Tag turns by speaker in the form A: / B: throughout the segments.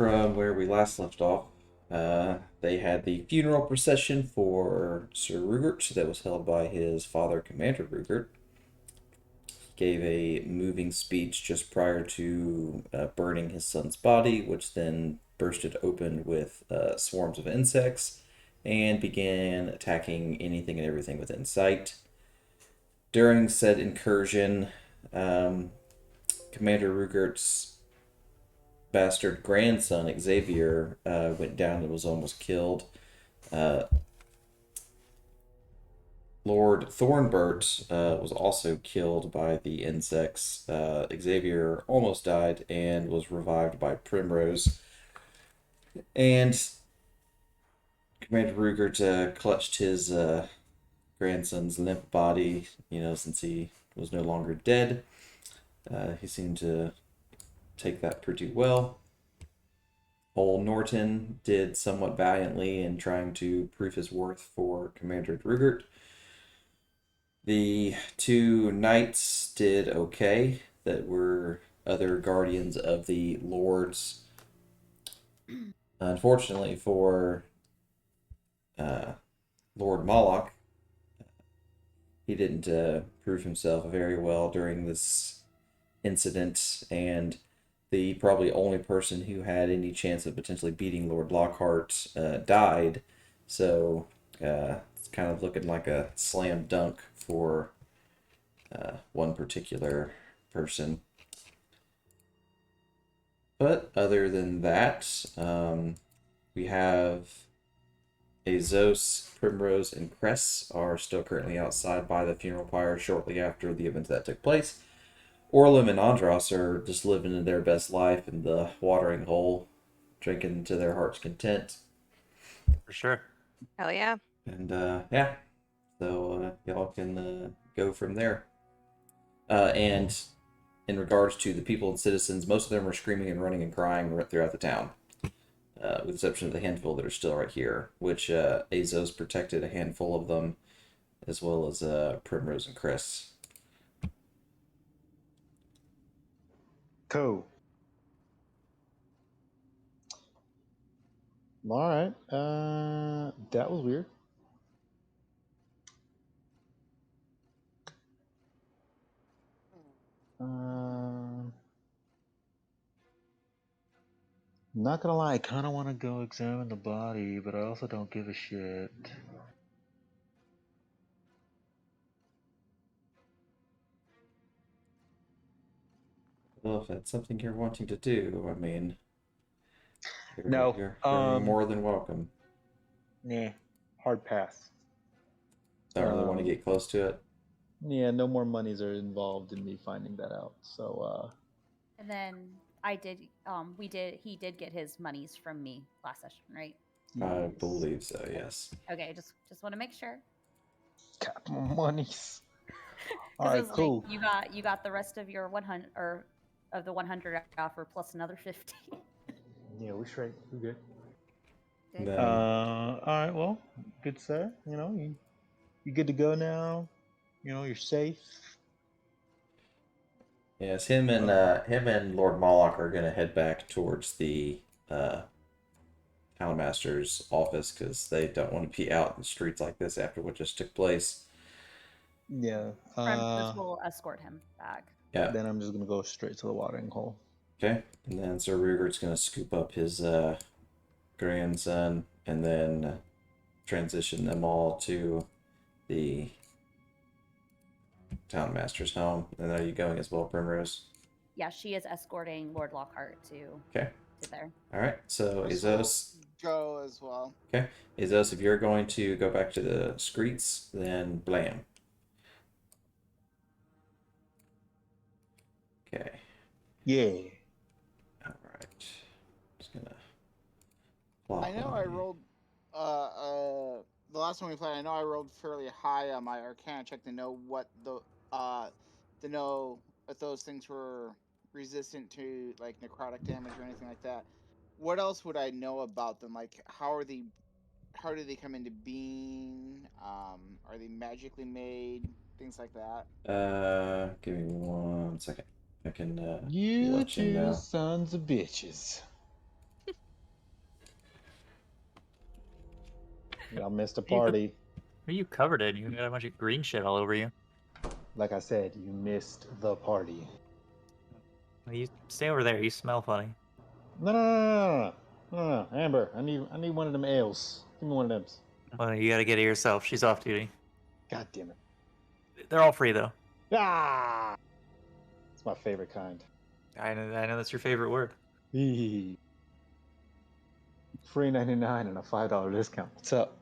A: From where we last left off, they had the funeral procession for Sir Rugert that was held by his father, Commander Rugert. Gave a moving speech just prior to burning his son's body, which then bursted open with swarms of insects and began attacking anything and everything within sight. During said incursion, um, Commander Rugert's bastard grandson Xavier went down and was almost killed. Uh, Lord Thornbert was also killed by the insects. Xavier almost died and was revived by Primrose. And Commander Rugert clutched his grandson's limp body, since he was no longer dead. He seemed to take that pretty well. Old Norton did somewhat valiantly in trying to prove his worth for Commander Rugert. The two knights did okay that were other guardians of the lords. Unfortunately for uh, Lord Moloch, he didn't prove himself very well during this incident, and the probably only person who had any chance of potentially beating Lord Lockhart died. So it's kind of looking like a slam dunk for one particular person. But other than that, we have Azos, Primrose, and Cress are still currently outside by the funeral pyre shortly after the event that took place. Orlim and Andros are just living in their best life in the watering hole, drinking to their heart's content.
B: For sure.
C: Hell yeah.
A: And yeah, so y'all can go from there. And in regards to the people and citizens, most of them are screaming and running and crying throughout the town, with the exception of the handful that are still right here, which Azos protected a handful of them, as well as Primrose and Chris.
D: Cool. All right. That was weird. Not gonna lie, I kind of want to go examine the body, but I also don't give a shit.
A: Well, if that's something you're wanting to do, I mean,
D: No,
A: you're more than welcome.
D: Nah, hard pass.
A: Don't really want to get close to it.
D: Yeah, no more monies are involved in me finding that out. So,
E: And then he did get his monies from me last session, right?
A: I
D: yes.
A: believe so, yes.
E: Okay, just want to make sure.
D: Got my monies. All
E: Because it
D: right,
E: was
D: cool.
E: like you got the rest of your 100 or of the 100 offer plus another 50.
D: Yeah, we straight. We good.
E: Good.
A: Then,
D: All right. Well, good sir. You good to go now. You're safe.
A: yes, him and Lord Moloch are gonna head back towards the townmaster's office because they don't want to be out in the streets like this after what just took place.
D: Yeah.
E: Primrose will escort him back.
A: Yeah.
D: Then I'm just gonna go straight to the watering hole.
A: Okay. And then Sir Rugert's gonna scoop up his grandson and then transition them all to the townmaster's home. And are you going as well, Primrose?
E: Yeah, she is escorting Lord Lockhart to there.
A: All right. So
F: Chris will
A: Izos.
F: go as well.
A: Okay. Izos, if you're going to go back to the streets, then blam. Okay.
D: Yeah.
A: All right. Just gonna.
F: I know I rolled. The last time we played, I know I rolled fairly high on my Arcana check to know what to know if those things were resistant to like necrotic damage or anything like that. What else would I know about them? Like, how do they come into being? Are they magically made? Things like that.
A: Give me 1 second. I can
D: You
A: let you
D: two
A: know.
D: sons of bitches. Y'all missed a
B: You could-
D: party.
B: What are you covered in? You got a bunch of green shit all over you.
D: Like I said, you missed the party.
B: Well, you stay over there. You smell funny.
D: No, Amber, I need one of them ales. Give me one of them.
B: Well, you gotta get it yourself. She's off duty.
D: God damn it.
B: They're all free though.
D: Ah! It's my favorite kind.
B: I know that's your favorite word.
D: Free 99 and a $5 discount. What's up?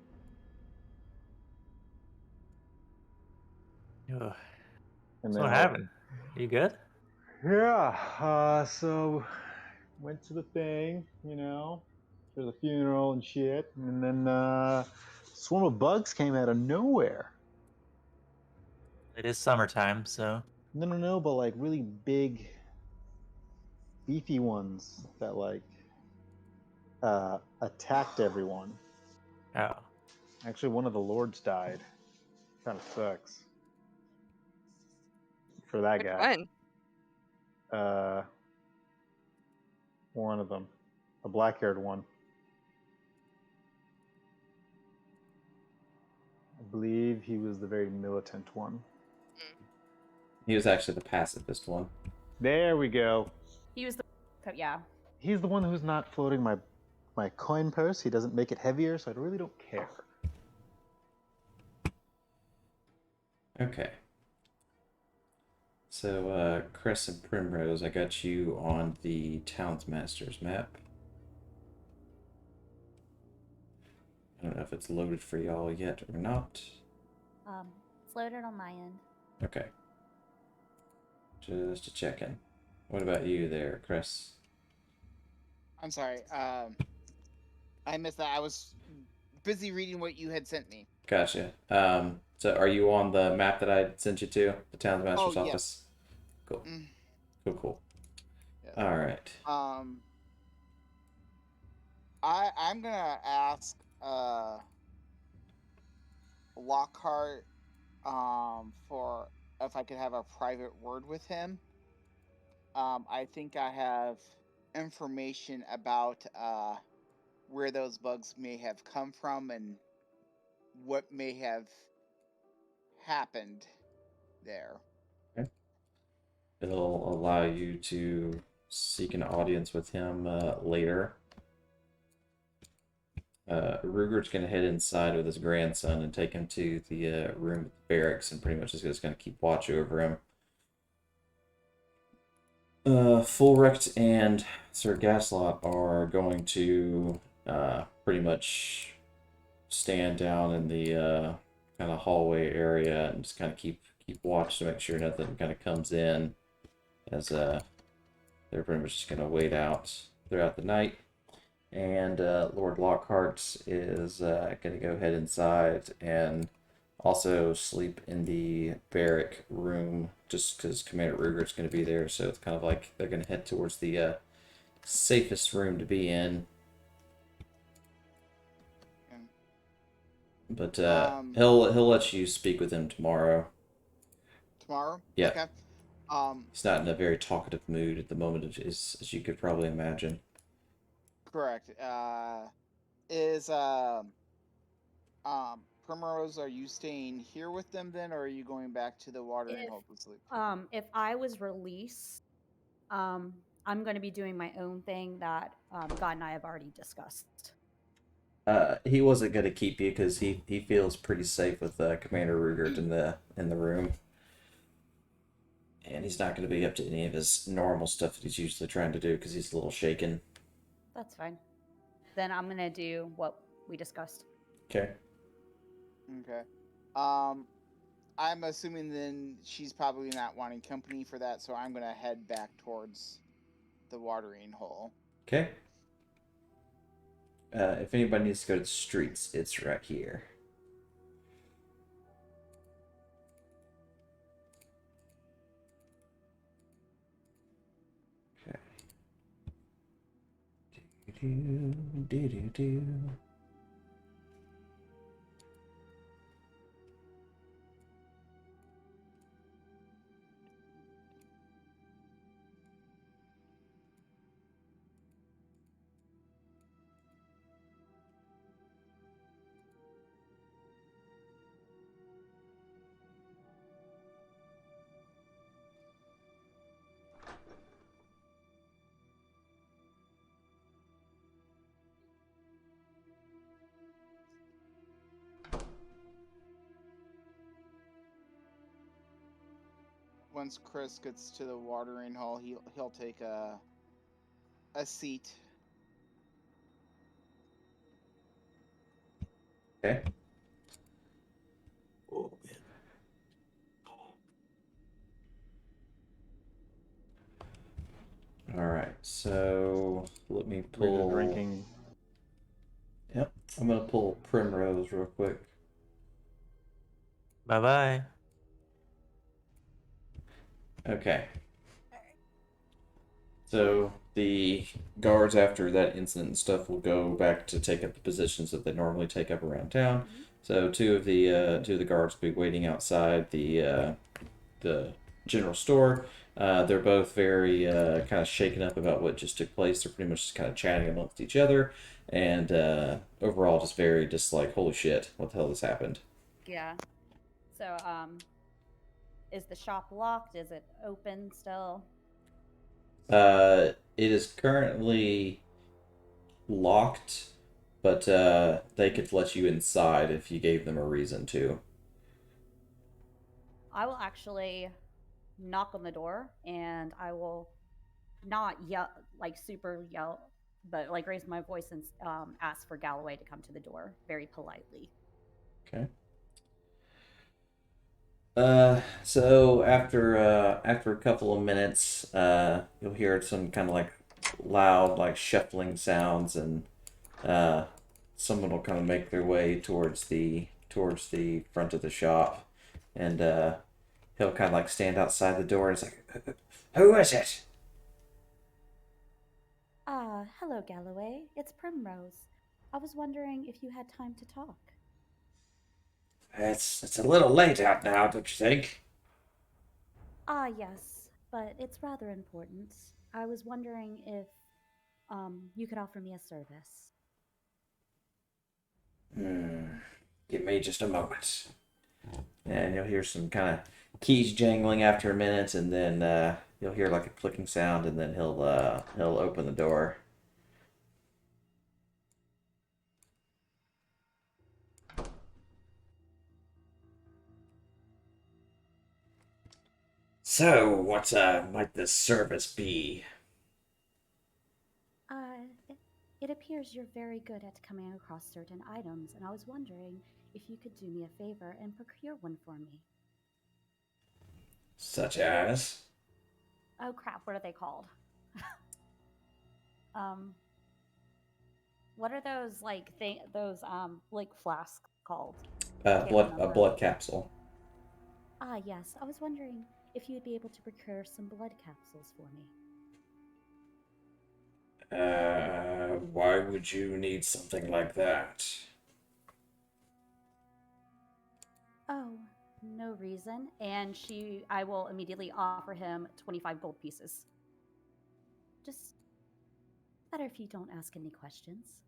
B: Ugh.
D: And
B: So what happened? You good?
D: Yeah, so went to the thing, for the funeral and shit, and then swarm of bugs came out of nowhere.
B: It is summertime, so
D: No, but like really big, beefy ones that attacked everyone.
B: oh.
D: Actually, one of the lords died. Kind of sucks for that
C: Which
D: guy.
C: one?
D: One of them, a black-haired one. I believe he was the very militant one.
A: He was actually the pacifist one.
D: There we go.
E: He was the yeah.
D: He's the one who's not floating my coin purse. He doesn't make it heavier, so I really don't care.
A: Okay. So, Chris and Primrose, I got you on the Townsmasters map. I don't know if it's loaded for y'all yet or not.
E: It's loaded on my end.
A: Okay. Just a check-in. What about you there, Chris?
F: I'm sorry. I missed that. I was busy reading what you had sent me.
A: Gotcha. So are you on the map that I sent you to? The Townsmaster's
F: Oh, yes.
A: office? Cool.
F: Mm.
A: Cool.
F: Yes.
A: Alright.
F: I'm gonna ask Lockhart for if I could have a private word with him. I think I have information about where those bugs may have come from and what may have happened there.
A: Okay. It'll allow you to seek an audience with him later. Rugert's going to head inside with his grandson and take him to the room at the barracks and pretty much is just going to keep watch over him. Fulrecht and Sir Gaslot are going to pretty much stand down in the kind of hallway area and just kind of keep watch to make sure nothing kind of comes in, as they're pretty much just going to wait out throughout the night. And Lord Lockhart is going to go head inside and also sleep in the barrack room just because Commander Rugert's going to be there, so it's kind of like they're going to head towards the safest room to be in. But he'll let you speak with him tomorrow.
F: Tomorrow?
A: Yeah.
F: Okay.
A: He's not in a very talkative mood at the moment, as you could probably imagine.
F: Correct. Is Primrose, are you staying here with them then, or are you going back to the watering hole to sleep?
E: If I was released, I'm going to be doing my own thing that God and I have already discussed.
A: He wasn't going to keep you because he feels pretty safe with Commander Rugert in the room. And he's not going to be up to any of his normal stuff that he's usually trying to do because he's a little shaken.
E: That's fine. Then I'm going to do what we discussed.
A: Okay.
F: Okay. I'm assuming then she's probably not wanting company for that, so I'm gonna head back towards the watering hole.
A: Okay. If anybody needs to go to the streets, it's right here. Okay. Do.
F: once Chris gets to the watering hole, he'll take a seat.
A: Okay.
B: Oh, man.
A: All right. So let me
D: We're just
A: pull.
D: drinking.
A: Yep. I'm gonna pull Primrose real quick.
B: Bye bye.
A: Okay. So the guards, after that incident and stuff, will go back to take up the positions that they normally take up around town. So two of the guards will be waiting outside the general store. They're both very kind of shaken up about what just took place. They're pretty much just kind of chatting amongst each other, and overall just very just like, holy shit, what the hell has happened?
E: Yeah. So, is the shop locked? Is it open still?
A: It is currently locked, but they could let you inside if you gave them a reason to.
E: I will actually knock on the door, and I will not yell, like super yell, but like raise my voice and ask for Galloway to come to the door very politely.
A: Okay. So after a couple of minutes, you'll hear some kind of like loud, like shuffling sounds, and someone will kind of make their way towards the front of the shop, and he'll kind of like stand outside the door and it's like, "Who is it?"
E: Hello, Galloway. It's Primrose. I was wondering if you had time to talk.
A: It's a little late out now, don't you think?
E: Yes, but it's rather important. I was wondering if you could offer me a service.
A: Give me just a moment. And you'll hear some kind of keys jangling after a minute, and then you'll hear like a clicking sound, and then he'll open the door. So, what might this service be?
E: It appears you're very good at coming across certain items, and I was wondering if you could do me a favor and procure one for me.
A: Such as?
E: Oh crap, what are they called? What are those like flasks called? Can't
A: A
E: remember.
A: blood capsule.
E: Yes. I was wondering if you'd be able to procure some blood capsules for me.
A: Why would you need something like that?
E: Oh, no reason. And I will immediately offer him 25 gold pieces. Just better if you don't ask any questions.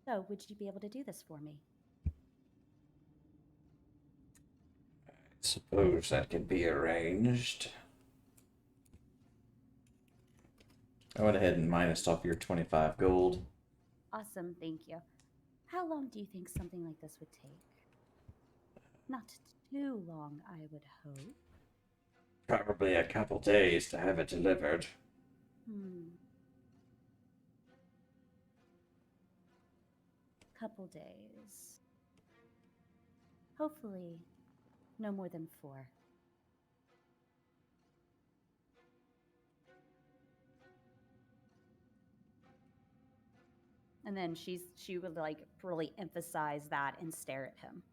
E: So, would you be able to do this for me?
A: Suppose that can be arranged. I went ahead and minused off your 25 gold.
E: Awesome, thank you. How long do you think something like this would take? Not too long, I would hope.
A: Probably a couple days to have it delivered.
E: Couple days. Hopefully, no more than 4. And then she would like really emphasize that and stare at him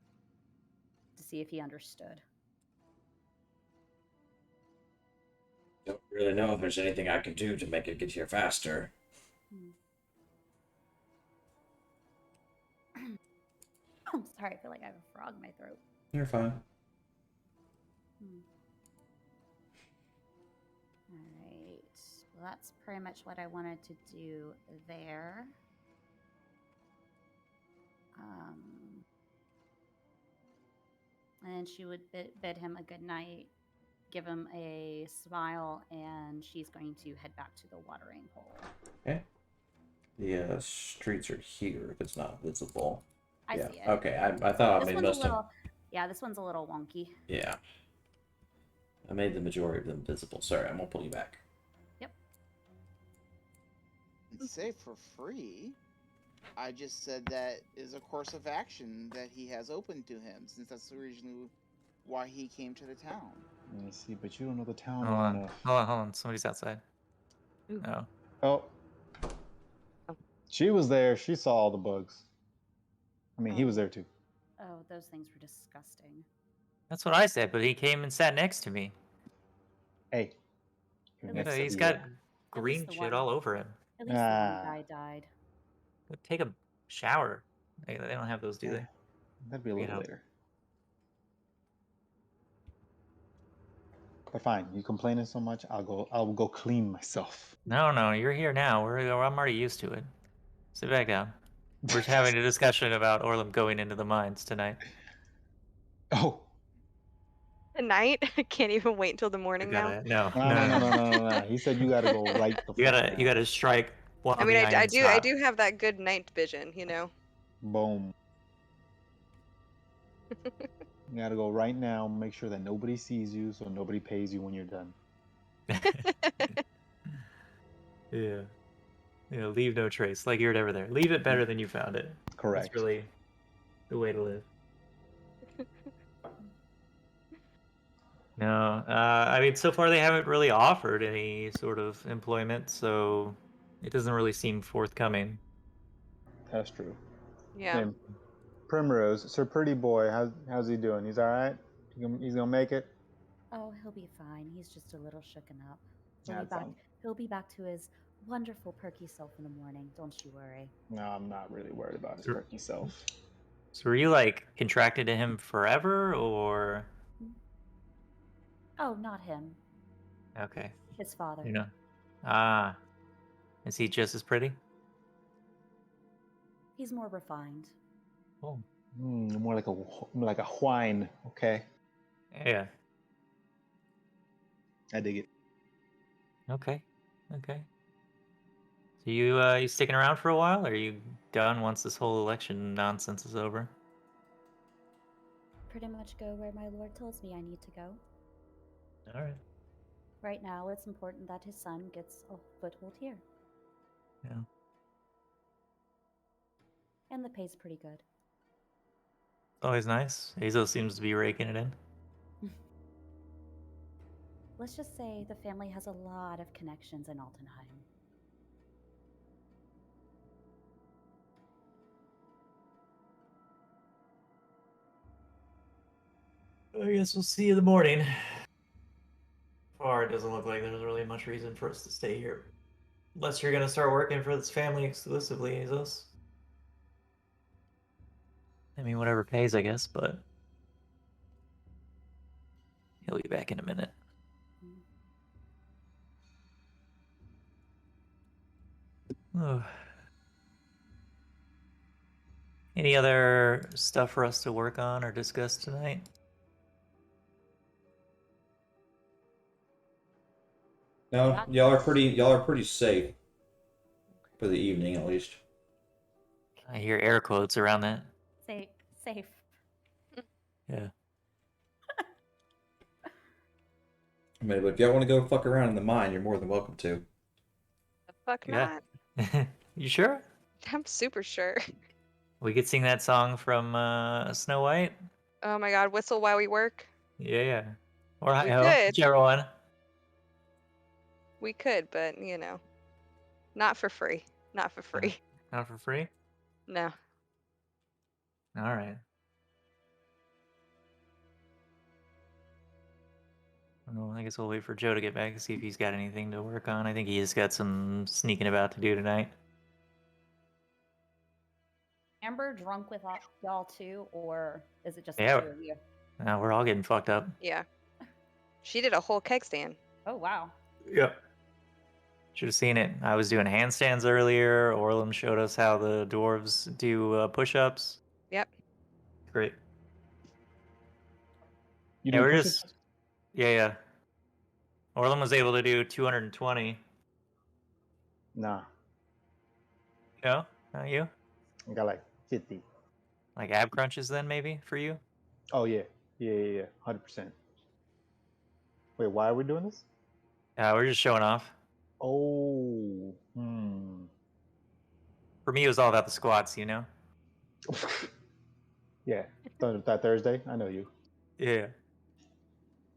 E: to see if he understood.
A: Don't really know if there's anything I can do to make it get here faster.
E: I'm sorry, I feel like I have a frog in my throat.
A: You're fine.
E: Alright, well, that's pretty much what I wanted to do there. And she would bid him a good night, give him a smile, and she's going to head back to the watering hole.
A: Okay. The streets are here if it's not visible.
E: I
A: Yeah.
E: see it.
A: Okay. I thought I
E: This
A: made
E: one's
A: most
E: a little,
A: of.
E: Yeah, this one's a little wonky.
A: Yeah. I made the majority of them visible. Sorry, I'm gonna pull you back.
F: And say for free. I just said that is a course of action that he has open to him, since that's originally why he came to the town.
D: Let me see, but you don't know the town
B: Hold
D: well
B: on.
D: enough.
B: Hold on. Somebody's outside.
G: Ooh.
B: Oh.
D: Oh. She was there. She saw all the bugs. I mean, he was there too.
E: Oh, those things were disgusting.
B: That's what I said, but he came and sat next to me.
D: Hey. you're
E: At
B: Look at
D: next
B: that,
D: to
B: he's
D: the,
B: got
E: least
B: green
E: the
B: shit
E: one-
B: all over him.
E: At least the
D: Ah.
E: one guy died.
B: Go take a shower. They don't have those, do they?
D: That'd be a
B: You
D: little
B: know.
D: later. But fine, you complaining so much, I'll go clean myself.
B: No, you're here now. I'm already used to it. Sit back down. We're just having a discussion about Orlum going into the mines tonight.
D: Oh.
G: Tonight? I can't even wait until the morning now.
B: No.
D: No. He said you gotta go right the
B: You
D: fuck
B: gotta
D: now.
B: you gotta strike while
G: I mean,
B: the
G: I
B: iron's
G: do
B: hot.
G: have that good night vision, you know.
D: Boom. You gotta go right now, make sure that nobody sees you so nobody pays you when you're done.
B: Yeah. Leave no trace, like you're never there. Leave it better than you found it.
D: Correct.
B: That's really the way to live. No, I mean, so far they haven't really offered any sort of employment, so it doesn't really seem forthcoming.
D: That's true.
G: Yeah.
D: And Primrose, Sir Pretty Boy, how's he doing? He's alright? He's gonna make it?
E: Oh, he'll be fine. He's just a little shooken up.
D: That
E: He'll be back to his wonderful perky self in the morning. Don't you worry.
D: No, I'm not really worried about his
B: Sure.
D: perky self.
B: So were you like contracted to him forever, or
E: Oh, not him.
B: okay?
E: His father.
B: Ah, is he just as pretty?
E: He's more refined.
B: Oh,
D: More like a whine, okay?
B: yeah.
D: I dig it.
B: Okay. So you sticking around for a while, or are you done once this whole election nonsense is over?
E: Pretty much go where my lord tells me I need to go.
B: All right.
E: Right now, it's important that his son gets a foothold here.
B: Yeah.
E: And the pay's pretty good.
B: Always nice. Hazel seems to be raking it in.
E: Let's just say the family has a lot of connections in Altenheim.
B: I guess we'll see you in the morning. Far, it doesn't look like there's really much reason for us to stay here. Unless you're gonna start working for this family exclusively, Jesus. I mean, whatever pays, I guess, but he'll be back in a minute. Oh. Any other stuff for us to work on or discuss tonight?
A: No, y'all are pretty safe for the evening at least.
B: I hear air quotes around that.
E: Safe.
B: Yeah.
A: I mean, but if y'all want to go fuck around in the mine, you're more than welcome to.
G: The fuck
B: Yeah.
G: not.
B: You sure?
G: I'm super sure.
B: We could sing that song from Snow White?
G: Oh my god, whistle while we work.
B: Yeah. Or
G: We
B: Hi-Ho,
G: could.
B: whichever one.
G: We could, but you know, not for free. Not for free.
B: Not for free?
G: No.
B: All right. Well, I guess we'll wait for Joe to get back and see if he's got anything to work on. I think he has got some sneaking about to do tonight.
E: Amber drunk with y'all too, or is it just
B: Yeah.
E: the two of you?
B: We're all getting fucked up.
G: Yeah. She did a whole keg stand.
E: Oh, wow.
B: Yep. Should have seen it. I was doing handstands earlier. Orlum showed us how the dwarves do push-ups.
G: Yep.
B: Great.
D: You
B: Yeah,
D: do
B: we're
D: push-ups?
B: just... Yeah. Orlum was able to do 220.
D: Nah,
B: No? Not you?
D: I got like 50.
B: Like ab crunches then, maybe, for you?
D: Oh yeah, yeah, 100%. Wait, why are we doing this?
B: We're just showing off.
D: Oh,
B: For me, it was all about the squats, you know?
D: yeah. That Thursday, I know you.
B: Yeah.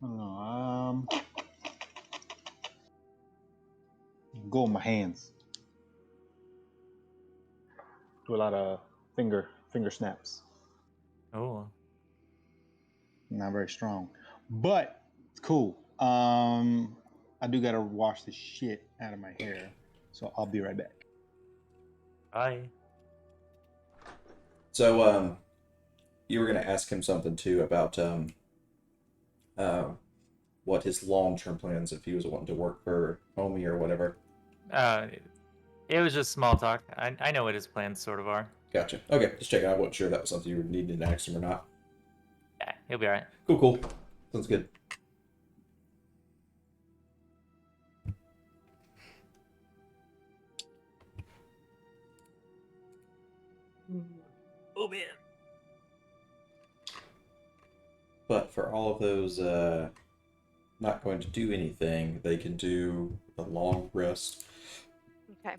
D: I don't know. Go with my hands. Do a lot of finger snaps.
B: Oh.
D: Not very strong, but it's cool. I do gotta wash the shit out of my hair, so I'll be right back.
B: Bye.
A: So, you were gonna ask him something too about what his long-term plans if he was wanting to work for Homie or whatever.
B: It was just small talk. I know what his plans sort of are.
A: Gotcha. Okay, just checking. I wasn't sure if that was something you were needing to ask him or not.
B: Yeah, he'll be alright.
A: Cool. Sounds good.
B: Oh man.
A: But for all of those not going to do anything, they can do a long rest.
G: Okay.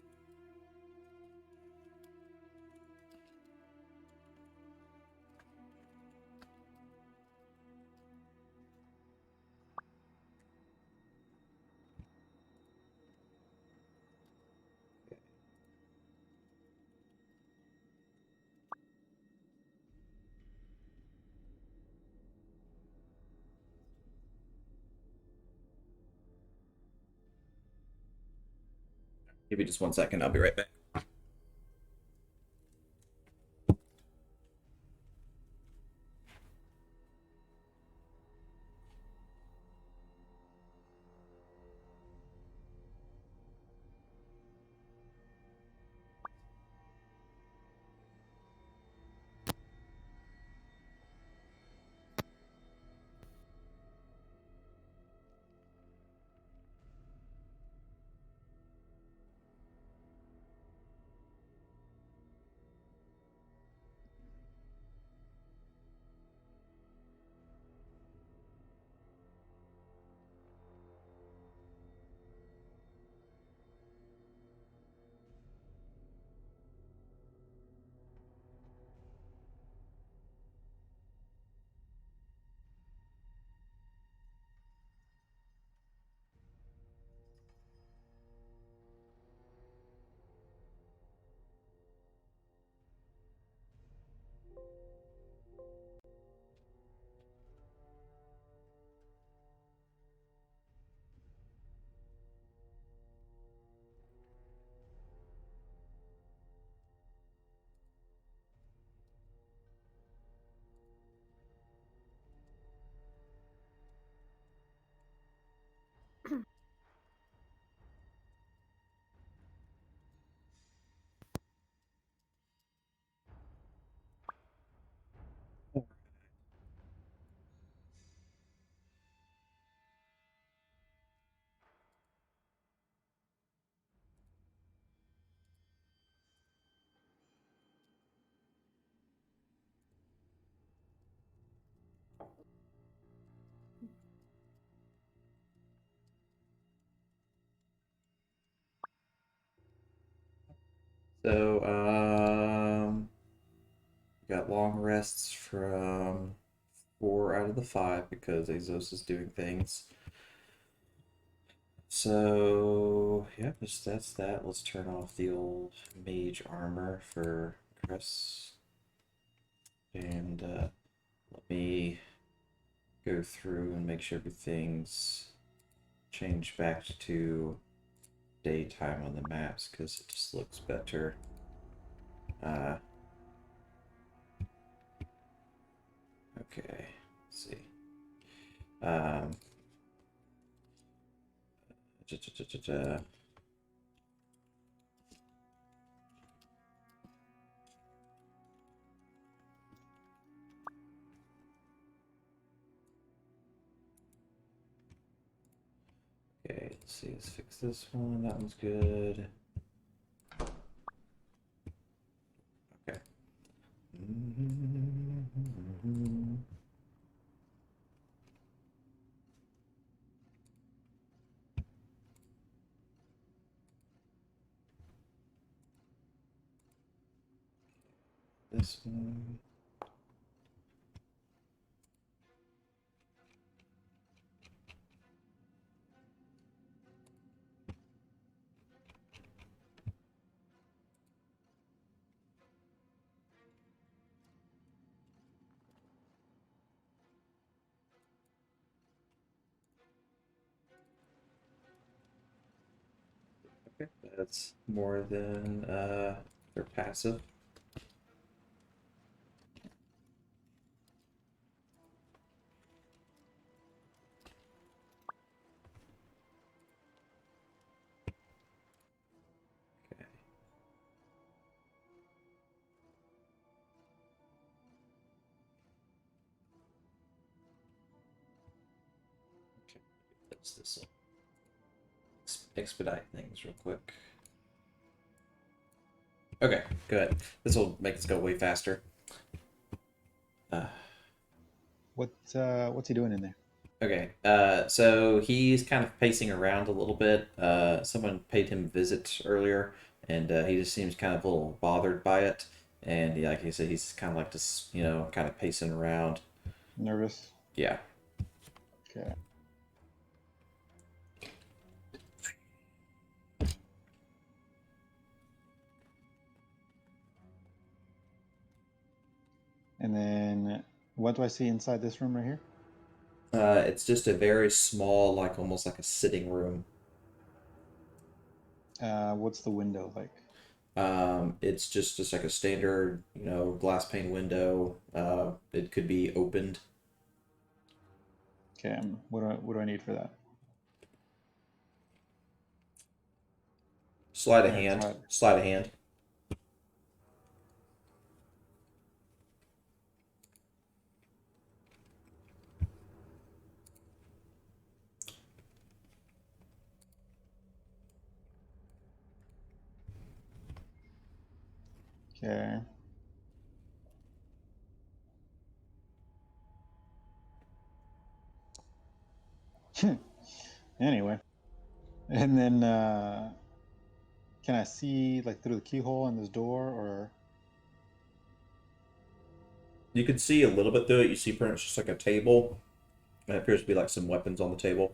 A: Give me just 1 second. I'll be right back. So, got long rests from 4 out of the 5 because Azos is doing things. So, yeah, that's that. Let's turn off the old mage armor for Chris. And let me go through and make sure everything's changed back to daytime on the maps because it just looks better. Okay, let's see. Okay, let's see. Let's fix this one. That one's good. Okay. This one. Okay, that's more than their passive. Okay. Okay, that's this. Expedite things real quick. Okay, good. This will make us go way faster.
D: What's he doing in there?
A: Okay, so he's kind of pacing around a little bit. Someone paid him a visit earlier, and he just seems kind of a little bothered by it. And yeah, like I said, he's kind of like just, kind of pacing around.
D: Nervous.
A: Yeah.
D: Okay. And then, what do I see inside this room right here?
A: It's just a very small, like almost like a sitting room.
D: What's the window like?
A: It's just like a standard, glass pane window. It could be opened.
D: Okay. What do I need for that?
A: Sleight of
D: Alright,
A: hand.
D: slide.
A: Sleight of hand.
D: Okay. Anyway, and then can I see like through the keyhole in this door, or?
A: You can see a little bit through it. You see pretty much just like a table. And it appears to be like some weapons on the table.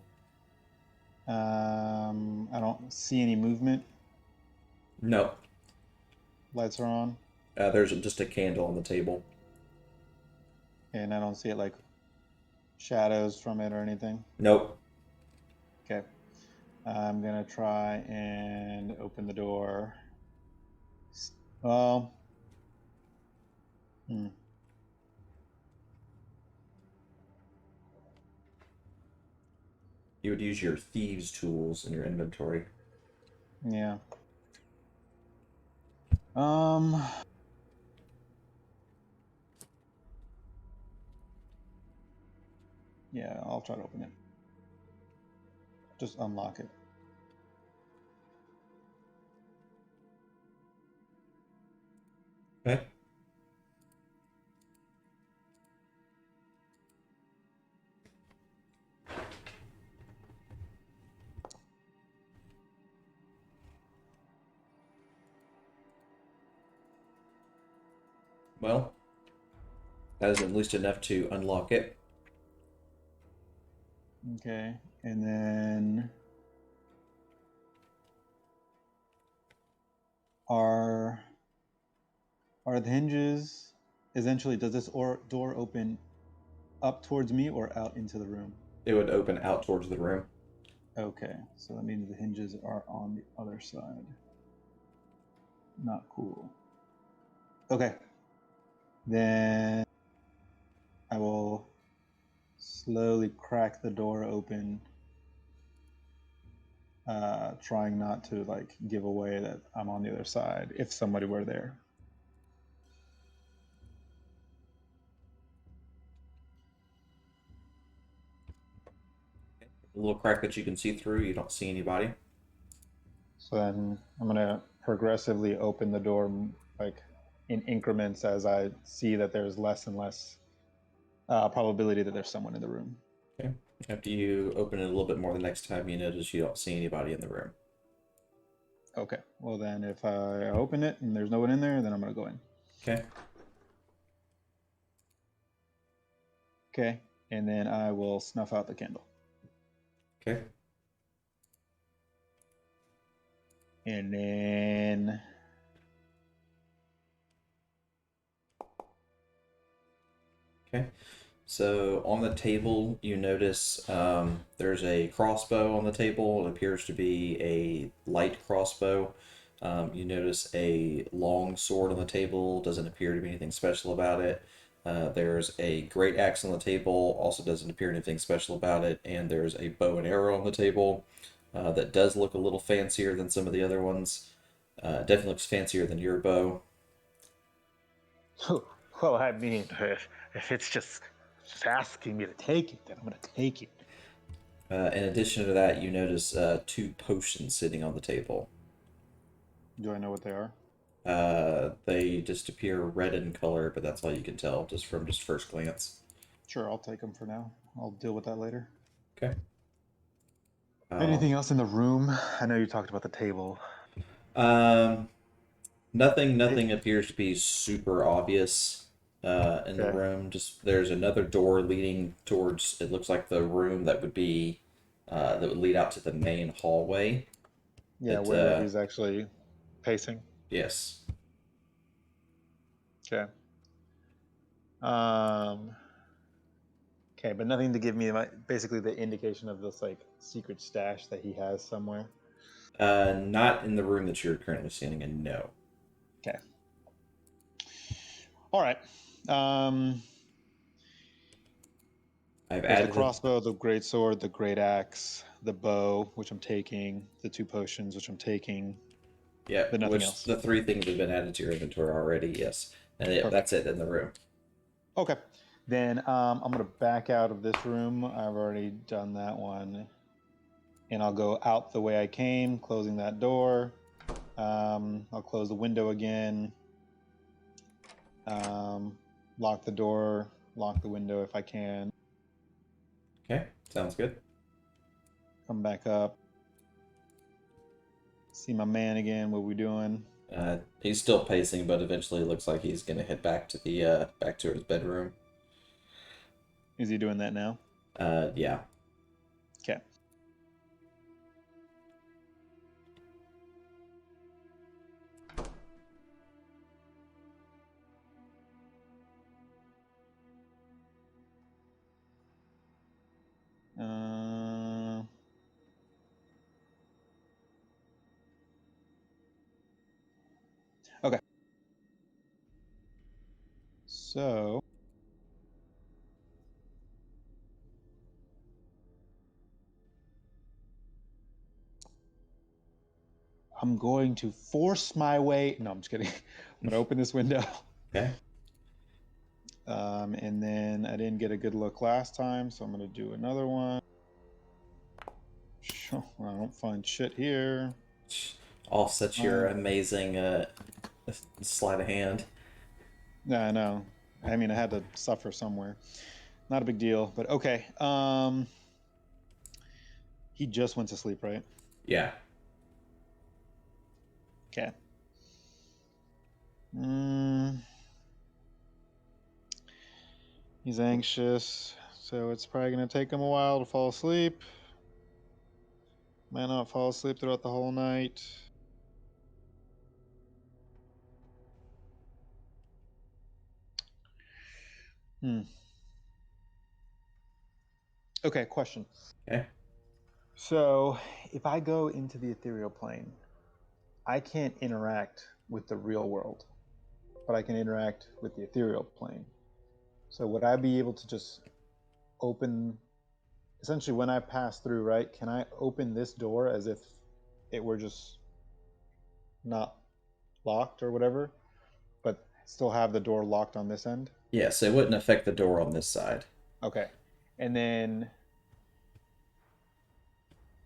D: I don't see any movement.
A: No.
D: Lights are on,
A: There's just a candle on the table.
D: and I don't see it like shadows from it or anything.
A: Nope.
D: Okay. I'm gonna try and open the door. Well,
A: You would use your thieves' tools in your inventory.
D: yeah. Yeah, I'll try to open it. Just unlock it.
A: Okay. Well, that is at least enough to unlock it.
D: Okay, and then are the hinges essentially? Does this door open up towards me or out into the room?
A: It would open out towards the room.
D: Okay, so that means the hinges are on the other side. Not cool. Okay, then I will slowly crack the door open, trying not to like give away that I'm on the other side if somebody were there.
A: A little crack that you can see through. You don't see anybody.
D: So then I'm gonna progressively open the door, like in increments, as I see that there's less and less probability that there's someone in the room.
A: Okay. After you open it a little bit more the next time, you notice you don't see anybody in the room.
D: Okay. Well, then if I open it and there's no one in there, then I'm gonna go in.
A: Okay.
D: Okay. And then I will snuff out the candle.
A: Okay.
D: And then
A: Okay. So on the table, you notice there's a crossbow on the table. It appears to be a light crossbow. You notice a long sword on the table. Doesn't appear to be anything special about it. There's a great axe on the table. Also doesn't appear anything special about it. And there's a bow and arrow on the table that does look a little fancier than some of the other ones. Definitely looks fancier than your bow.
D: well, I mean, if it's just asking me to take it, then I'm going to take it.
A: In addition to that, you notice two potions sitting on the table.
D: Do I know what they are?
A: They just appear red in color, but that's all you can tell just from just first glance.
D: Sure, I'll take them for now. I'll deal with that later.
A: Okay.
D: Anything else in the room? I know you talked about the table.
A: Nothing appears to be super obvious in the
D: Okay.
A: room. Just there's another door leading towards. It looks like the room that would be that would lead out to the main hallway.
D: Yeah,
A: It,
D: where he's actually pacing.
A: yes.
D: Okay. Okay, but nothing to give me basically the indication of this like secret stash that he has somewhere.
A: Not in the room that you're currently standing in. No.
D: Okay. All right.
A: I've
D: There's the
A: added
D: crossbow, the great sword, the great axe, the bow, which I'm taking, the two potions, which I'm taking,
A: Yeah,
D: but nothing
A: which
D: else.
A: the three things have been added to your inventory already. Yes, and that's it in the room.
D: Okay. Then I'm going to back out of this room. I've already done that one. And I'll go out the way I came, closing that door. I'll close the window again. Lock the door, lock the window if I can.
A: Okay, sounds good.
D: Come back up. See my man again. What we doing?
A: He's still pacing, but eventually it looks like he's gonna head back to the back to his bedroom.
D: Is he doing that now?
A: Yeah.
D: Okay. Okay. So I'm going to force my way. No, I'm just kidding. I'm going to open this window.
A: Okay.
D: And then I didn't get a good look last time, so I'm going to do another one. Sure, I don't find shit here.
A: Offsets your amazing sleight of hand.
D: Yeah, I know. I mean, I had to suffer somewhere. Not a big deal, but okay. He just went to sleep, right?
A: Yeah.
D: Okay. He's anxious, so it's probably going to take him a while to fall asleep. Might not fall asleep throughout the whole night. Okay, question.
A: Okay.
D: So, if I go into the ethereal plane, I can't interact with the real world, but I can interact with the ethereal plane. So, would I be able to just open, essentially, when I pass through, right? Can I open this door as if it were just not locked or whatever, but still have the door locked on this end?
A: Yeah, so it wouldn't affect the door on this side.
D: Okay. And then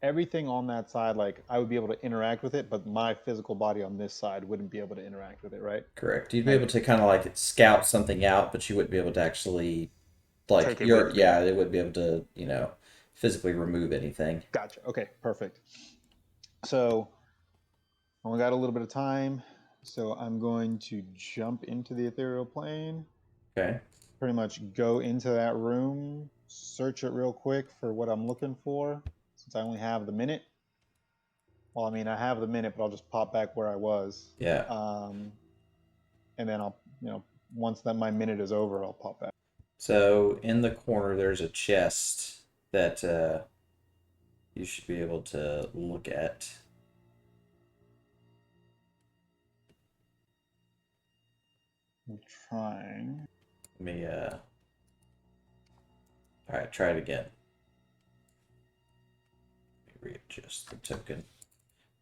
D: everything on that side, like I would be able to interact with it, but my physical body on this side wouldn't be able to interact with it, right?
A: Correct. You'd be able to kind of like scout something out, but you wouldn't be able to actually
D: Take it with me.
A: yeah, it wouldn't be able to, physically remove anything.
D: Gotcha. Okay, perfect. So only got a little bit of time, so I'm going to jump into the ethereal plane.
A: Okay.
D: pretty much go into that room, search it real quick for what I'm looking for, since I only have the minute. Well, I mean, I have the minute, but I'll just pop back where I was.
A: Yeah.
D: And then I'll, once that my minute is over, I'll pop back.
A: So in the corner, there's a chest that you should be able to look at.
D: I'm trying.
A: Let me all right, try it again. Let me readjust the token.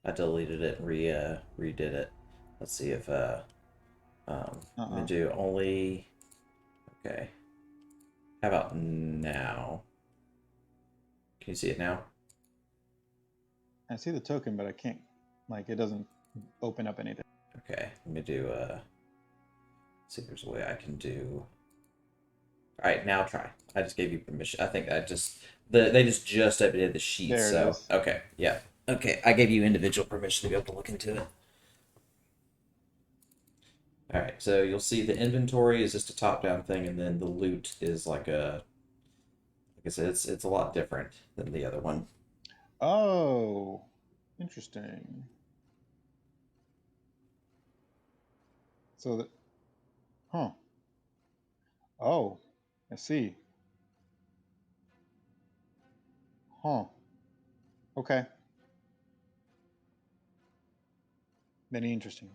A: I deleted it and redid it. Let's see if let me do only. Okay. How about now? Can you see it now?
D: I see the token, but I can't. Like, it doesn't open up anything.
A: Okay. Let me do. See if there's a way I can do. All right, now try. I just gave you permission. I think they just updated the sheet.
D: There it
A: so
D: is.
A: okay, yeah, okay. I gave you individual permission to be able to look into it. All right, so you'll see the inventory is just a top-down thing, and then the loot is like I said, it's a lot different than the other one.
D: Oh, interesting. So that, huh? Oh, I see. Huh. Okay. Very interesting.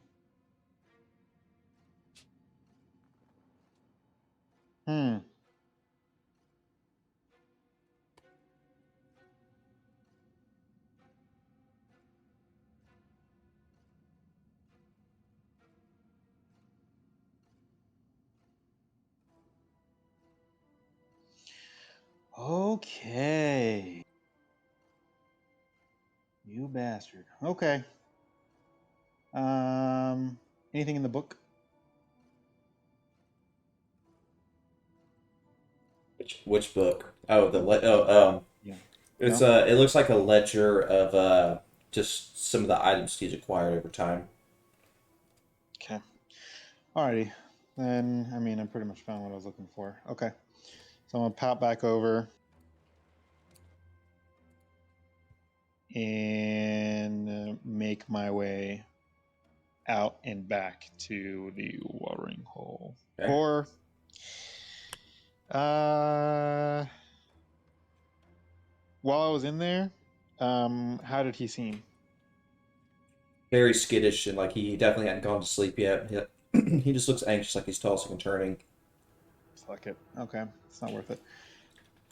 D: Hmm. Okay. You bastard. Okay. Anything in the book?
A: Which book? Oh,
D: Yeah.
A: it's
D: No?
A: it looks like a ledger of just some of the items he's acquired over time.
D: Okay. Alrighty. Then, I mean, I pretty much found what I was looking for. Okay. So I'm going to pop back over and make my way out and back to the watering hole.
A: Okay.
D: Or, while I was in there, how did he seem?
A: Very skittish and like he definitely hadn't gone to sleep yet. He just looks anxious, like he's tossing and turning.
D: Fuck it. Okay. It's not worth it.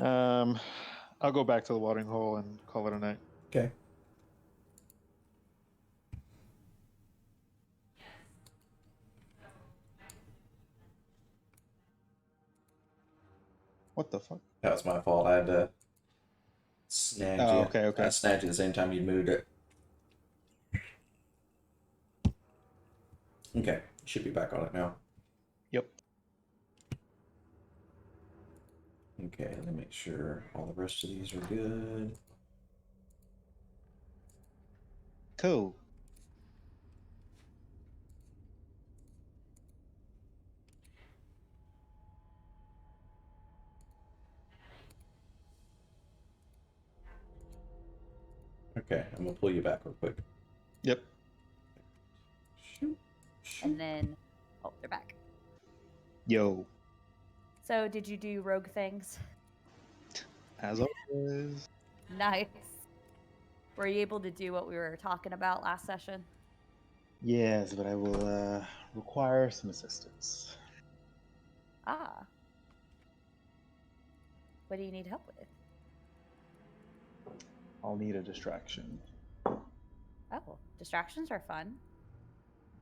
D: I'll go back to the watering hole and call it a night.
A: Okay.
D: What the fuck?
A: That was my fault. I had to snag
D: Oh,
A: you.
D: okay, okay.
A: I snagged you the same time you moved it. Okay. Should be back on it now.
D: Yep.
A: Okay, let me make sure all the rest of these are good.
D: Cool.
A: Okay, I'm gonna pull you back real quick.
D: Yep.
A: Shoot.
E: And then, oh, they're back.
D: Yo.
E: So, did you do rogue things?
D: As always.
E: Nice. Were you able to do what we were talking about last session?
D: Yes, but I will require some assistance.
E: Ah. What do you need help with?
D: I'll need a distraction.
E: Oh, distractions are fun.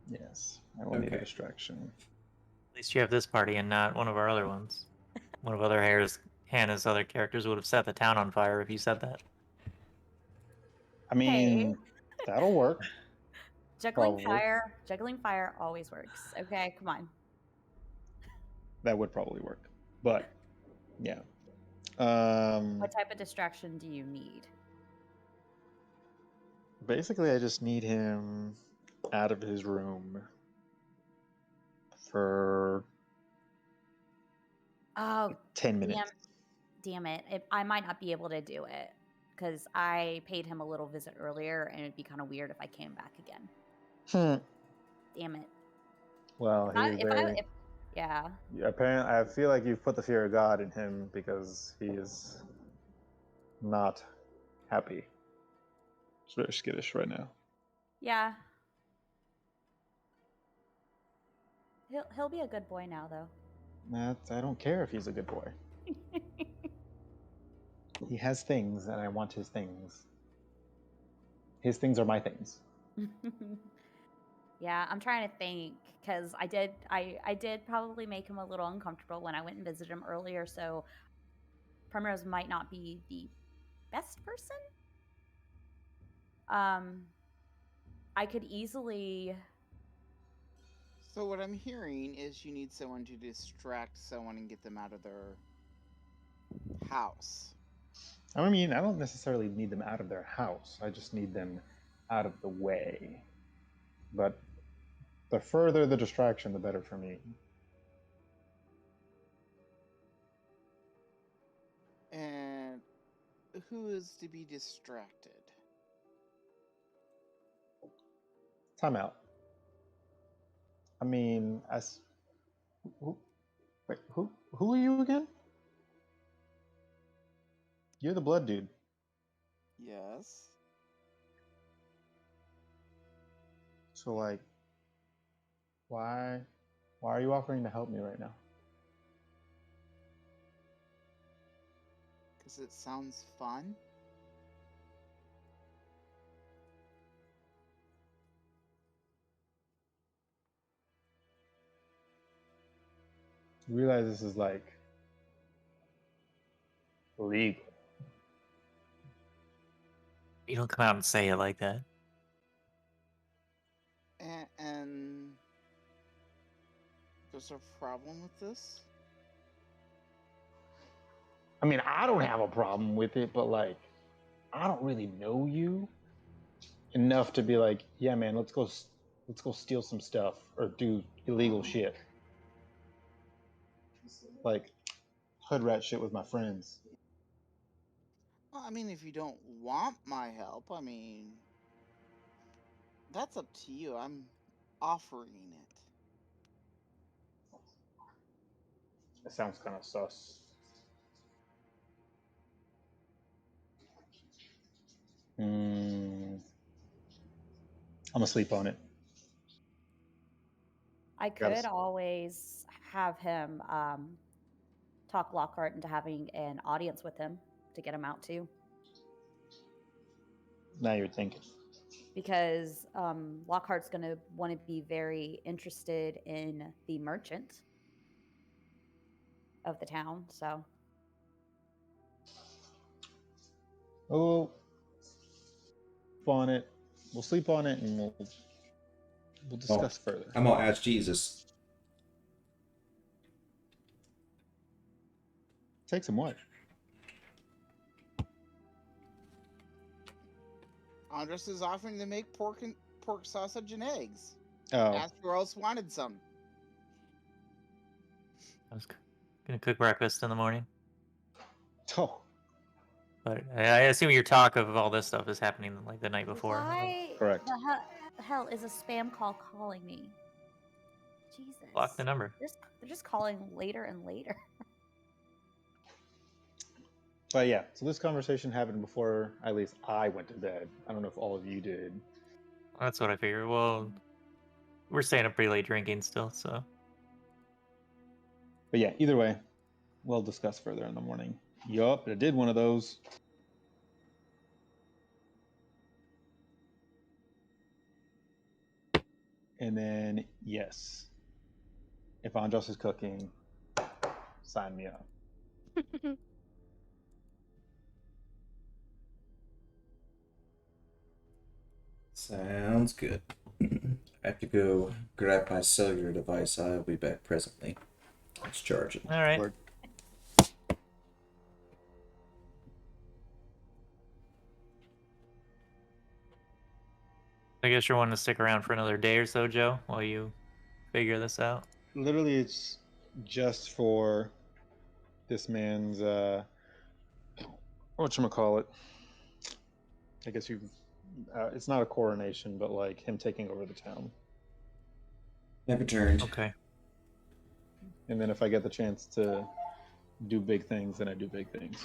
D: Yes, I will need a
A: Okay.
D: distraction.
B: At least you have this party and not one of our other ones. One of Hannah's other characters would have set the town on fire if you said that.
D: I mean, that'll work.
E: Juggling
D: Probably.
E: juggling fire always works. Okay, come on.
D: That would probably work. But, yeah.
E: What type of distraction do you need?
D: Basically, I just need him out of his room for
E: Oh,
D: 10 minutes.
E: damn it. I might not be able to do it because I paid him a little visit earlier, and it'd be kind of weird if I came back again. Damn it.
D: Well, he's very.
E: Yeah.
D: Apparently, I feel like you've put the fear of God in him because he is not happy. He's very skittish right now.
E: Yeah. He'll be a good boy now, though.
D: I don't care if he's a good boy. He has things, and I want his things. His things are my things.
E: Yeah, I'm trying to think because I did probably make him a little uncomfortable when I went and visited him earlier. So Primrose might not be the best person. I could easily.
F: So what I'm hearing is you need someone to distract someone and get them out of their house.
D: I mean, I don't necessarily need them out of their house. I just need them out of the way. But the further the distraction, the better for me.
F: And who is to be distracted?
D: Time out. I mean, who are you again? You're the blood dude.
F: Yes.
D: So like, why are you offering to help me right now?
F: Because it sounds fun.
D: You realize this is like illegal.
B: You don't come out and say it like that.
F: And there's a problem with this?
D: I mean, I don't have a problem with it, but like, I don't really know you enough to be like, yeah, man, let's go steal some stuff or do illegal shit. Like, hood rat shit with my friends.
F: Well, I mean, if you don't want my help, I mean, that's up to you. I'm offering it.
D: That sounds kind of sus. I'm gonna sleep on it.
E: I could always have him talk Lockhart into having an audience with him to get him out too.
D: Now you're thinking.
E: Because Lockhart's going to want to be very interested in the merchant of the town. So,
D: Oh, sleep on it. We'll sleep on it, and we'll discuss further.
A: I'm gonna ask Jesus.
D: Take some what?
F: Andres is offering to make pork sausage and eggs.
D: Oh,
F: Asked who else wanted some.
B: I was gonna cook breakfast in the morning,
D: oh,
B: but I assume your talk of all this stuff is happening like the night before.
E: why
D: correct.
E: the hell is a spam call calling me? Jesus.
B: Block the number.
E: They're just calling later and later.
D: But yeah, so this conversation happened before at least I went to bed. I don't know if all of you did.
B: That's what I figured. Well, we're staying up pretty late drinking still, so.
D: But yeah, either way, we'll discuss further in the morning. Yup, I did one of those. And then, yes, if Andros is cooking, sign me up.
A: Sounds good. I have to go grab my cellular device. I'll be back presently. Let's charge it.
B: All right.
D: Word.
B: I guess you're wanting to stick around for another day or so, Joe, while you figure this out.
D: Literally, it's just for this man's whatchamacallit. I guess you've it's not a coronation, but like him taking over the town.
A: Never turned.
B: Okay.
D: And then if I get the chance to do big things, then I do big things.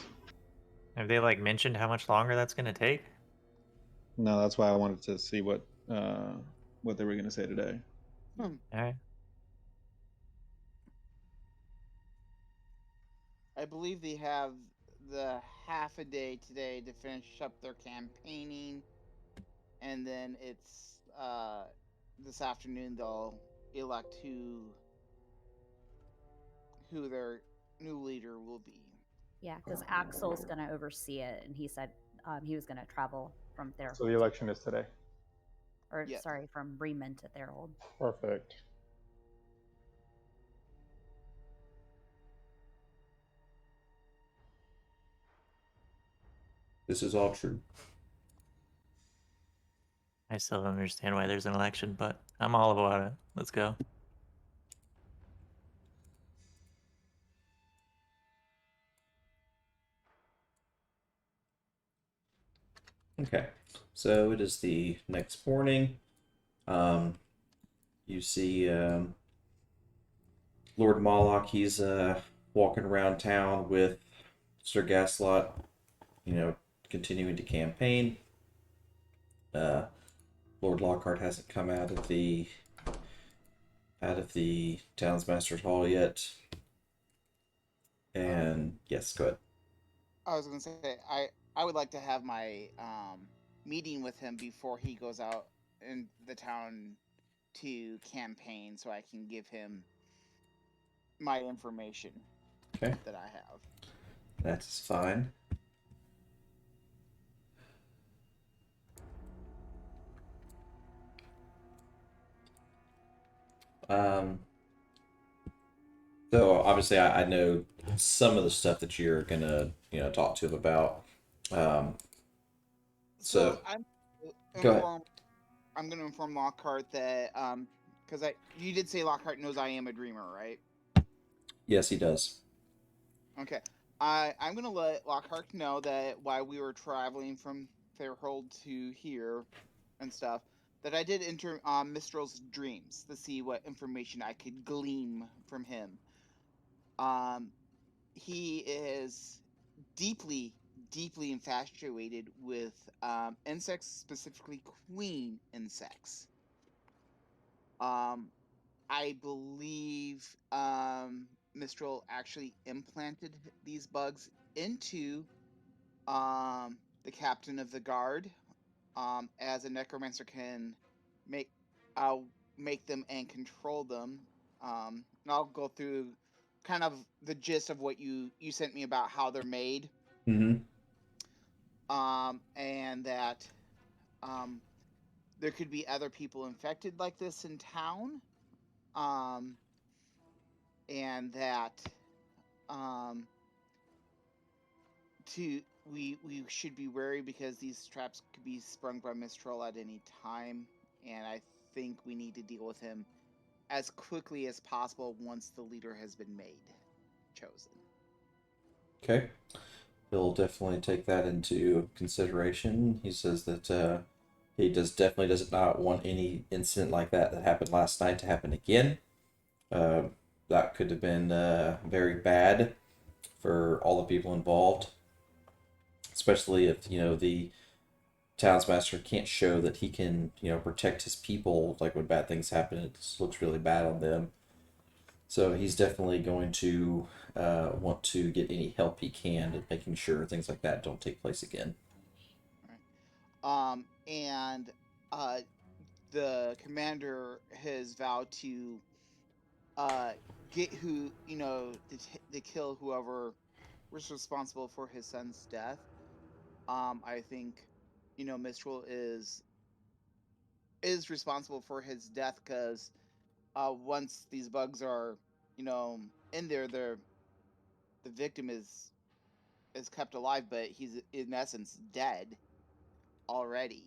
B: Have they like mentioned how much longer that's gonna take?
D: No, that's why I wanted to see what they were going to say today.
B: All right.
F: I believe they have the half a day today to finish up their campaigning, and then it's this afternoon they'll elect who their new leader will be.
E: Yeah, because Axel's going to oversee it, and he said he was going to travel from Therhold.
D: So the election is today.
E: Or,
F: Yes.
E: sorry, from Bremen to Therhold.
D: Perfect.
A: This is all true.
B: I still don't understand why there's an election, but I'm all about it. Let's go.
A: Okay, so it is the next morning. You see Lord Moloch. He's walking around town with Sir Gaslot, continuing to campaign. Lord Lockhart hasn't come out of the Townsmaster's Hall yet. And yes, go ahead.
F: I was gonna say I would like to have my meeting with him before he goes out in the town to campaign, so I can give him my information
A: Okay,
F: that I have.
A: that's fine. So obviously I know some of the stuff that you're gonna talk to him about. So
F: I'm
A: go ahead.
F: I'm gonna inform Lockhart that because you did say Lockhart knows I am a dreamer, right?
A: Yes, he does.
F: Okay. I'm gonna let Lockhart know that while we were traveling from Therhold to here and stuff, that I did enter Mistral's dreams to see what information I could glean from him. He is deeply, deeply infatuated with insects, specifically queen insects. I believe Mistral actually implanted these bugs into the captain of the guard, as a necromancer can make make them and control them. And I'll go through kind of the gist of what you sent me about how they're made.
A: Mm-hmm.
F: And that there could be other people infected like this in town. And that we should be wary because these traps could be sprung by Mistral at any time, and I think we need to deal with him as quickly as possible once the leader has been chosen.
A: Okay. He'll definitely take that into consideration. He says that he definitely does not want any incident like that happened last night to happen again. That could have been very bad for all the people involved, especially if the Townsmaster can't show that he can protect his people. Like when bad things happen, it just looks really bad on them. So he's definitely going to want to get any help he can at making sure things like that don't take place again.
F: Right. And the commander has vowed to get to kill whoever was responsible for his son's death. I think Mistral is responsible for his death because once these bugs are in there, the victim is kept alive, but he's in essence dead already.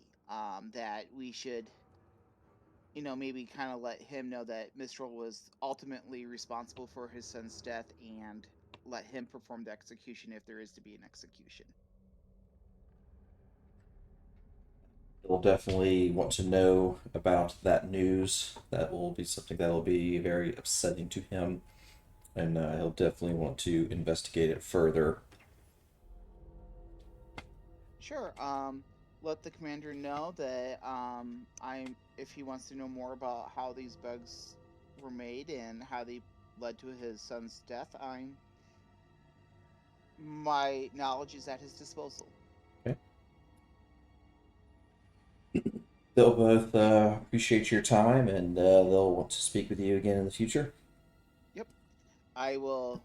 F: That we should maybe kind of let him know that Mistral was ultimately responsible for his son's death, and let him perform the execution if there is to be an execution.
A: He'll definitely want to know about that news. That will be something that will be very upsetting to him, and he'll definitely want to investigate it further.
F: Sure. Let the commander know that if he wants to know more about how these bugs were made and how they led to his son's death, my knowledge is at his disposal.
A: Okay. They'll both appreciate your time, and they'll want to speak with you again in the future.
F: Yep. I will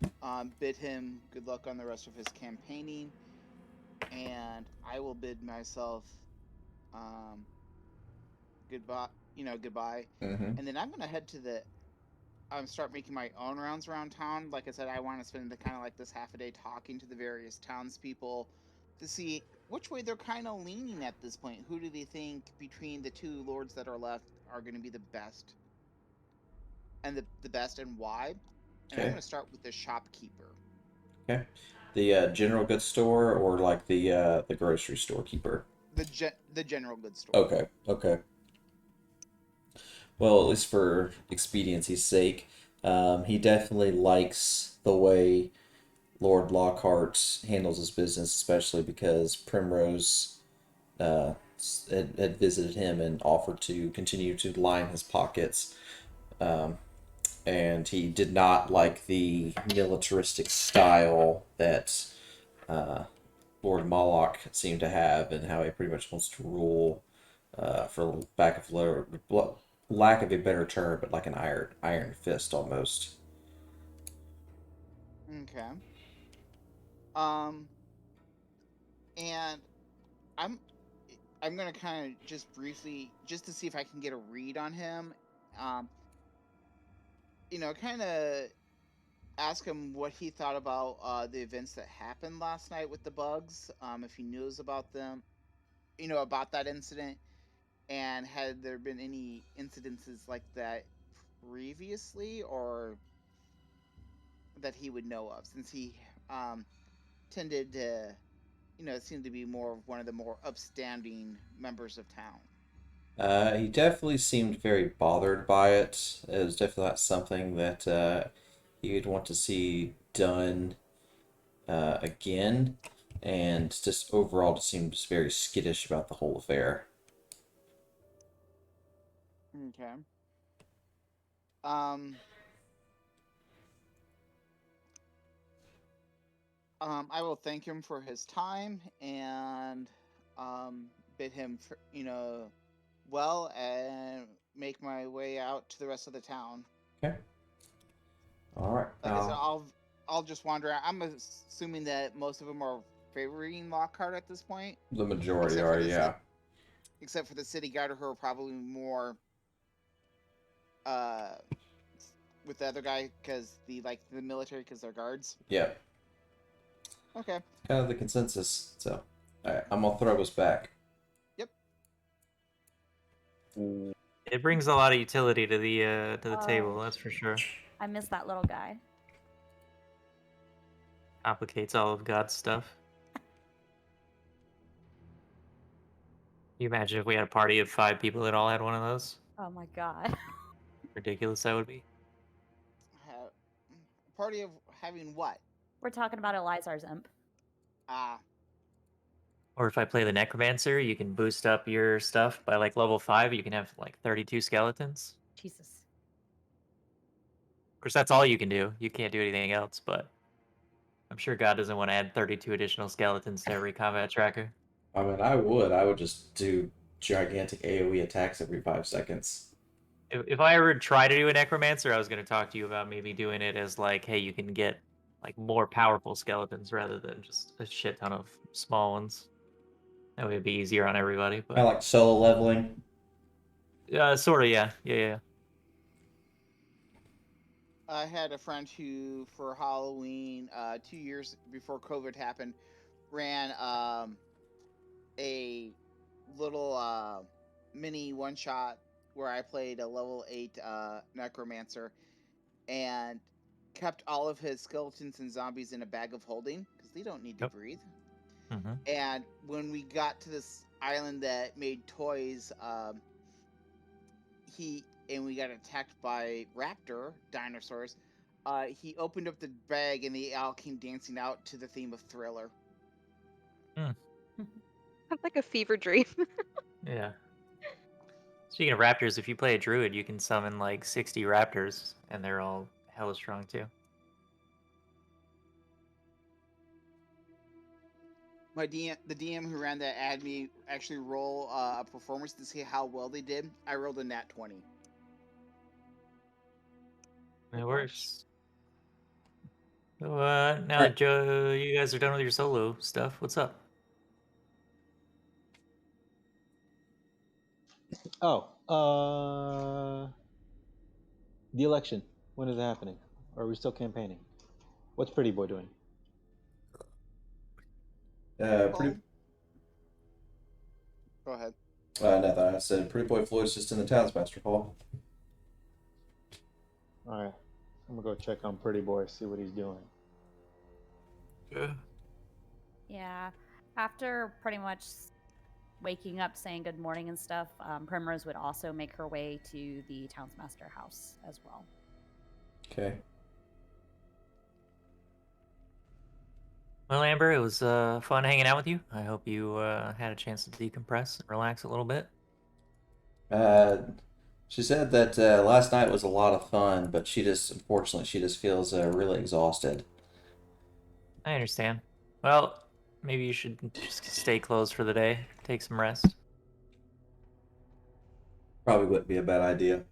F: bid him good luck on the rest of his campaigning, and I will bid myself goodbye. Goodbye.
A: Mm-hmm.
F: And then I'm gonna head to the start making my own rounds around town. Like I said, I want to spend the kind of like this half a day talking to the various townspeople to see which way they're kind of leaning at this point. Who do they think between the two lords that are left are going to be the best, and the best, and why? And I'm
A: Okay.
F: going to start with the shopkeeper.
A: Okay. The general goods store, or like the grocery store keeper.
F: The general goods store.
A: Okay. Okay. Well, at least for expediency's sake, he definitely likes the way Lord Lockhart handles his business, especially because Primrose had visited him and offered to continue to line his pockets. Um, and he did not like the militaristic style that Lord Moloch seemed to have, and how he pretty much wants to rule, for lack of a better term, but like an iron fist almost.
F: Okay. Um, and I'm I'm gonna kind of just briefly, just to see if I can get a read on him. Um, kind of ask him what he thought about the events that happened last night with the bugs. If he knows about them, about that incident, and had there been any incidences like that previously, or that he would know of, since he tended to, seem to be more of one of the more upstanding members of town.
A: He definitely seemed very bothered by it. It was definitely not something that he would want to see done again, and just overall just seemed just very skittish about the whole affair.
F: Okay. Um. I will thank him for his time and bid him, well, and make my way out to the rest of the town.
A: Okay. All right.
F: Like I said, I'll just wander out. I'm assuming that most of them are favoring Lockhart at this point,
A: The majority
F: except for
A: are,
F: the
A: yeah.
F: except for the city guard, who are probably more uh with the other guy, because the military, because they're guards.
A: Yeah.
F: Okay.
A: Kind of the consensus. So, all right, I'm gonna throw us back.
F: Yep.
B: It brings a lot of utility to the table, that's for sure.
E: I miss that little guy.
B: Complicates all of God's stuff. Can you imagine if we had a party of 5 people that all had one of those?
E: Oh my god.
B: Ridiculous that would be.
F: Party of having what?
E: We're talking about Elizar's imp.
F: Ah.
B: Or if I play the Necromancer, you can boost up your stuff by like level 5. You can have like 32 skeletons.
E: Jesus.
B: Of course, that's all you can do. You can't do anything else, but I'm sure God doesn't want to add 32 additional skeletons to every combat tracker.
A: I mean, I would just do gigantic AoE attacks every 5 seconds.
B: If I ever try to do a Necromancer, I was going to talk to you about maybe doing it as like, hey, you can get like more powerful skeletons rather than just a shit ton of small ones. That would be easier on everybody.
A: Kind of
B: But
A: like solo leveling.
B: sort of, yeah.
F: I had a friend who, for Halloween, 2 years before COVID happened, ran a little mini one shot where I played a level 8 necromancer, and kept all of his skeletons and zombies in a bag of holding because they don't need to
B: Yep.
F: breathe.
B: Mm-hmm.
F: And when we got to this island that made toys, we got attacked by raptor dinosaurs. He opened up the bag and they all came dancing out to the theme of Thriller.
G: Sounds like a fever dream.
B: Yeah. Speaking of raptors, if you play a druid, you can summon like 60 raptors, and they're all hella strong too.
F: The DM who ran that had me actually roll a performance to see how well they did. I rolled a nat 20.
B: It works. So, now
A: Alright.
B: that Joe, you guys are done with your solo stuff, what's up?
D: The election. When is it happening? Are we still campaigning? What's Pretty Boy doing?
A: Pretty.
F: Go ahead.
A: Nothing. I said Pretty Boy Floyd's just in the Townsmaster Hall.
D: All right, I'm gonna go check on Pretty Boy, see what he's doing.
B: Yeah.
E: Yeah. After pretty much waking up, saying good morning and stuff, Primrose would also make her way to the Townsmaster house as well.
A: Okay.
B: Well, Amber, it was fun hanging out with you. I hope you had a chance to decompress and relax a little bit.
A: She said that last night was a lot of fun, but unfortunately, she just feels really exhausted.
B: I understand. Well, maybe you should just stay closed for the day. Take some rest.
A: Probably wouldn't be a bad idea.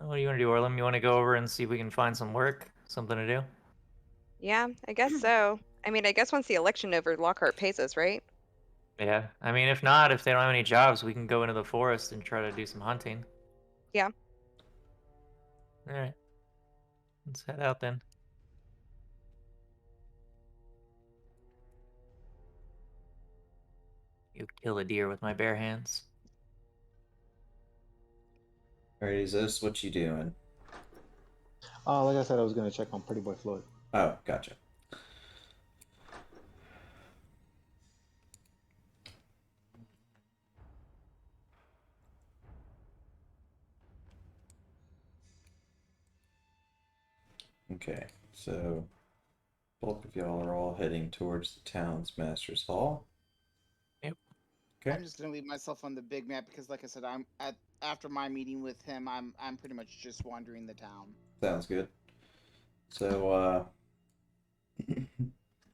B: What do you want to do, Orlem? You want to go over and see if we can find some work? Something to do?
G: Yeah, I guess so. I mean, I guess once the election over, Lockhart pays us, right?
B: Yeah. I mean, if not, if they don't have any jobs, we can go into the forest and try to do some hunting.
G: Yeah.
B: Alright. Let's head out then. You kill a deer with my bare hands.
A: Alright, is this what you doing?
D: Like I said, I was gonna check on Pretty Boy Floyd.
A: Oh, gotcha. Okay, so bulk of y'all are all heading towards the town's master's hall.
B: Yep.
A: Okay.
F: I'm just gonna leave myself on the big map because, like I said, after my meeting with him, I'm pretty much just wandering the town.
A: Sounds good. So,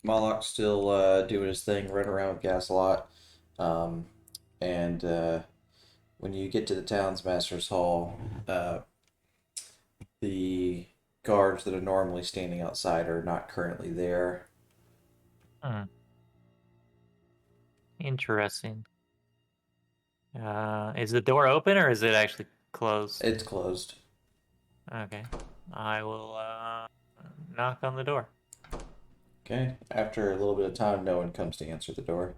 A: Moloch's still doing his thing, running around with Gaslot. And when you get to the town's master's hall, the guards that are normally standing outside are not currently there.
B: Interesting. Is the door open or is it actually closed?
A: It's closed.
B: Okay. I will knock on the door.
A: Okay. After a little bit of time, no one comes to answer the door.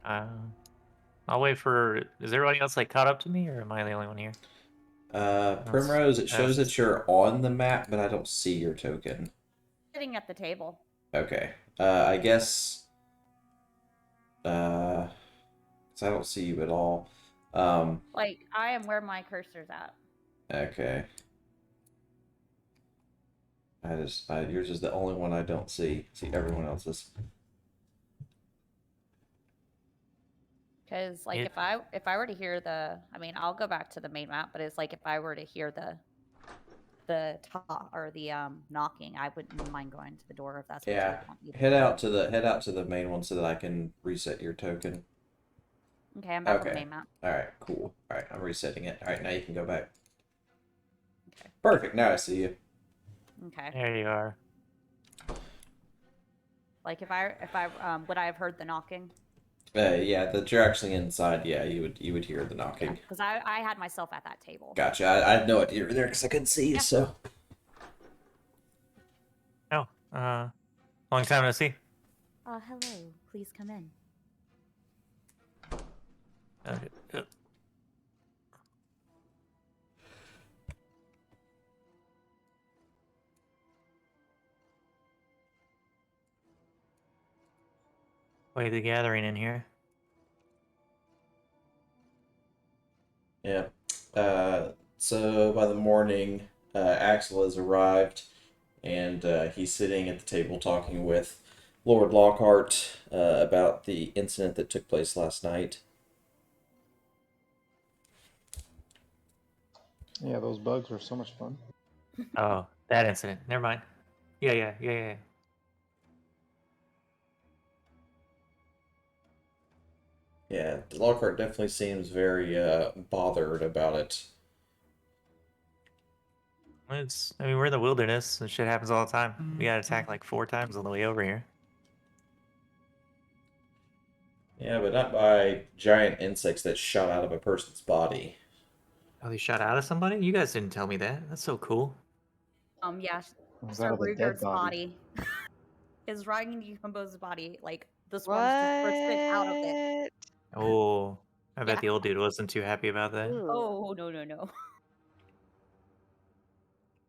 B: I'll wait for. Is everybody else like caught up to me, or am I the only one here?
A: Primrose, it shows
B: that's-
A: that you're on the map, but I don't see your token.
E: Sitting at the table.
A: Okay. I guess. 'Cause I don't see you at all.
E: Like, I am where my cursor's at.
A: Okay. Yours is the only one I don't see. See everyone else's.
E: Because, like,
B: It-
E: if I were to hear I mean, I'll go back to the main map, but it's like if I were to hear the top or the knocking, I wouldn't mind going to the door if that's what you
A: Yeah.
E: would want me to
A: Head
E: do.
A: out to the main one so that I can reset your token.
E: Okay, I'm back on the
A: Okay.
E: main map.
A: Alright, cool. Alright, I'm resetting it. Alright, now you can go back.
E: Okay.
A: Perfect, now I see you.
E: Okay.
B: There you are.
E: Like, if I would I have heard the knocking?
A: Yeah, that you're actually inside, yeah, you would hear the knocking.
E: Because I had myself at that table.
A: Gotcha. I had no idea you were there because I couldn't see you,
E: Yeah.
A: so.
B: Oh, long time no see.
E: Hello. Please come in.
B: Okay. Quite the gathering in here.
A: Yeah. So by the morning, Axel has arrived, and he's sitting at the table talking with Lord Lockhart about the incident that took place last night.
D: Yeah, those bugs were so much fun.
B: Oh, that incident. Never mind. Yeah.
A: Yeah, Lockhart definitely seems very bothered about it.
B: I mean, we're in the wilderness, and shit happens all the time. We got attacked like 4 times on the way over here.
A: Yeah, but not by giant insects that shot out of a person's body.
B: Oh, they shot out of somebody? You guys didn't tell me that. That's so cool.
E: Yeah,
D: It was
E: Sir
D: out of a dead
E: Rugert's
D: body.
E: His riding decomposed body, like the swarms just bursted out of it.
G: What?
B: Oh, I bet
E: Yeah.
B: the old dude wasn't too happy about that.
G: Ooh.
E: Oh no.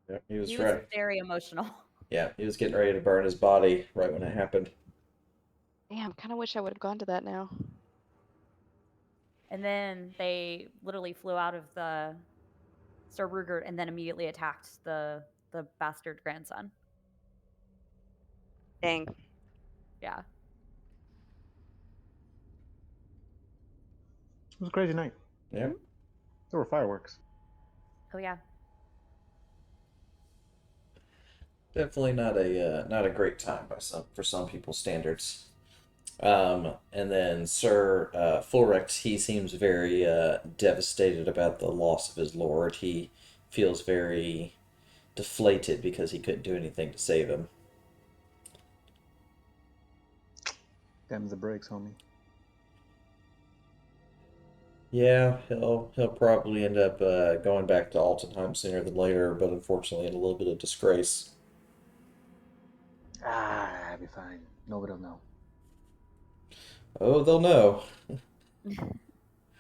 A: Yeah, he was
E: He
A: right.
E: was very emotional.
A: Yeah, he was getting ready to burn his body right when it happened.
G: Damn, kind of wish I would have gone to that now.
E: And then they literally flew out of the Sir Rugert and then immediately attacked the bastard grandson.
G: Dang.
E: Yeah.
D: It was a crazy night.
A: Yeah.
D: There were fireworks.
E: Oh yeah.
A: Definitely not a great time for some people's standards. And then Sir Fulrecht, he seems very devastated about the loss of his lord. He feels very deflated because he couldn't do anything to save him.
D: Them's the breaks, homie.
A: Yeah, he'll probably end up going back to Altenheim sooner than later, but unfortunately in a little bit of disgrace.
D: I'll be fine. Nobody'll know.
A: Oh, they'll know.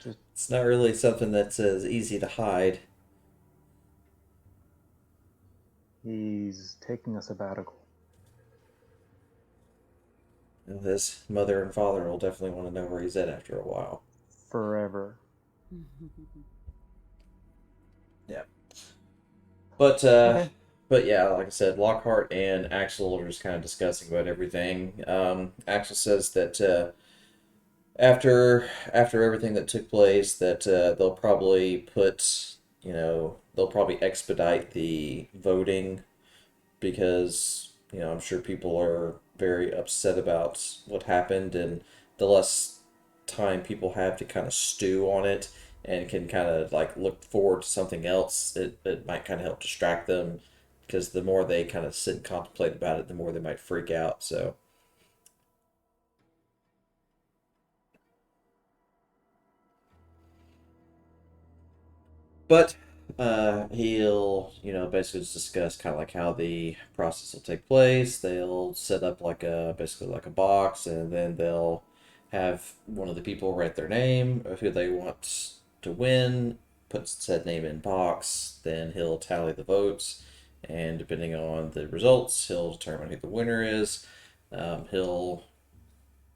D: Just
A: It's not really something that's as easy to hide.
D: he's taking a sabbatical.
A: His mother and father will definitely want to know where he's at after a while.
D: Forever.
A: Yeah. But
D: Okay.
A: but yeah, like I said, Lockhart and Axel are just kind of discussing about everything. Axel says that after everything that took place, that they'll probably they'll probably expedite the voting because I'm sure people are very upset about what happened, and the less time people have to kind of stew on it and can kind of like look forward to something else, it might kind of help distract them because the more they kind of sit and contemplate about it, the more they might freak out. So but he'll, basically just discuss kind of like how the process will take place. They'll set up like basically like a box, and then they'll have one of the people write their name of who they want to win, put said name in box, then he'll tally the votes, and depending on the results, he'll determine who the winner is. He'll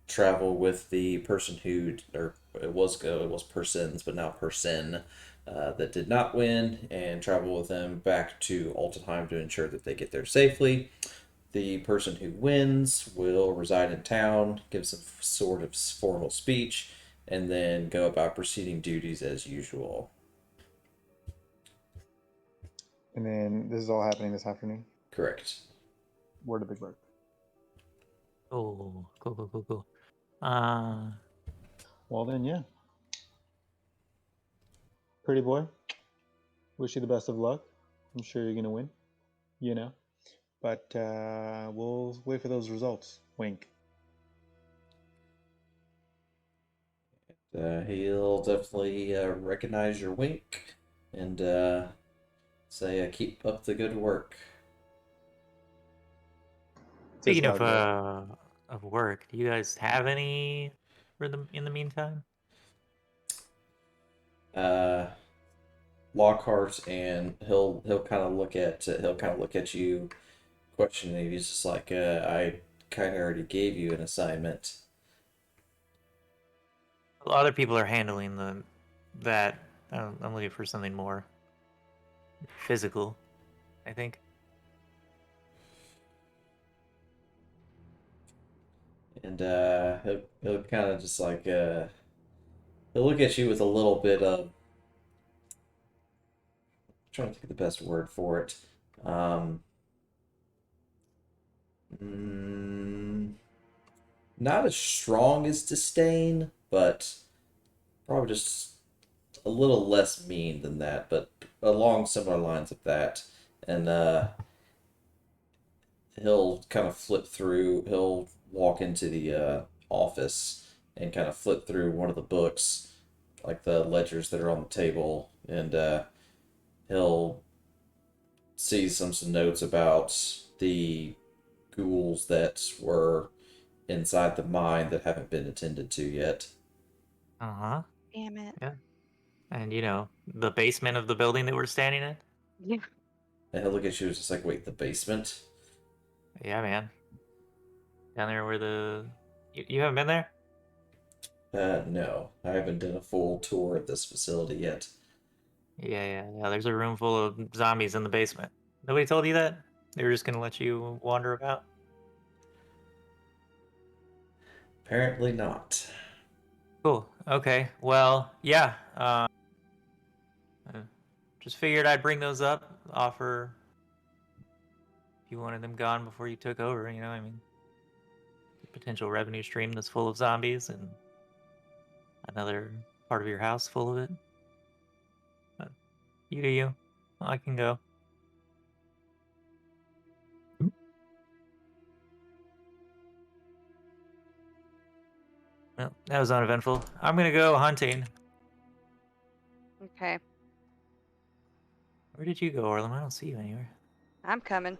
A: travel with the person who, or it was persons, but now person that did not win, and travel with them back to Altenheim to ensure that they get there safely. The person who wins will reside in town, give some sort of formal speech, and then go about proceeding duties as usual.
D: And then this is all happening this afternoon.
A: Correct.
D: Word of Big Bird.
B: Oh, cool.
D: Well then, yeah. Pretty boy. Wish you the best of luck. I'm sure you're gonna win. But we'll wait for those results. Wink.
A: He'll definitely recognize your wink and say, keep up the good work.
D: Says
B: Speaking
D: Hogwarts.
B: of work, do you guys have any for the in the meantime?
A: Lockhart, and he'll kind of look at you, questioning. He's just like, I kind of already gave you an assignment.
B: Other people are handling that. I'm looking for something more physical, I think.
A: And he'll kind of just like he'll look at you with a little bit of, I'm trying to think of the best word for it. Mm, Not as strong as disdain, but probably just a little less mean than that, but along similar lines of that. And he'll kind of flip through, he'll walk into the office and kind of flip through one of the books, like the ledgers that are on the table, and he'll see some notes about the ghouls that were inside the mine that haven't been attended to yet.
B: Uh-huh.
G: Damn it.
B: Yeah. And the basement of the building that we're standing in?
G: Yeah.
A: And he'll look at you and just like, wait, the basement?
B: Yeah, man. Down there where you haven't been there?
A: No, I haven't done a full tour of this facility yet.
B: Yeah. There's a room full of zombies in the basement. Nobody told you that? They were just gonna let you wander about?
A: Apparently not.
B: Cool. Okay. Well, yeah. Uh, just figured I'd bring those up. Offer if you wanted them gone before you took over. I mean, potential revenue stream that's full of zombies and another part of your house full of it. But you do you. I can go. Well, that was uneventful. I'm gonna go hunting.
G: Okay,
B: Where did you go, Orlem? I don't see you anywhere.
G: I'm coming.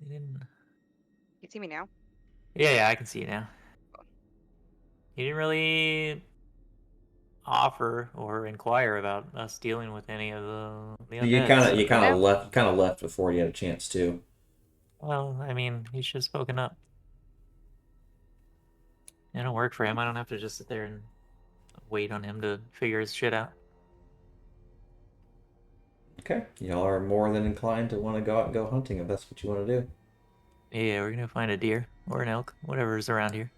B: You didn't.
G: You see me now?
B: Yeah, I can see you now. You didn't really offer or inquire about us dealing with any of the
A: You
B: undead. So.
A: you kind
G: No.
A: of left before you had a chance to.
B: Well, I mean, he should have spoken up. It don't work for him. I don't have to just sit there and wait on him to figure his shit out.
A: Okay, y'all are more than inclined to want to go out and go hunting if that's what you want to do.
B: Yeah, we're gonna find a deer or an elk, whatever's around here.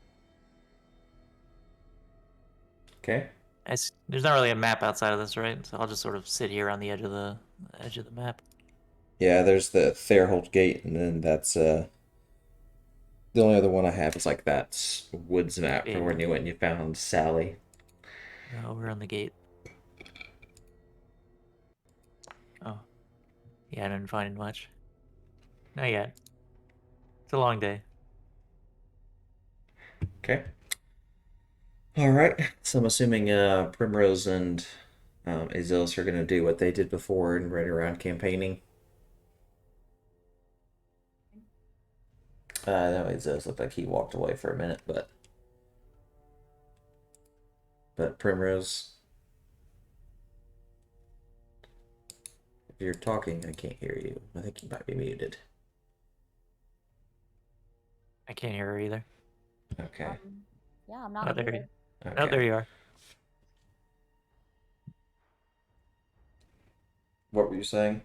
A: Okay.
B: There's not really a map outside of this, right? So I'll just sort of sit here on the edge of the map.
A: Yeah, there's the Therhold gate, and then that's the only other one I have is like that woods map for when
B: Yeah.
A: you went and you found Sally.
B: We're on the gate. Oh, yeah, I didn't find much. Not yet. It's a long day.
A: Okay. All right. So I'm assuming Primrose and Azilis are gonna do what they did before and right around campaigning. No, Azilis looked like he walked away for a minute, but Primrose, if you're talking, I can't hear you. I think you might be muted.
B: I can't hear her either.
A: Okay.
E: Yeah, I'm not
B: Oh, there
E: muted.
B: you.
A: Okay.
B: Oh, there you are.
A: What were you saying?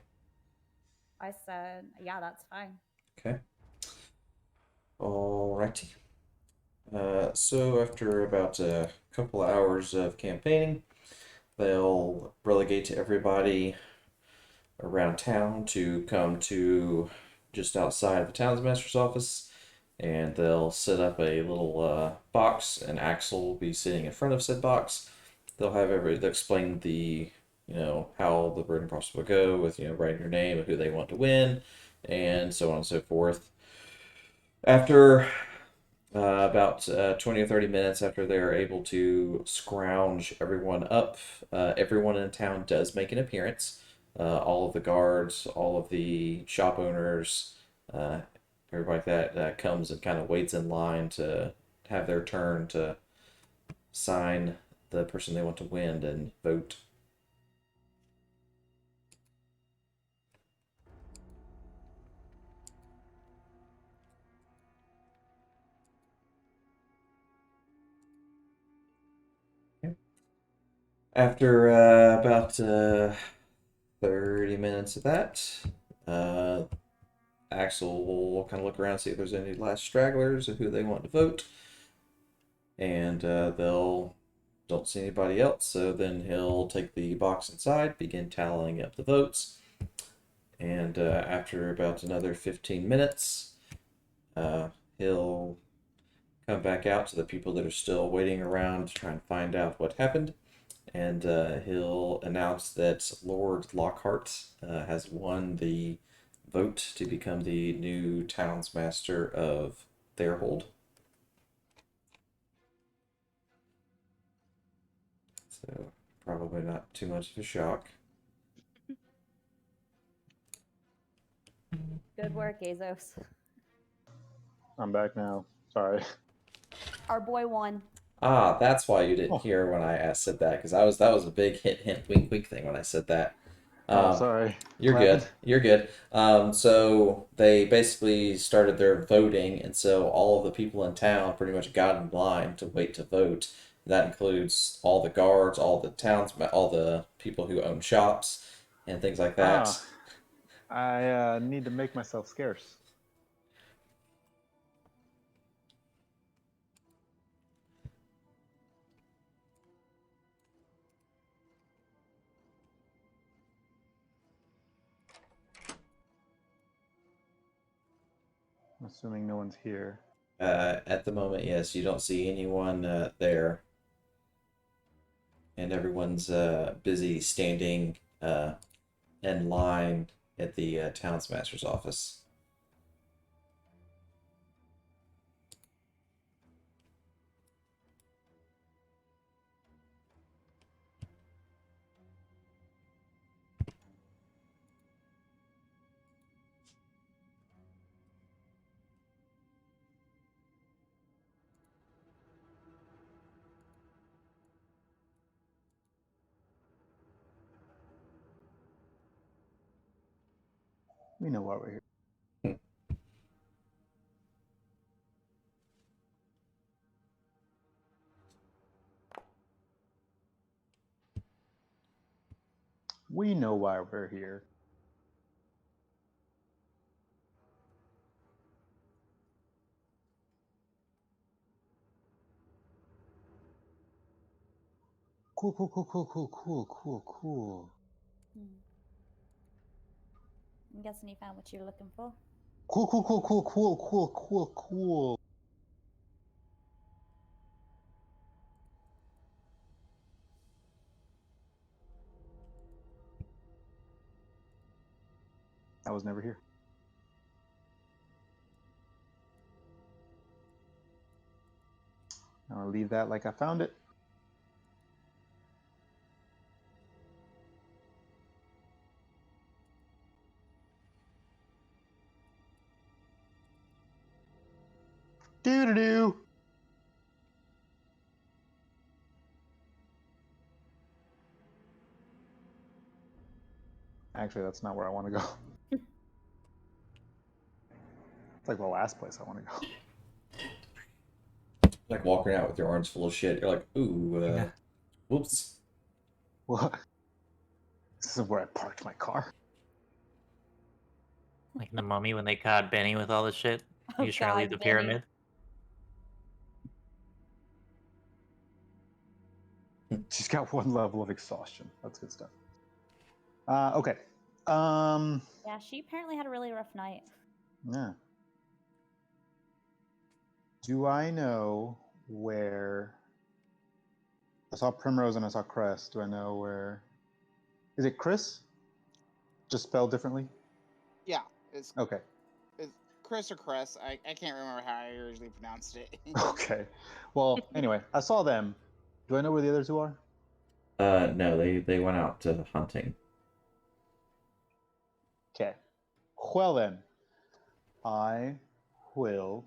E: I said, yeah, that's fine.
A: Okay. Alrighty. So after about a couple of hours of campaigning, they'll relegate everybody around town to come to just outside of the townsmaster's office, and they'll set up a little box, and Axel will be sitting in front of said box. They'll explain the how the burden process will go with writing your name and who they want to win, and so on and so forth. After about 20 or 30 minutes after they're able to scrounge everyone up, everyone in town does make an appearance. All of the guards, all of the shop owners, everybody that comes and kind of waits in line to have their turn to sign the person they want to win and vote. After about 30 minutes of that, Axel will kind of look around, see if there's any last stragglers of who they want to vote, and they'll don't see anybody else. So then he'll take the box inside, begin tallying up the votes, and after about another 15 minutes, he'll come back out to the people that are still waiting around to try and find out what happened, and he'll announce that Lord Lockhart has won the vote to become the new townsmaster of Therhold. So probably not too much of a shock.
E: Good work, Azos.
C: I'm back now. Sorry.
E: Our boy won.
A: Ah, that's why you didn't
C: Oh.
A: hear when I said that, because that was a big hint, wink, wink thing when I said that.
C: Sorry.
A: You're
C: What
A: good.
C: happened?
A: You're good. So they basically started their voting, and so all of the people in town pretty much got in line to wait to vote. That includes all the guards, all the all the people who own shops, and things like that.
C: I need to make myself scarce. I'm assuming no one's here.
A: At the moment, yes, you don't see anyone there, and everyone's busy standing in line at the townsmaster's office.
C: We know why we're here. We know why we're here. Cool.
E: I'm guessing you found what you're looking for.
C: Cool. I was never here. I'm gonna leave that like I found it. Doo-doo-doo. Actually, that's not where I want to go. It's like the last place I want to go.
A: Like walking out with your arms full of shit. You're like, ooh,
B: Yeah.
A: whoops.
C: What? This is where I parked my car.
B: Like in the Mummy when they caught Benny with all the shit.
E: Oh,
B: He was trying to leave
E: God,
B: the
E: Benny.
B: pyramid.
C: She's got one level of exhaustion. That's good stuff. Okay.
E: Yeah, she apparently had a really rough night.
C: Yeah. Do I know where? I saw Primrose and I saw Cress. Do I know where? Is it Chris? Just spelled differently?
F: Yeah, it's
C: Okay.
F: Chris or Cress. I can't remember how I usually pronounced it.
C: Okay. Well, anyway, I saw them. Do I know where the other two are?
A: No, they went out hunting.
C: Okay. Well then, I will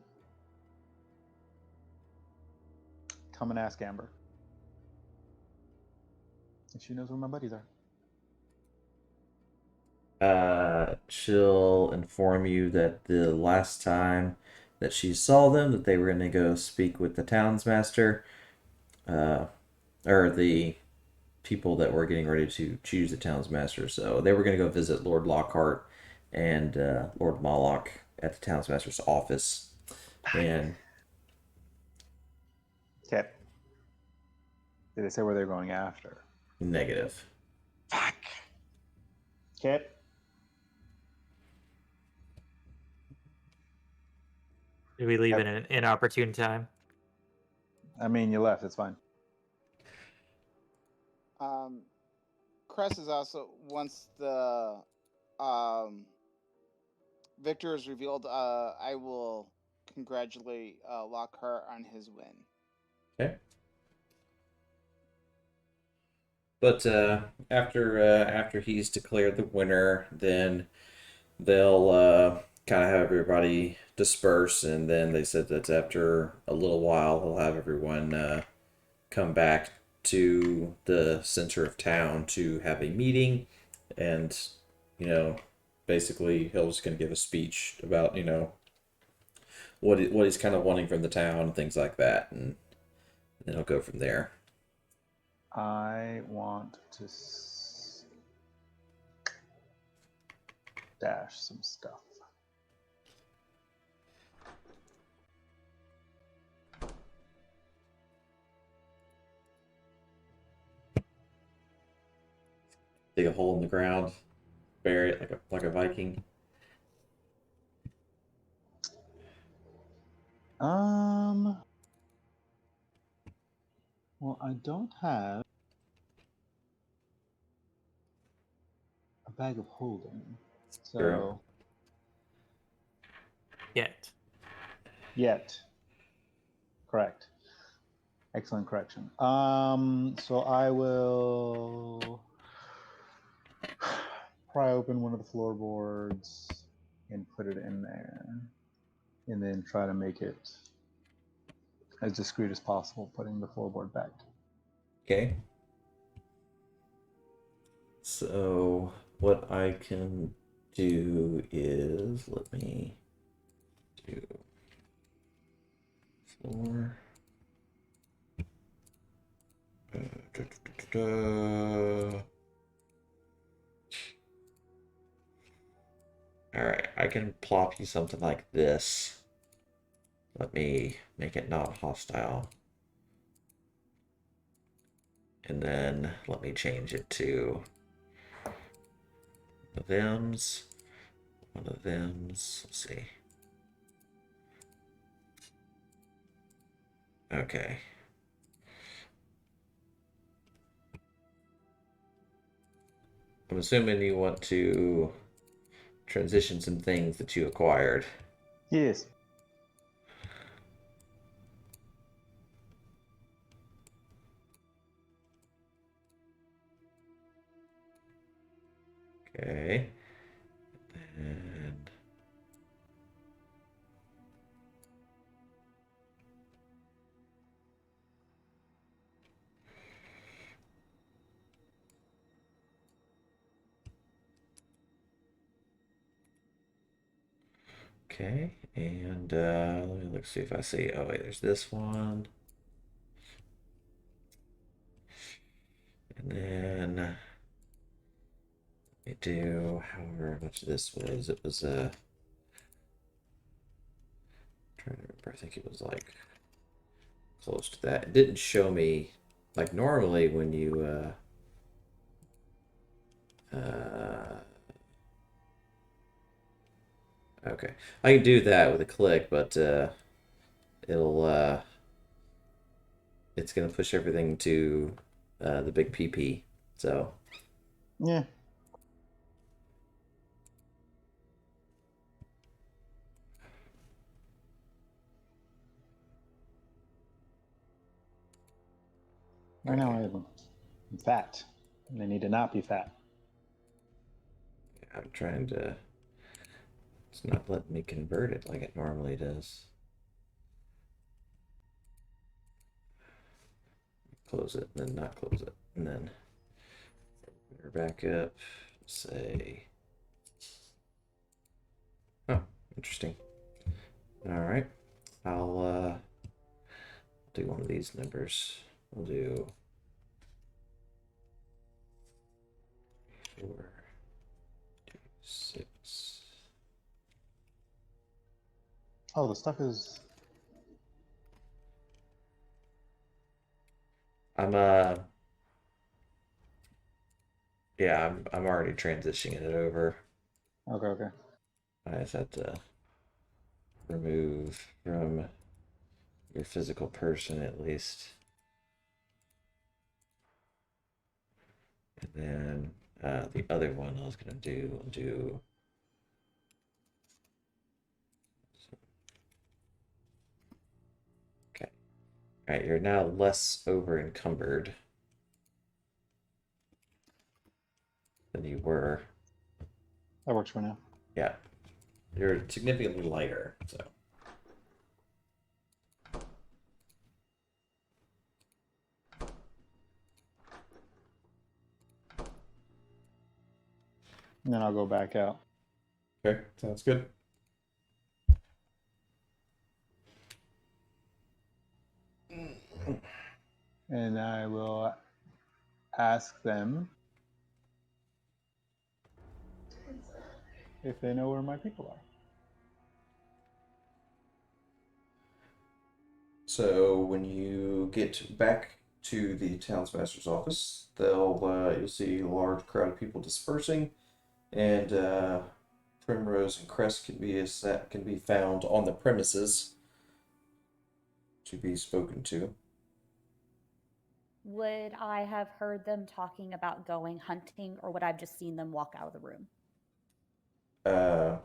C: come and ask Amber if she knows where my buddies are.
A: She'll inform you that the last time that she saw them, that they were going to go speak with the townsmaster, or the people that were getting ready to choose the town's master. So they were going to go visit Lord Lockhart and Lord Moloch at the town's master's office. And
C: Okay. Did they say where they're going after?
A: negative.
C: Fuck. Okay.
B: Did we leave
C: Yep.
B: in an inopportune time?
C: I mean, you left. It's fine.
F: Cress is also once the victor is revealed. I will congratulate Lockhart on his win.
A: Okay. But after he's declared the winner, then they'll kind of have everybody disperse, and then they said that after a little while, he'll have everyone come back to the center of town to have a meeting, and basically he'll just gonna give a speech about what he's kind of wanting from the town and things like that, and then he'll go from there.
C: I want to dash some stuff.
A: Dig a hole in the ground, bury it like a Viking.
C: Well, I don't have a bag of holding, so
A: True.
B: Yet.
C: correct. Excellent correction. So I will pry open one of the floorboards and put it in there, and then try to make it as discreet as possible, putting the floorboard back.
A: Okay. So what I can do is let me do floor. All right, I can plop you something like this. Let me make it not hostile. And then let me change it to one of them's. Let's see. Okay. I'm assuming you want to transition some things that you acquired.
C: Yes.
A: Okay. And okay, and let me look, see if I see. Oh wait, there's this one, and then let me do however much this was. It was trying to remember. I think it was like close to that. It didn't show me like normally when you okay, I can do that with a click, but it'll it's gonna push everything to the big PP. So
C: Yeah. Right now I'm fat. And they need to not be fat.
A: I'm trying to. It's not letting me convert it like it normally does. Close it, and then not close it, and then we're back up. Say, oh, interesting. All right, I'll do one of these numbers. We'll do 6.
C: Oh, the stuff is.
A: I'm yeah, I'm already transitioning it over.
C: Okay, okay.
A: I just have to remove from your physical person at least. And then the other one I was gonna do. Okay. All right, you're now less over encumbered than you were.
C: That works for now.
A: Yeah, you're significantly lighter. So
C: And then I'll go back out.
A: okay, sounds good.
C: And I will ask them if they know where my people are.
A: So when you get back to the townsmaster's office, you'll see a large crowd of people dispersing, and Primrose and Crest can be found on the premises to be spoken to.
E: Would I have heard them talking about going hunting, or would I have just seen them walk out of the room?
A: I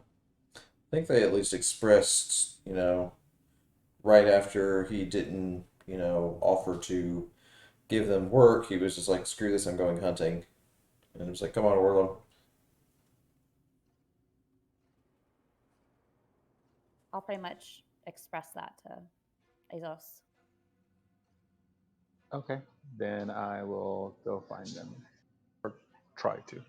A: think they at least expressed, right after he didn't, offer to give them work, he was just like, screw this, I'm going hunting. And it was like, come on, Orlo.
E: I'll pretty much express that to Azos.
C: Okay. Then I will go find them. Or try to.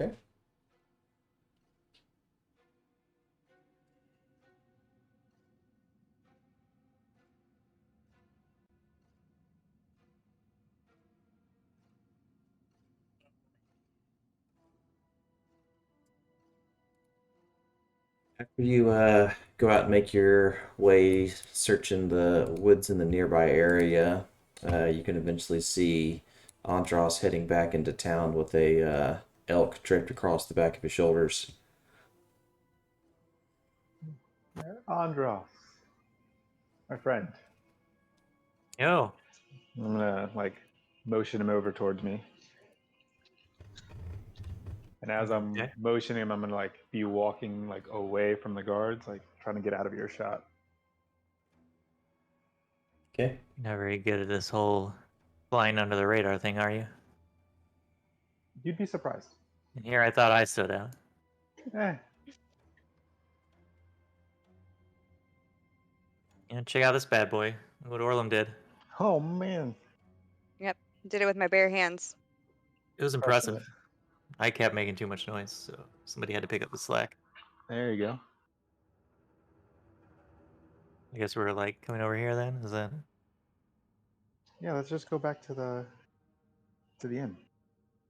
A: Okay. After you go out and make your way searching the woods in the nearby area, you can eventually see Andros heading back into town with a elk draped across the back of his shoulders.
C: Andros, my friend.
B: Yo.
C: I'm gonna motion him over towards me. And as I'm
B: Okay.
C: motioning him, I'm gonna be walking away from the guards, trying to get out of earshot.
A: Okay.
B: Not very good at this whole flying under the radar thing, are you?
C: You'd be surprised.
B: And here I thought I stood out.
C: Eh,
B: Check out this bad boy. Look what Orlum did.
C: oh man.
G: Yep. Did it with my bare hands.
B: It was
C: Crushing
B: impressive.
C: it.
B: I kept making too much noise, so somebody had to pick up the slack.
C: There you go.
B: I guess we're like coming over here then? Is that
C: Yeah, let's just go back to the inn.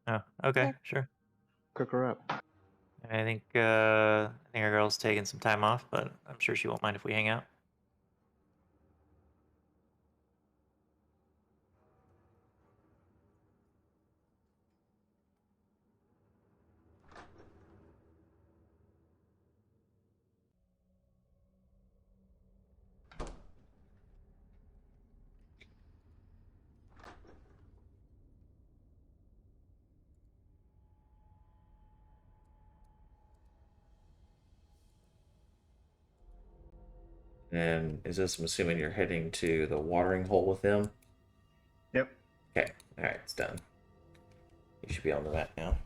B: Oh, okay,
G: Yeah.
B: sure.
C: Cook her up.
B: I think our girl's taking some time off, but I'm sure she won't mind if we hang out.
A: And is this, I'm assuming you're heading to the watering hole with them?
C: Yep.
A: Okay. All right, it's done. You should be on the map now.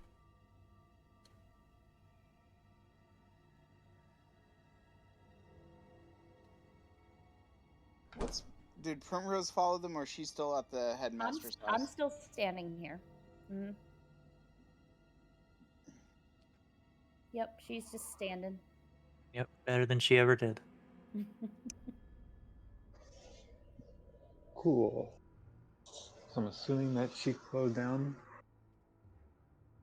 F: Did Primrose follow them, or is she still at the headmaster's
E: I'm
F: house?
E: still standing here. Mhm. Yep, she's just standing.
B: Yep, better than she ever did.
C: Cool.
D: so I'm assuming that she closed down.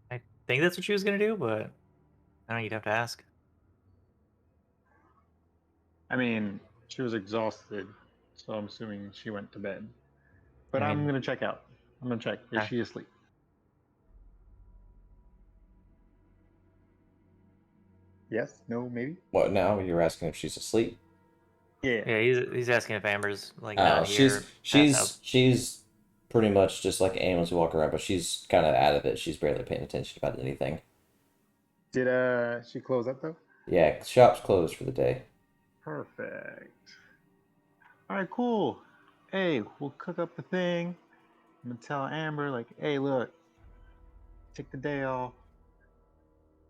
B: I think that's what she was gonna do, but I don't know. You'd have to ask.
D: I mean, she was exhausted, so I'm assuming she went to bed. But
B: I
D: I'm
B: mean-
D: gonna check out. I'm gonna check. Is
B: Okay.
D: she asleep? Yes? No? Maybe?
A: What now? You're asking if she's asleep?
D: Yeah.
B: Yeah, he's asking if Amber's like
A: Oh,
B: not here. passed out.
A: she's pretty much just like animals who walk around, but she's kind of out of it. She's barely paying attention about anything.
D: Did she close up though?
A: Yeah, shop's closed for the day.
D: Perfect. All right, cool. Hey, we'll cook up the thing. I'm gonna tell Amber, like, hey, look, take the day off.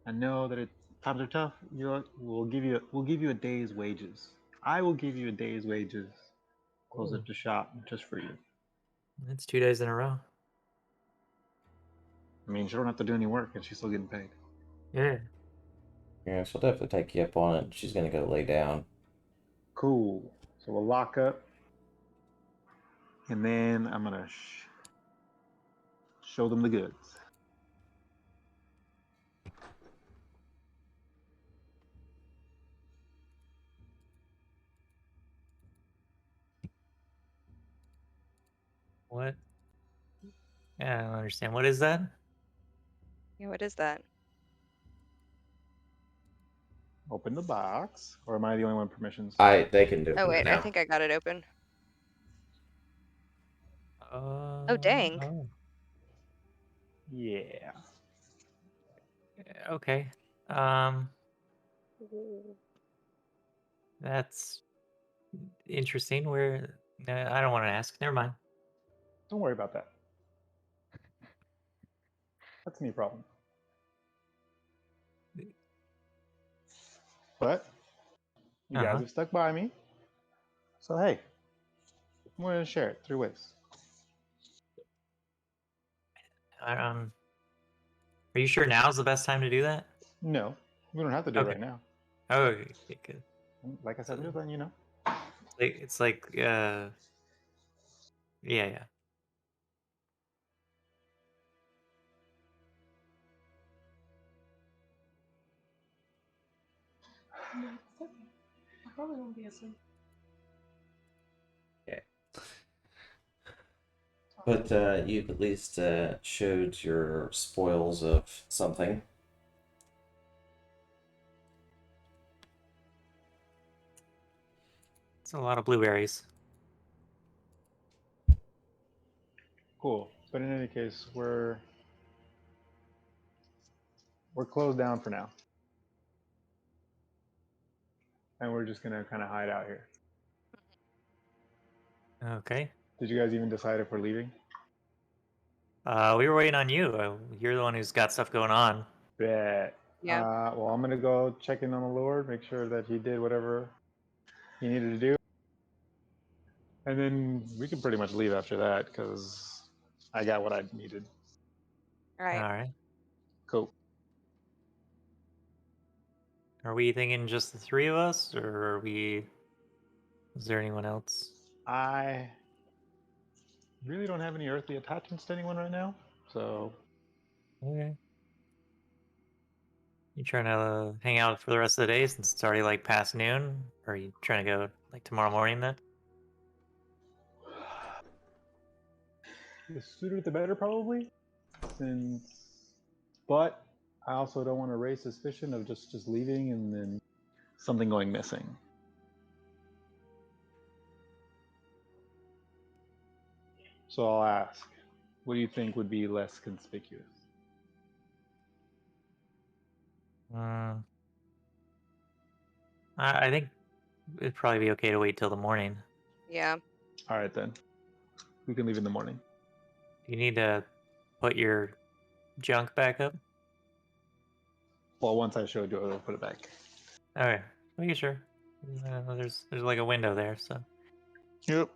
D: I know that times are tough. You know, we'll give you a day's wages. I will give you a day's wages. Close up the shop just for you.
B: It's 2 days in a row.
D: I mean, she don't have to do any work, and she's still getting paid.
B: Yeah.
A: Yeah, she'll definitely take you up on it. She's gonna go lay down.
D: Cool. So we'll lock up, and then I'm gonna show them the goods.
B: What? Yeah, I don't understand. What is that?
G: Yeah, what is that?
D: Open the box, or am I the only one with permissions?
A: They can do it
G: Oh
A: right
G: wait,
A: now.
G: I think I got it open.
B: Oh,
G: dang.
B: Oh,
D: Yeah.
B: okay. Um, that's interesting. Where I don't want to ask. Never mind.
D: Don't worry about that. That's me problem. But you guys have stuck by me. So hey, I'm going to share it 3 ways.
B: Are you sure now's the best time to do that?
D: No, we don't have to do it
B: Okay.
D: right now.
B: Oh, okay, good.
D: Like I said, I'm just letting you know.
B: It's like yeah.
H: I probably won't be asleep.
A: Okay. But you've at least showed your spoils of something.
B: It's a lot of blueberries.
D: Cool. But in any case, we're closed down for now. And we're just going to kind of hide out here.
B: Okay.
D: Did you guys even decide if we're leaving?
B: We were waiting on you. You're the one who's got stuff going on.
D: Bet.
G: Yeah.
D: Well, I'm going to go check in on the Lord, make sure that he did whatever he needed to do. And then we can pretty much leave after that because I got what I needed.
G: All right.
B: All right.
D: Cool.
B: Are we thinking just the 3 of us, or are we? Is there anyone else?
D: I really don't have any earthly attachments to anyone right now. So
B: Okay. You trying to hang out for the rest of the day since it's already like past noon? Or are you trying to go like tomorrow morning then?
D: the sooner the better, probably. But I also don't want to raise suspicion of just leaving and then something going missing. So I'll ask, what do you think would be less conspicuous?
B: I think it'd probably be okay to wait till the morning.
G: Yeah.
D: All right, then. We can leave in the morning.
B: You need to put your junk back up.
D: Well, once I showed you, I'll put it back.
B: Okay, making sure. There's like a window there, so.
D: Yep.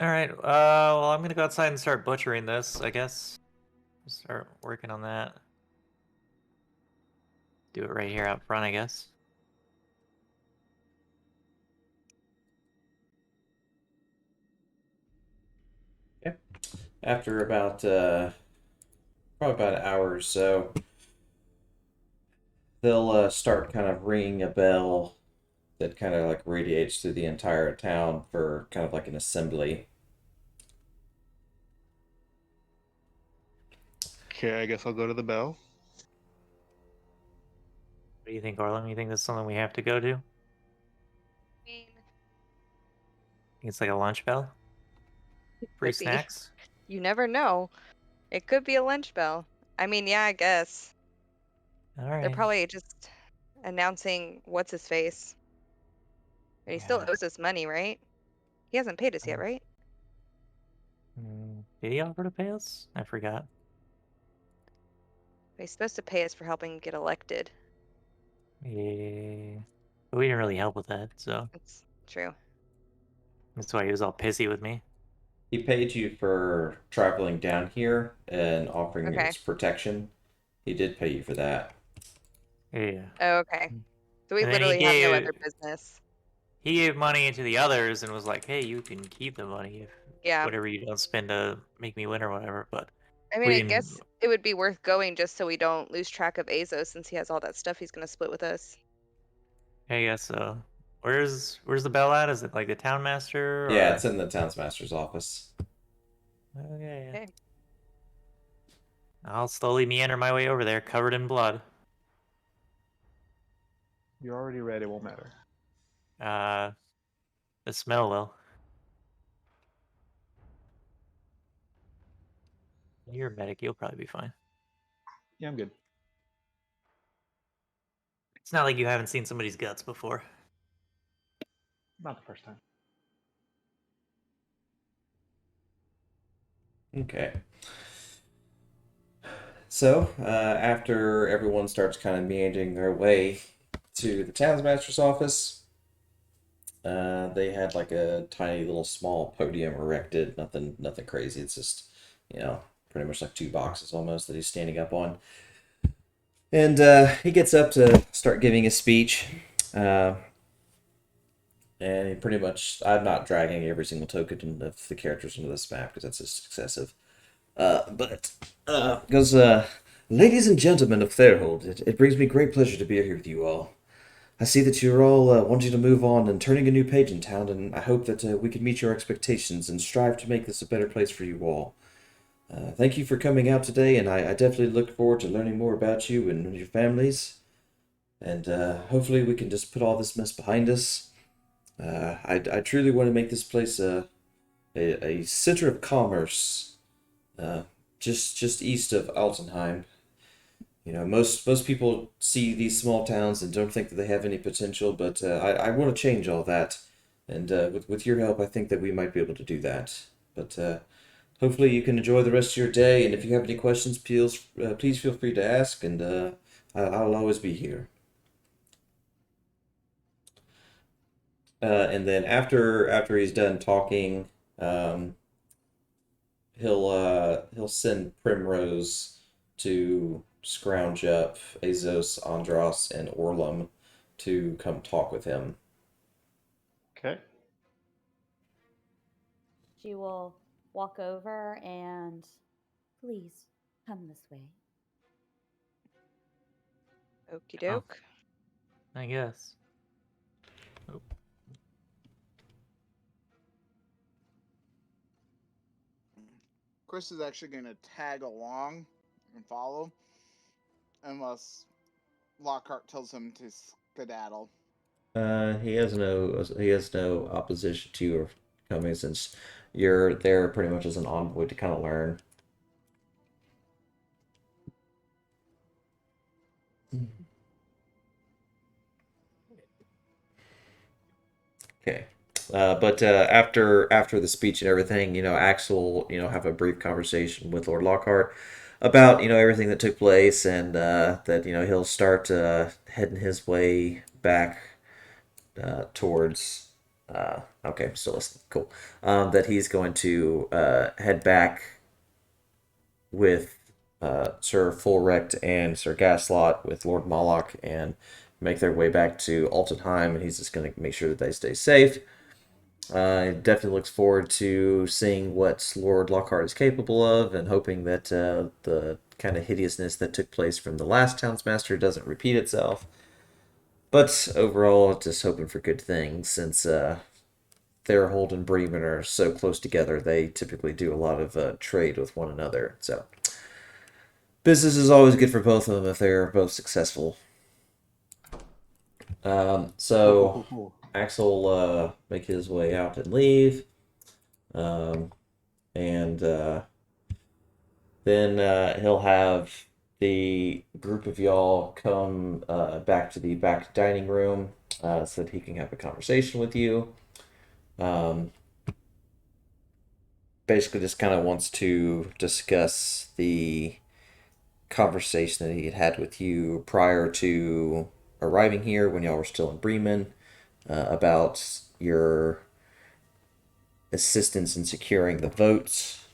B: All right. Well, I'm gonna go outside and start butchering this, I guess. Start working on that. Do it right here out front, I guess.
A: after about probably about an hour or so, they'll start kind of ringing a bell that kind of like radiates through the entire town for kind of like an assembly.
H: Okay, I guess I'll go to the bell.
B: What do you think, Orlin? You think this is something we have to go to?
G: I mean,
B: Think it's like a lunch bell? Free
G: could be.
B: snacks?
G: You never know. It could be a lunch bell. I mean, yeah, I guess.
B: All
G: They're
B: right.
G: probably just announcing what's his face. And he still
B: Yeah.
G: owes us money, right? He hasn't paid us yet,
B: Um,
G: right?
B: Did he offer to pay us? I forgot.
G: He's supposed to pay us for helping get elected.
B: Yeah. But we didn't really help with that, so
G: It's true.
B: that's why he was all pissy with me.
A: He paid you for traveling down here and offering you
G: Okay.
A: his protection. He did pay you for that.
B: Yeah.
G: Oh, okay. So we
B: And then
G: literally have no other business.
B: he gave money to the others and was like, "Hey, you can keep the money if
G: Yeah.
B: whatever you don't spend to make me win or whatever." But
G: I mean,
B: we
G: I
B: didn't.
G: guess it would be worth going just so we don't lose track of Azo since he has all that stuff he's gonna split with us.
B: I guess so. Where's the bell at? Is it like the town master? Or...
A: Yeah, it's in the townsmaster's office.
B: Okay.
G: Okay.
B: I'll slowly meander my way over there, covered in blood.
C: You're already red. It won't matter.
B: The smell will. You're a medic. You'll probably be fine.
C: Yeah, I'm good.
B: It's not like you haven't seen somebody's guts before.
C: Not the first time.
A: Okay. So, after everyone starts kind of meandering their way to the townsmaster's office, they had like a tiny little small podium erected. Nothing crazy. It's just, pretty much like two boxes almost that he's standing up on. And he gets up to start giving a speech. And he pretty much, I'm not dragging every single token of the characters into this map because that's just excessive. But goes, ladies and gentlemen of Therhold, it brings me great pleasure to be here with you all. I see that you're all wanting to move on and turning a new page in town, and I hope that we can meet your expectations and strive to make this a better place for you all. Thank you for coming out today, and I definitely look forward to learning more about you and your families. And hopefully we can just put all this mess behind us. I truly want to make this place a center of commerce, just east of Altenheim. Most people see these small towns and don't think that they have any potential, but I want to change all that. And with your help, I think that we might be able to do that. But hopefully you can enjoy the rest of your day, and if you have any questions, please feel free to ask, and I'll always be here. And then after he's done talking, he'll send Primrose to scrounge up Azos, Andros, and Orlum to come talk with him.
C: Okay.
E: She will walk over and please come this way.
G: Okie doke.
B: I guess. Oh.
F: Chris is actually going to tag along and follow unless Lockhart tells him to skedaddle.
A: He has no opposition to your coming since you're there pretty much as an envoy to kind of learn. Okay. But after the speech and everything, Axel, have a brief conversation with Lord Lockhart about, everything that took place, and that, he'll start heading his way back towards. Okay, still listening. Cool. That he's going to head back with Sir Fulrecht and Sir Gaslot with Lord Moloch and make their way back to Altenheim, and he's just going to make sure that they stay safe. Definitely looks forward to seeing what Lord Lockhart is capable of, and hoping that the kind of hideousness that took place from the last Townsmaster doesn't repeat itself. But overall, just hoping for good things, since Therhold and Bremen are so close together. They typically do a lot of trade with one another. So business is always good for both of them if they're both successful. So
C: Cool.
A: Axel make his way out and leave. And then he'll have the group of y'all come back to the back dining room so that he can have a conversation with you. Basically, just kind of wants to discuss the conversation that he had with you prior to arriving here when y'all were still in Bremen about your assistance in securing the votes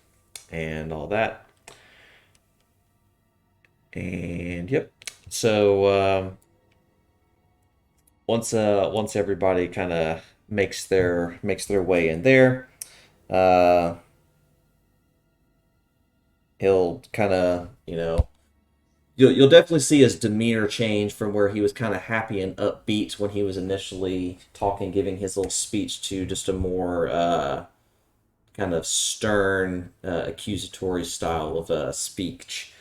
A: and all that. And yep. So once everybody kind of makes their way in there, he'll kind of you'll definitely see his demeanor change from where he was kind of happy and upbeat when he was initially talking, giving his little speech, to just a more kind of stern, accusatory style of speech.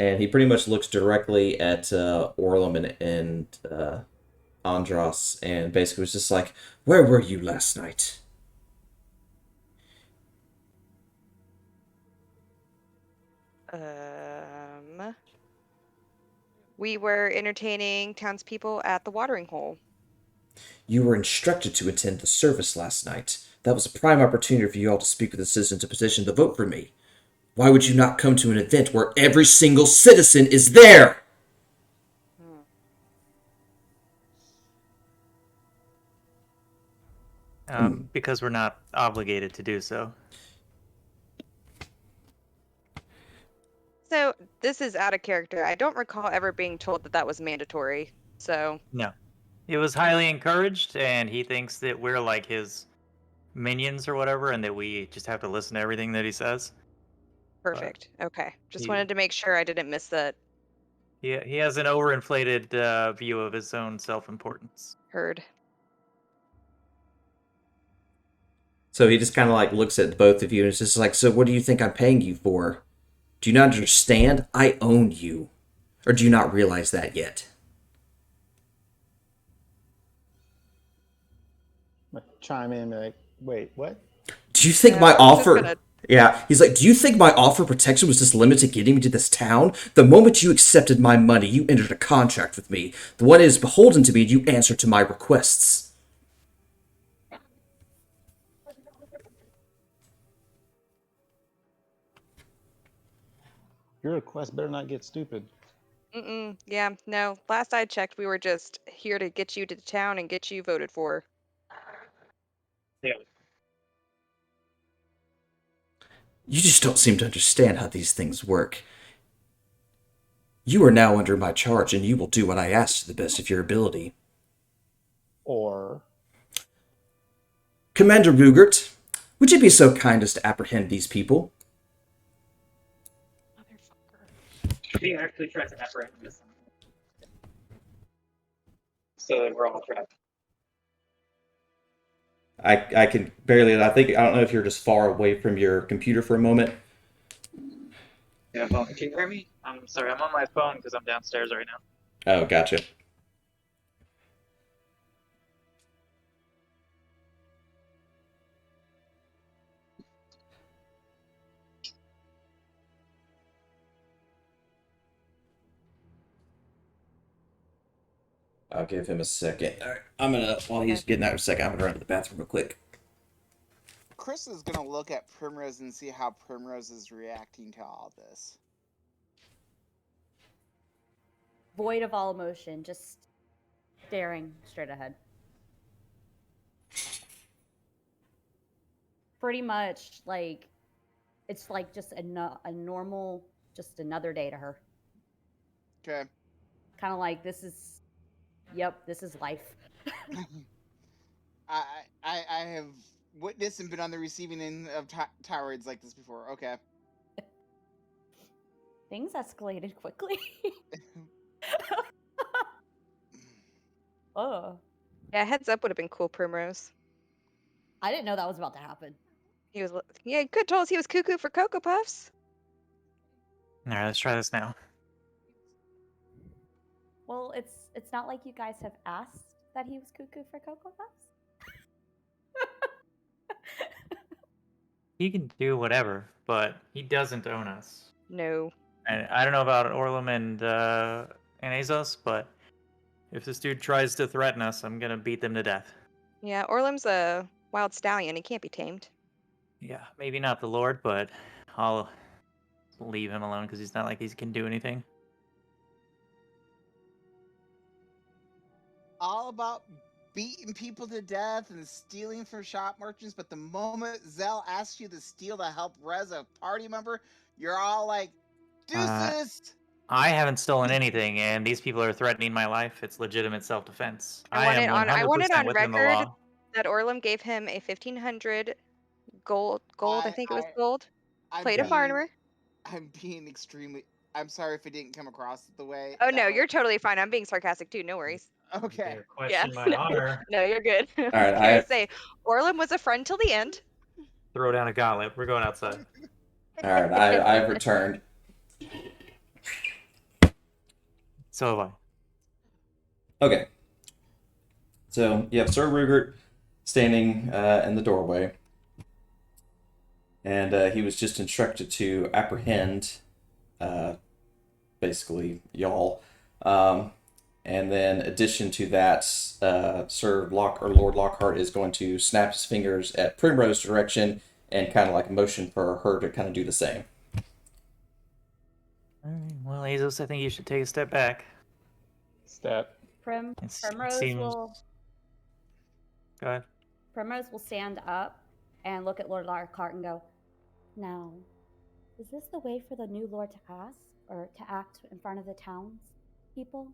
A: And he pretty much looks directly at Orlum and Andros, and basically was just like, "Where were you last night?"
G: We were entertaining townspeople at the watering hole.
A: You were instructed to attend the service last night. That was a prime opportunity for you all to speak with the citizens to petition to vote for me. Why would you not come to an event where every single citizen is there?
B: Because we're not obligated to do so.
G: So this is out of character. I don't recall ever being told that that was mandatory. So
B: No. It was highly encouraged, and he thinks that we're like his minions or whatever, and that we just have to listen to everything that he says.
G: perfect. Okay. Just
B: he-
G: wanted to make sure I didn't miss that.
B: He has an overinflated view of his own self-importance.
G: Heard.
A: So he just kind of like looks at both of you and is just like, "So what do you think I'm paying you for? Do you not understand? I own you. Or do you not realize that yet?"
C: Chime in and be like, wait, what?
A: Do you think
G: Yeah,
A: my
G: I was just
A: offer...
G: gonna-
A: Yeah, he's like, "Do you think my offer of protection was just limited to getting me to this town? The moment you accepted my money, you entered a contract with me. The one is beholden to me, and you answer to my requests."
C: Your request better not get stupid.
G: Yeah, no. Last I checked, we were just here to get you to the town and get you voted for.
B: Yeah.
A: You just don't seem to understand how these things work. You are now under my charge, and you will do what I ask to the best of your ability.
C: Or
A: Commander Rugert, would you be so kind as to apprehend these people?
B: He actually tries to apprehend this. So that we're all trapped.
A: I can barely... I don't know if you're just far away from your computer for a moment.
B: Yeah, well, can you hear me? I'm sorry, I'm on my phone because I'm downstairs right now.
A: Oh, gotcha. I'll give him a second. All right, I'm gonna... While he's getting out in a second, I'm gonna run to the bathroom real quick.
F: Chris is gonna look at Primrose and see how Primrose is reacting to all this.
E: Void of all emotion, just staring straight ahead. Pretty much like it's like just a normal, just another day to her.
F: Okay.
E: Kind of like this is life.
F: I have witnessed and been on the receiving end of tirades like this before. Okay.
E: Things escalated quickly. Oh,
G: Yeah, heads up would have been cool, Primrose.
E: I didn't know that was about to happen.
G: He was, yeah, you could have told us he was cuckoo for Cocoa Puffs.
B: All right, let's try this now.
E: Well, it's not like you guys have asked that he was cuckoo for Cocoa Puffs.
B: He can do whatever, but he doesn't own us.
G: No.
B: And I don't know about Orlum and Azos, but if this dude tries to threaten us, I'm gonna beat them to death.
G: Yeah, Orlum's a wild stallion. He can't be tamed.
B: Yeah, maybe not the Lord, but I'll leave him alone because he's not like he can do anything.
F: All about beating people to death and stealing from shop merchants, but the moment Zell asks you to steal to help res a party member, you're all like, deuces!
B: I haven't stolen anything, and these people are threatening my life. It's legitimate self-defense.
G: I want
B: am
G: it on
B: 100% within the
G: record
B: law.
G: that Orlum gave him a 1,500 gold. I think it was gold. Plate of armor.
F: I'm being extremely. I'm sorry if it didn't come across the way.
G: Oh
F: that
G: no,
F: way.
G: you're totally fine. I'm being sarcastic too. No worries.
F: Okay.
G: Yeah.
B: Question my honor.
G: No, you're good.
A: All right,
G: I was
A: I
G: gonna say Orlum was a friend till the end.
B: Throw down a gauntlet. We're going outside.
A: all right. I've returned.
B: So have I.
A: Okay. So you have Sir Rugert standing in the doorway, and he was just instructed to apprehend, basically y'all. And then, addition to that, Lord Lockhart is going to snap his fingers at Primrose's direction and kind of like motion for her to kind of do the same.
B: All right. Well, Azos, I think you should take a step back.
H: Step.
E: Primrose
B: seems-
E: will
B: Go ahead.
E: Primrose will stand up and look at Lord Lockhart and go, "Now, is this the way for the new Lord to ask or to act in front of the town's people?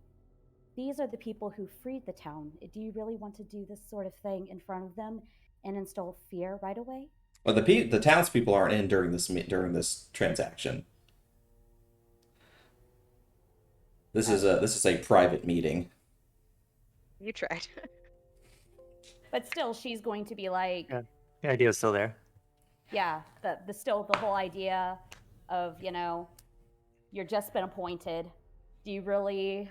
E: These are the people who freed the town. Do you really want to do this sort of thing in front of them and instill fear right away?"
A: Well, the townspeople aren't in during this transaction. This is a private meeting.
G: You tried.
E: But still, she's going to be like,
B: Yeah. The idea is still there.
E: yeah, the whole idea of, you're just been appointed. Do you really?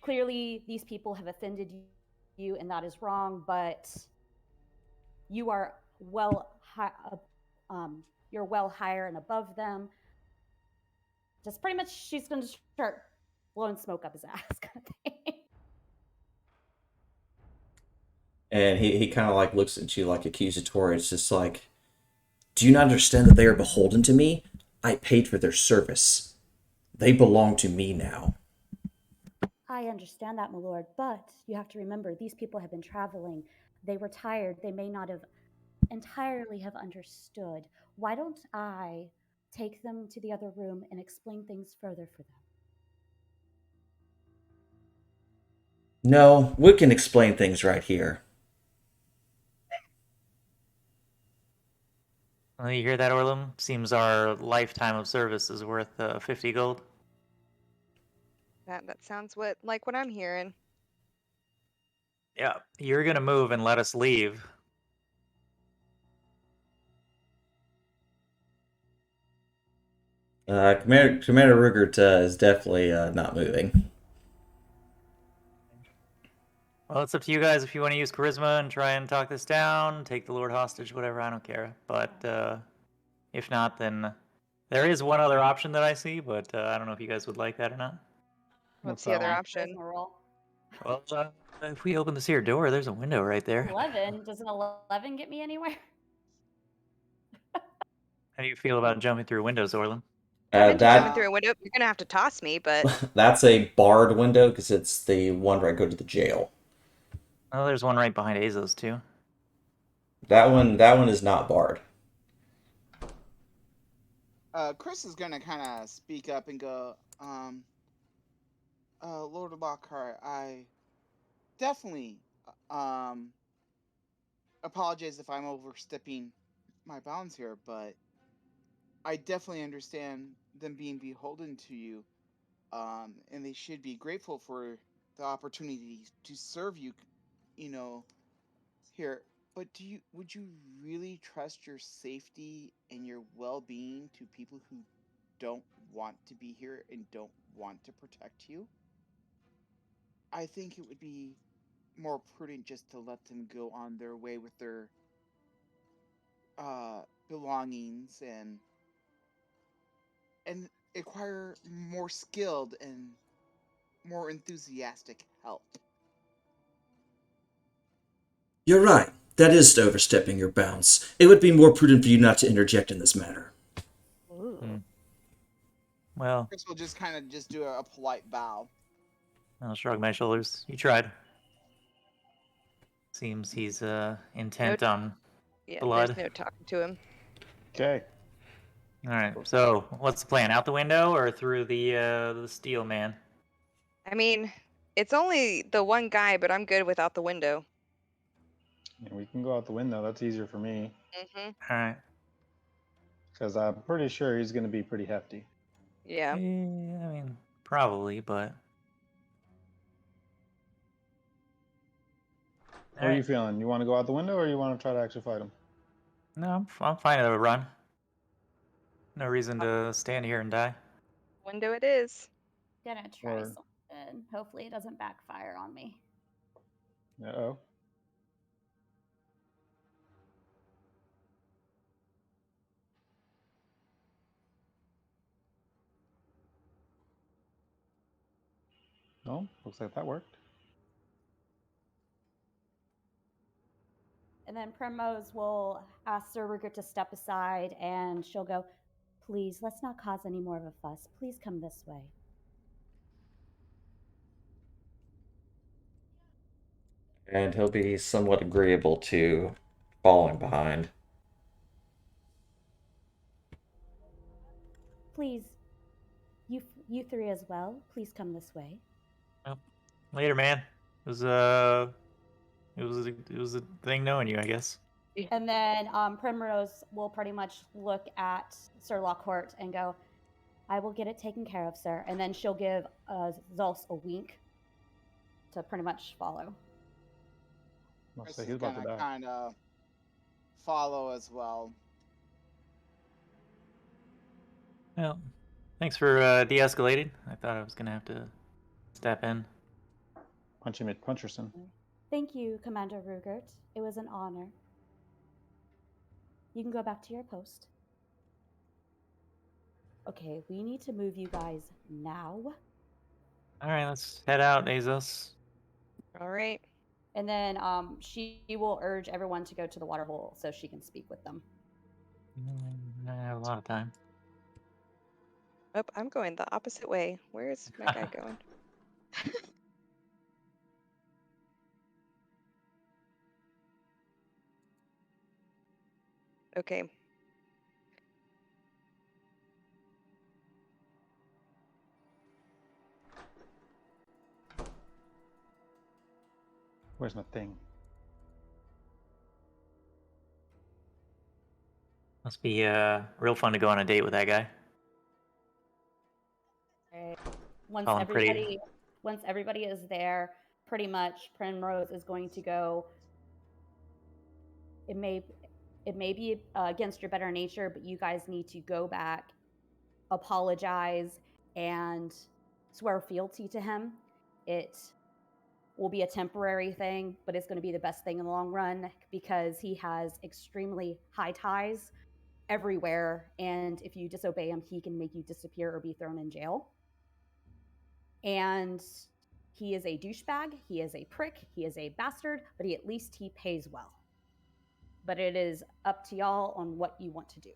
E: Clearly, these people have offended you, and that is wrong. But you are you're well higher and above them. Just pretty much, she's going to start blowing smoke up his ass, kind of thing.
A: And he kind of like looks at you like accusatory. It's just like, do you not understand that they are beholden to me? I paid for their service. They belong to me now.
E: I understand that, my lord, but you have to remember, these people have been traveling. They were tired. They may not have entirely have understood. Why don't I take them to the other room and explain things further for them?
A: No, we can explain things right here.
B: Well, you hear that, Orlum? Seems our lifetime of service is worth 50 gold.
G: That sounds like what I'm hearing.
B: Yeah, you're gonna move and let us leave.
A: Commander Rugert is definitely not moving.
B: Well, it's up to you guys if you want to use charisma and try and talk this down, take the Lord hostage, whatever, I don't care. But if not, then there is one other option that I see, but I don't know if you guys would like that or not.
G: What's the other
C: that one?
G: option?
E: Charisma roll.
B: Well, if we open this here door, there's a window right there.
E: 11. Does an 11 get me anywhere?
B: How do you feel about jumping through windows, Orlum?
G: I'm into jumping
A: That
G: through a window. You're gonna have to toss me, but
A: that's a barred window because it's the one where I go to the jail.
B: Oh, there's one right behind Azos too.
A: That one is not barred.
F: Chris is gonna kind of speak up and go, Lord Lockhart, definitely apologize if I'm overstepping my bounds here, but I definitely understand them being beholden to you, and they should be grateful for the opportunity to serve you, here. But would you really trust your safety and your well-being to people who don't want to be here and don't want to protect you? I think it would be more prudent just to let them go on their way with their belongings and acquire more skilled and more enthusiastic help.
I: You're right. That is overstepping your bounds. It would be more prudent for you not to interject in this matter.
E: Ooh.
B: Well,
F: Chris will just kind of just do a polite bow.
B: I'll shrug my shoulders. You tried. Seems he's intent on
G: Yeah,
B: blood.
G: there's no talking to him.
D: Okay.
B: All right. So, what's the plan? Out the window or through the steel man?
G: I mean, it's only the one guy, but I'm good without the window.
D: Yeah, we can go out the window. That's easier for me
G: Mm-hmm.
B: All right.
D: because I'm pretty sure he's going to be pretty hefty.
G: Yeah.
B: I mean, probably, but.
D: How are you feeling? You want to go out the window or you want to try to actually fight him?
B: No, I'm fine to run. No reason to stand here and die.
G: Window it is.
E: Gonna try something. Hopefully it doesn't backfire on me.
D: Uh-oh. Oh, looks like that worked.
E: And then Primrose will ask Sir Rupert to step aside, and she'll go, "Please, let's not cause any more of a fuss. Please come this way."
A: And he'll be somewhat agreeable to falling behind.
E: "Please, you three as well. Please come this way."
B: Well, later, man. It was it was a thing knowing you, I guess.
E: And then Primrose will pretty much look at Sir Lockhart and go, "I will get it taken care of, sir." And then she'll give Zulf a wink to pretty much follow.
F: Chris is gonna kind of follow as well.
B: Well, thanks for de-escalating. I thought I was gonna have to step in.
D: Punch him at Puncherson.
E: Thank you, Commander Rugert. It was an honor. You can go back to your post. Okay, we need to move you guys now.
B: All right, let's head out, Azos.
G: All right.
E: And then she will urge everyone to go to the water hole so she can speak with them.
B: I have a lot of time.
G: Oh, I'm going the opposite way. Where's my guy going? Okay.
D: Where's my thing?
B: Must be real fun to go on a date with that guy.
E: Okay. Once
B: Calling pretty.
E: everybody is there, pretty much Primrose is going to go. It may be against your better nature, but you guys need to go back, apologize, and swear fealty to him. It will be a temporary thing, but it's going to be the best thing in the long run because he has extremely high ties everywhere, and if you disobey him, he can make you disappear or be thrown in jail. And he is a douchebag, he is a prick, he is a bastard, but at least he pays well. But it is up to y'all on what you want to do.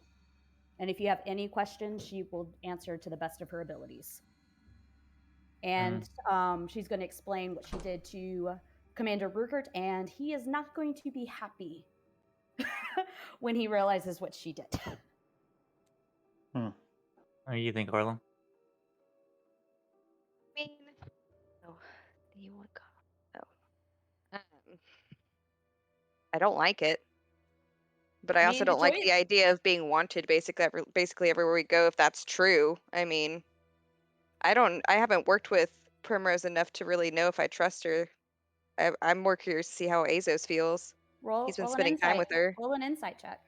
E: And if you have any questions, she will answer to the best of her abilities. And she's going to explain what she did to Commander Rupert, and he is not going to be happy when he realizes what she did.
B: What do you think, Orlum?
G: I mean, oh, do you want? Oh, I don't like it. But I also
E: mean,
G: don't like the idea of being wanted basically everywhere we go, if that's true. I mean, I haven't worked with Primrose enough to really know if I trust her. I'm more curious to see how Azos feels. He's been
E: roll an
G: spending time
E: insight.
G: with her.
E: Roll an insight check.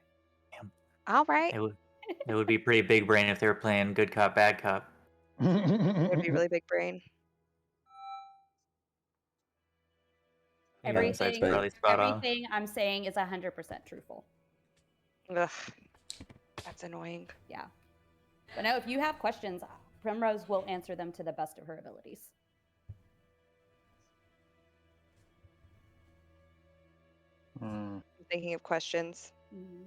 G: All right.
B: It would be pretty big brain if they were playing good cop, bad cop.
G: It would be really big brain.
B: Insight's probably spot on.
E: Everything I'm saying is 100% truthful.
G: Ugh, that's annoying.
E: Yeah. But no, if you have questions, Primrose will answer them to the best of her abilities.
G: I'm thinking of questions.
E: Mm-hmm.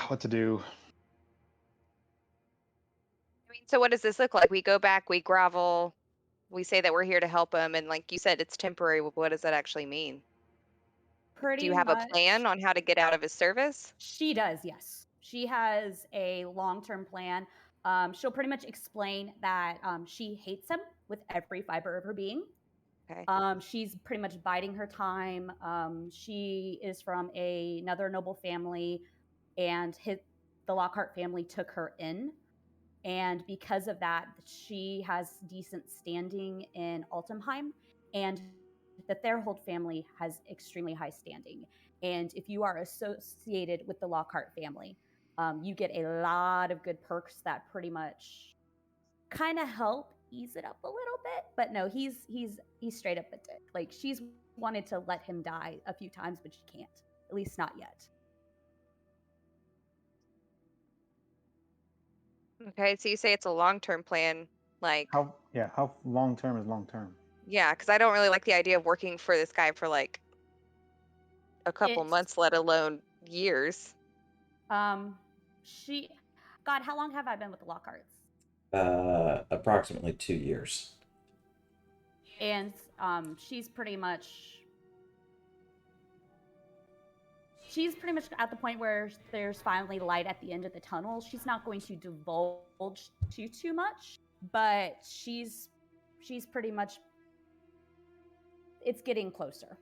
C: What to do?
G: I mean, so what does this look like? We go back, we grovel, we say that we're here to help him, and like you said, it's temporary. What does that actually mean? Do you have a plan on how to get out of his service?
E: She does, yes. She has a long-term plan. She'll pretty much explain that she hates him with every fiber of her being.
G: Okay.
E: She's pretty much biding her time. She is from another noble family, and the Lockhart family took her in. And because of that, she has decent standing in Altenheim, and the Therhold family has extremely high standing. And if you are associated with the Lockhart family, you get a lot of good perks that pretty much kind of help ease it up a little bit. But no, he's straight up a dick. Like, she's wanted to let him die a few times, but she can't. At least not yet.
G: Okay, so you say it's a long-term plan, like
C: How long term is long term?
G: yeah, because I don't really like the idea of working for this guy for like a couple months, let alone years.
E: God, how long have I been with the Lockharts?
A: Approximately 2 years.
E: And she's pretty much at the point where there's finally light at the end of the tunnel. She's not going to divulge too much, but she's pretty much, it's getting closer.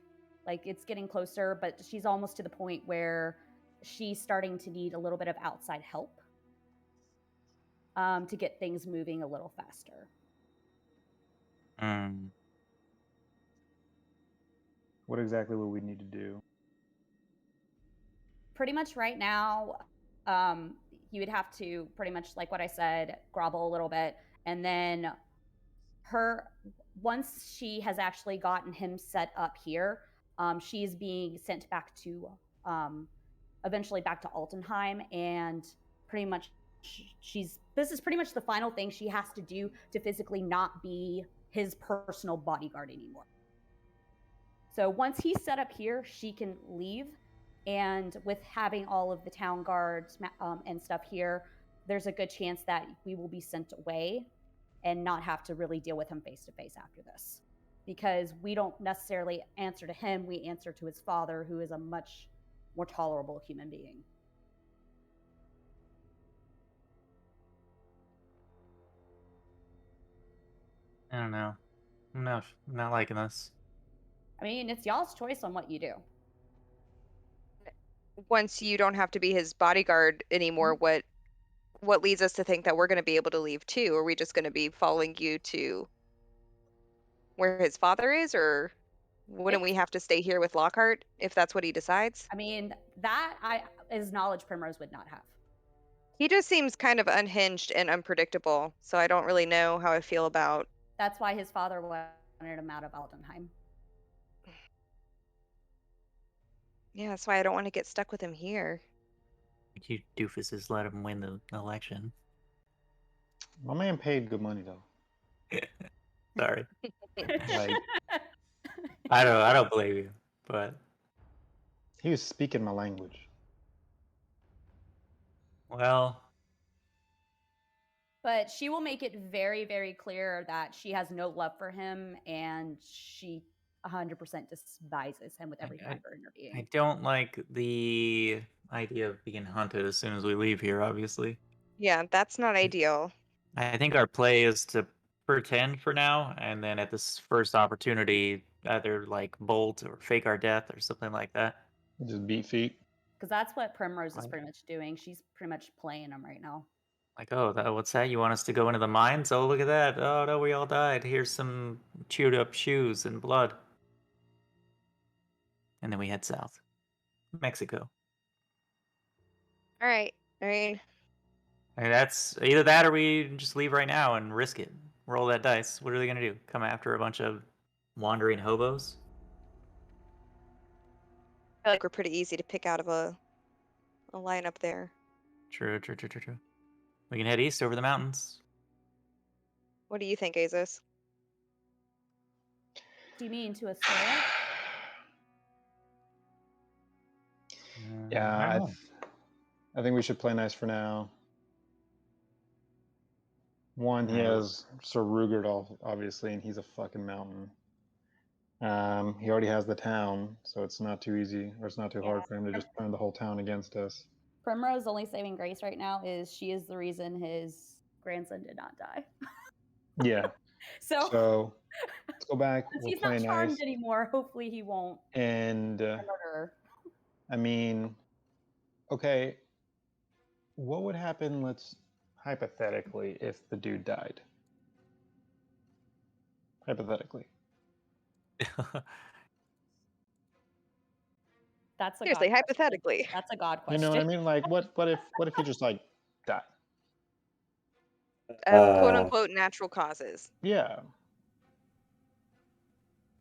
E: Like, it's getting closer, but she's almost to the point where she's starting to need a little bit of outside help to get things moving a little faster.
C: What exactly would we need to do?
E: Pretty much right now, you would have to pretty much, like what I said, grovel a little bit, and then once she has actually gotten him set up here, she's being sent back to eventually back to Altenheim, and pretty much this is pretty much the final thing she has to do to physically not be his personal bodyguard anymore. So once he's set up here, she can leave. And with having all of the town guards and stuff here, there's a good chance that we will be sent away and not have to really deal with him face to face after this. Because we don't necessarily answer to him, we answer to his father, who is a much more tolerable human being.
B: I don't know. I'm not liking this.
E: I mean, it's y'all's choice on what you do.
G: Once you don't have to be his bodyguard anymore, what leads us to think that we're going to be able to leave too? Are we just going to be following you to where his father is, or wouldn't we have to stay here with Lockhart if that's what he decides?
E: I mean, that is knowledge Primrose would not have.
G: He just seems kind of unhinged and unpredictable, so I don't really know how I feel about.
E: That's why his father wanted him out of Altenheim.
G: Yeah, that's why I don't want to get stuck with him here.
B: You doofuses let him win the election.
C: My man paid good money though.
B: Sorry.
C: Like,
B: I don't blame you, but
C: he was speaking my language.
B: Well.
E: But she will make it very, very clear that she has no love for him, and she 100% despises him with every fiber in her being.
B: I don't like the idea of being hunted as soon as we leave here, obviously.
G: Yeah, that's not ideal.
B: I think our play is to pretend for now, and then at this first opportunity, either like bolt or fake our death or something like that.
D: Just beat feet.
E: Because that's what Primrose is
B: Right.
E: pretty much doing. She's pretty much playing him right now.
B: Like, oh, what's that? You want us to go into the mines? Oh, look at that. Oh, no, we all died. Here's some chewed up shoes and blood. And then we head south. Mexico.
G: All right. I mean,
B: And that's either that or we just leave right now and risk it. Roll that dice. What are they going to do? Come after a bunch of wandering hobos?
G: I feel like we're pretty easy to pick out of a lineup there.
B: True. We can head east over the mountains.
G: What do you think, Azus?
E: Do you mean to Astoria?
D: Yeah,
B: I don't know.
D: I think we should play nice for now. One, he
B: Alright.
D: has Sir Rugert, obviously, and he's a fucking mountain. He already has the town, so it's not too easy, or it's not too hard for him to just turn the whole town against us.
E: Primrose's only saving grace right now is she is the reason his grandson did not die.
D: Yeah. So let's go back.
E: Since
D: We'll
E: he's
D: play
E: not charmed
D: nice.
E: anymore, hopefully he won't
D: And
E: be a murderer.
D: I mean, okay, what would happen, let's hypothetically, if the dude died? Hypothetically.
E: That's a
G: Seriously,
E: God question.
G: hypothetically.
E: That's a God
D: You
E: question.
D: know what I mean? Like, what if he just like died?
G: Quote unquote natural causes.
D: Yeah.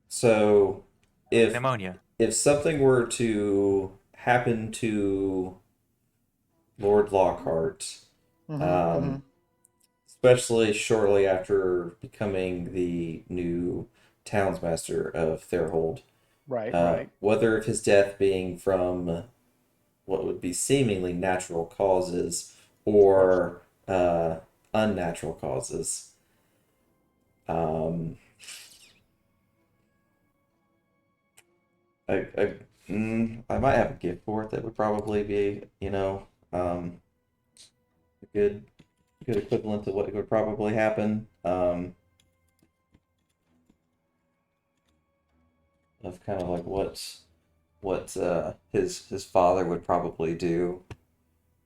A: So if
B: Pneumonia.
A: if something were to happen to Lord Lockhart, especially shortly after becoming the new townsmaster of Therhold,
D: Right.
A: whether of his death being from what would be seemingly natural causes or unnatural causes. I might have a gift for it that would probably be, a good equivalent to what would probably happen. Of kind of like what his father would probably do.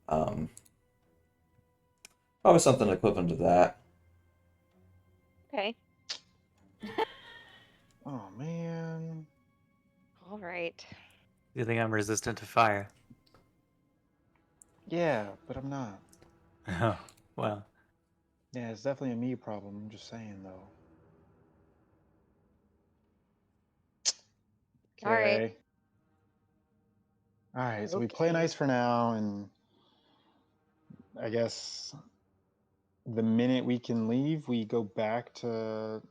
A: Probably something equivalent to that.
G: Okay.
D: Oh man.
G: All right.
B: You think I'm resistant to fire?
D: Yeah, but I'm not.
B: Oh, well.
D: Yeah, it's definitely a me problem. I'm just saying though.
G: All right.
D: Okay. All right, so we play nice for now, and I guess the minute we can leave, we go back to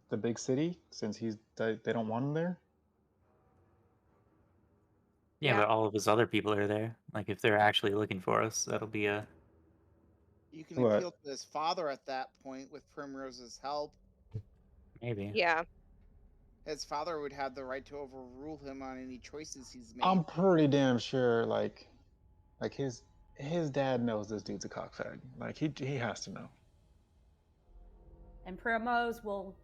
D: the big city since they don't want him there.
B: Yeah,
G: Yeah.
B: but all of his other people are there. Like, if they're actually looking for us, that'll be a...
F: You can
D: What?
F: appeal to his father at that point with Primrose's help.
B: Maybe.
G: Yeah.
F: His father would have the right to overrule him on any choices he's made.
D: I'm pretty damn sure, like his dad knows this dude's a cockfag. Like he has to know.
E: And Primrose will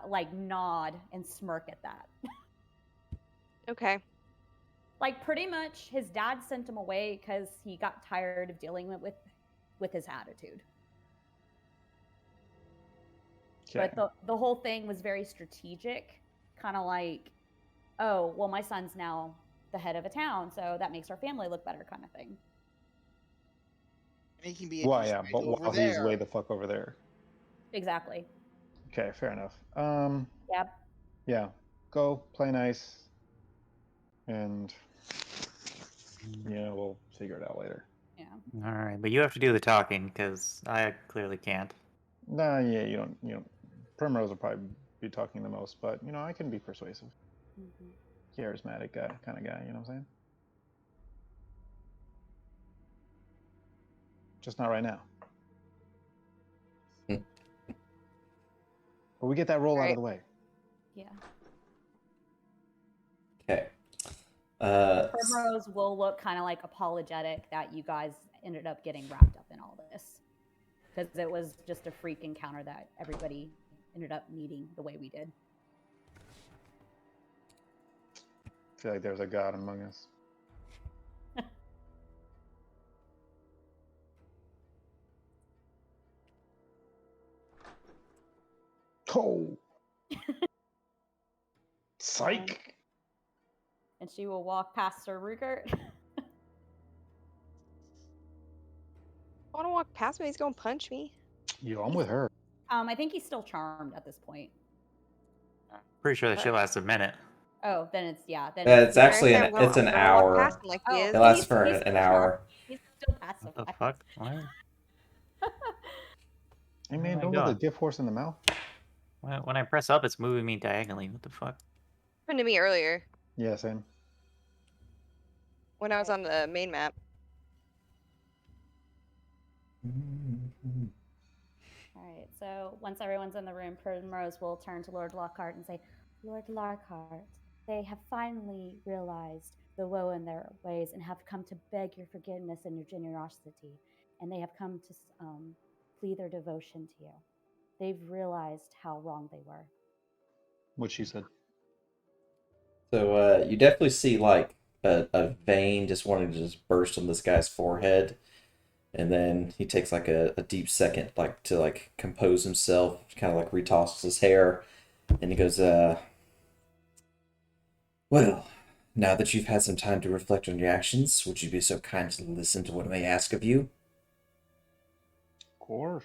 E: like nod and smirk at that.
G: Okay.
E: Like pretty much his dad sent him away because he got tired of dealing with his attitude.
D: Okay.
E: But the whole thing was very strategic, kind of like, oh, well, my son's now the head of a town, so that makes our family look better, kind of thing.
F: And he can be
D: Well, yeah, but
F: over
D: while
F: there.
D: he's way the fuck over there.
E: Exactly.
D: Okay, fair enough.
E: Yep.
D: Yeah, go play nice, and yeah, we'll figure it out later.
E: Yeah.
B: All right, but you have to do the talking because I clearly can't.
D: Nah, yeah, you don't. Primrose will probably be talking the most, but I can be persuasive, charismatic guy, kind of guy. You know what I'm saying? Just not right now. But we get that roll out of the way.
E: Yeah.
A: Okay.
E: Primrose will look kind of like apologetic that you guys ended up getting wrapped up in all this, because it was just a freak encounter that everybody ended up meeting the way we did.
C: I feel like there's a god among us. Oh. Psych.
E: And she will walk past Sir Rupert.
G: I want to walk past me. He's going to punch me.
C: Yo, I'm with her.
E: I think he's still charmed at this point.
B: Pretty sure that shit lasts a minute.
E: Oh, then it's Then
A: It's
G: Sorry,
A: actually
G: I
A: an
G: won't-
A: it's an
G: I'm gonna walk past
A: hour.
G: him like
E: Oh,
G: he is.
A: It lasts
E: he's-
A: for
E: he's
A: an
E: still
A: hour.
E: He's still passive.
B: What the fuck? What?
C: Hey
B: Oh
C: man,
B: my
C: don't let the
B: God.
C: gift horse in the mouth.
B: When I press up, it's moving me diagonally. What the fuck?
G: Happened to me earlier
C: Yeah, same.
G: when I was on the main map.
E: All right, so once everyone's in the room, Primrose will turn to Lord Lockhart and say, Lord Lockhart, they have finally realized the woe in their ways and have come to beg your forgiveness and your generosity, and they have come to plead their devotion to you. They've realized how wrong they were.
C: What she said.
A: So you definitely see like a vein just wanting to just burst on this guy's forehead, and then he takes like a deep second like to like compose himself, kind of like retosses his hair, and he goes, well, now that you've had some time to reflect on your actions, would you be so kind to listen to what I may ask of you?
C: Of course.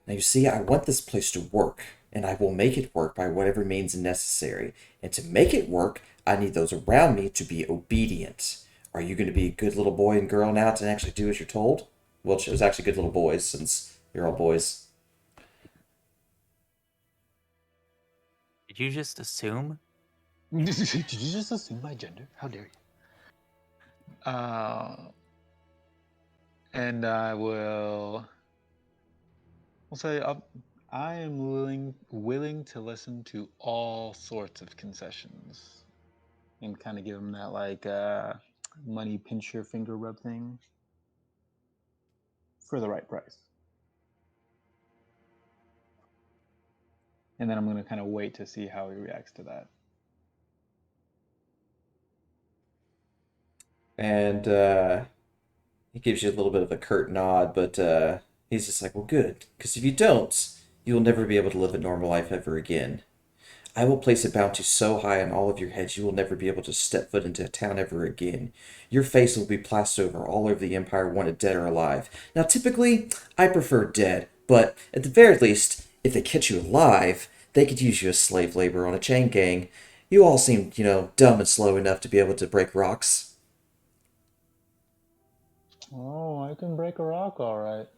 A: Now you see, I want this place to work, and I will make it work by whatever means necessary. And to make it work, I need those around me to be obedient. Are you going to be a good little boy and girl now to actually do as you're told? Well, it was actually good little boys, since you're all boys.
B: Did you just assume?
C: Did you just assume my gender? How dare you? And I will. I'll say I am willing to listen to all sorts of concessions, and kind of give him that like money pinch your finger rub thing for the right price. And then I'm going to kind of wait to see how he reacts to that.
A: And he gives you a little bit of a curt nod, but he's just like, well, good, because if you don't, you'll never be able to live a normal life ever again. I will place a bounty so high on all of your heads you will never be able to step foot into a town ever again. Your face will be plastered over all over the Empire, wanted dead or alive. Now, typically, I prefer dead, but at the very least, if they catch you alive, they could use you as slave labor on a chain gang. You all seem, dumb and slow enough to be able to break rocks.
C: Oh, I can break a rock, all right.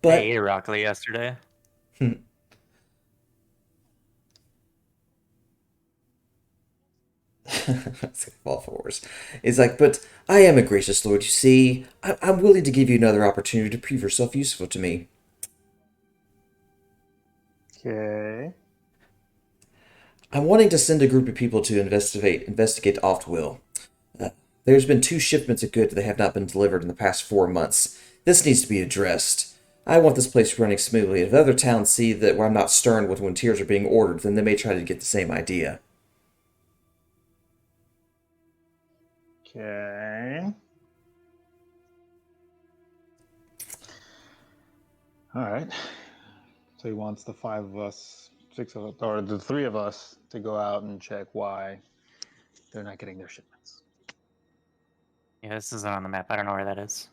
A: But
B: I ate a broccoli yesterday.
A: Fall fours. It's like, but I am a gracious lord, you see. I'm willing to give you another opportunity to prove yourself useful to me.
C: Okay.
A: I'm wanting to send a group of people to investigate Oftwill. There's been 2 shipments of goods that have not been delivered in the past 4 months. This needs to be addressed. I want this place running smoothly. If other towns see that I'm not stern with when tiers are being ordered, then they may try to get the same idea.
C: Okay. All right. So he wants the 5 of us, 6 of us, or the 3 of us to go out and check why they're not getting their shipments.
B: Yeah, this isn't on the map. I don't know where that is.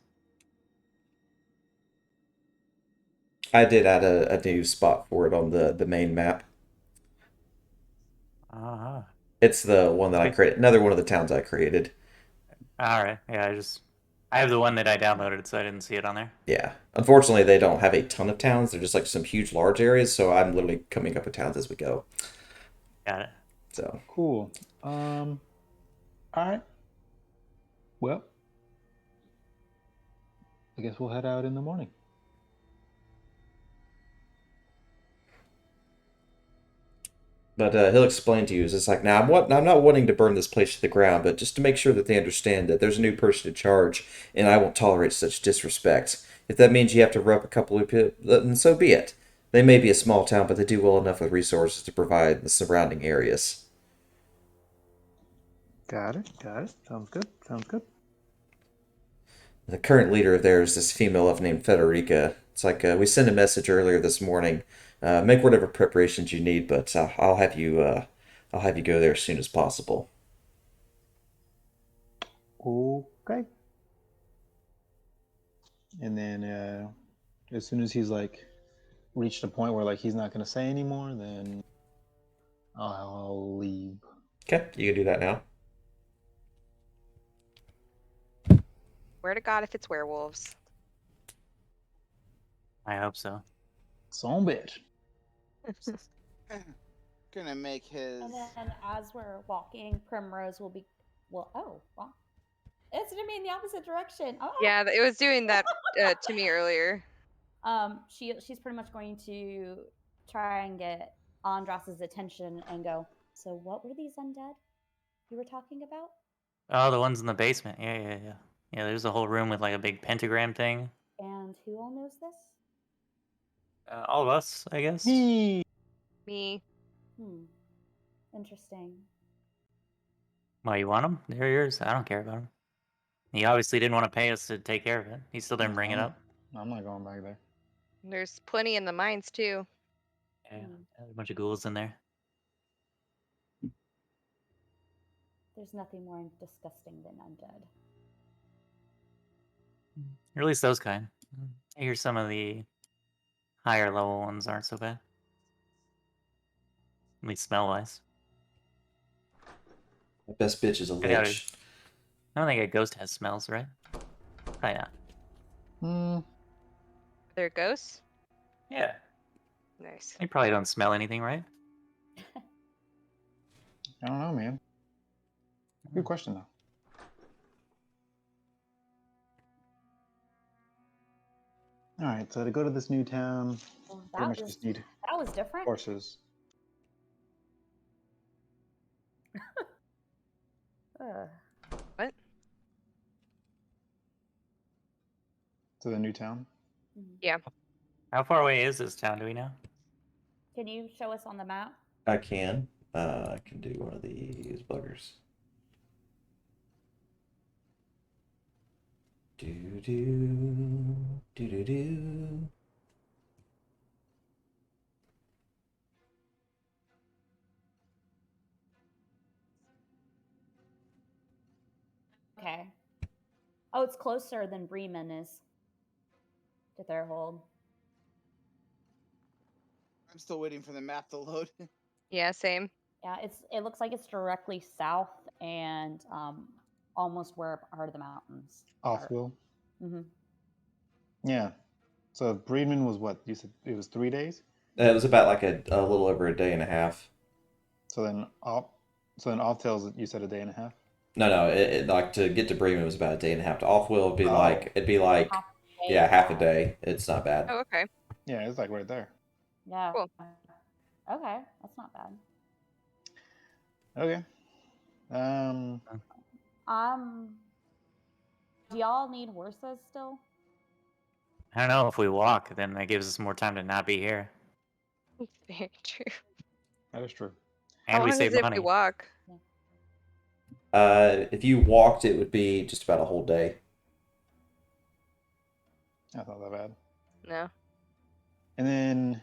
A: I did add a new spot for it on the main map.
B: Uh-huh.
A: It's the one that I created. Another one of the towns I created.
B: All right. Yeah, I have the one that I downloaded, so I didn't see it on there.
A: Yeah. Unfortunately, they don't have a ton of towns. They're just like some huge, large areas. So I'm literally coming up with towns as we go.
B: Got it.
A: So
C: Cool. All right. Well, I guess we'll head out in the morning.
A: But he'll explain to you. It's like, now I'm not wanting to burn this place to the ground, but just to make sure that they understand that there's a new person in charge, and I won't tolerate such disrespect. If that means you have to rub a couple of people, then so be it. They may be a small town, but they do well enough with resources to provide the surrounding areas.
D: Got it. Got it. Sounds good. Sounds good.
A: The current leader of theirs is this female elf named Federica. It's like we sent a message earlier this morning. Make whatever preparations you need, but I'll have you go there as soon as possible.
D: Okay. And then as soon as he's like reached a point where like he's not gonna say anymore, then I'll leave.
A: Okay, you can do that now.
G: Swear to God if it's werewolves.
B: I hope so.
D: Son bitch.
F: Gonna make his.
E: And then as we're walking, Primrose will be. Well, oh, wow. It's gonna be in the opposite direction. Oh.
G: Yeah, it was doing that to me earlier.
E: She's pretty much going to try and get Andras's attention and go, so what were these undead you were talking about?
B: Oh, the ones in the basement. Yeah. Yeah, there's a whole room with like a big pentagram thing.
E: And who all knows this?
B: All of us, I guess.
D: Me.
E: Interesting.
B: Well, you want them? They're yours. I don't care about them. He obviously didn't want to pay us to take care of it. He still didn't bring it up.
D: I'm not going back there.
G: There's plenty in the mines too.
B: Yeah, there's a bunch of ghouls in there.
E: There's nothing more disgusting than undead.
B: Or at least those kind. I hear some of the higher level ones aren't so bad. At least smell wise.
A: The best bitch is a
B: I doubt it.
A: lich.
B: I don't think a ghost has smells, right? Probably not.
G: They're ghosts?
B: Yeah.
G: Nice.
B: They probably don't smell anything, right?
D: I don't know, man. Good question though. All right, so to go to this new town,
E: Well,
D: pretty much just need
E: that was different.
D: horses.
G: What?
D: To the new town?
G: Yeah.
B: How far away is this town? Do we know?
E: Can you show us on the map?
A: I can. I can do one of these buggers. Do.
E: Okay. Oh, it's closer than Bremen is to Therhold.
F: I'm still waiting for the map to load.
G: Yeah, same.
E: Yeah, it looks like it's directly south and almost where part of the mountains.
D: Offwill?
E: Mm-hmm.
D: Yeah. So Breedman was what? You said it was 3 days?
A: It was about like a little over a day and a half.
D: So then Offtails, you said a day and a half?
A: No, like to get to Bremen was about a day and a half. To Offwill it'd be like half a day. It's not bad.
G: Oh, okay.
D: Yeah, it's like right there.
E: Yeah.
G: Cool.
E: Okay, that's not bad.
D: Okay.
E: Do y'all need horses still?
B: I don't know. If we walk, then that gives us more time to not be here.
G: Very true.
D: That is true.
B: And
G: How
B: we
G: long
B: save
G: is it if
B: money.
G: we walk?
A: If you walked, it would be just about a whole day.
D: That's not that bad.
G: No.
D: And then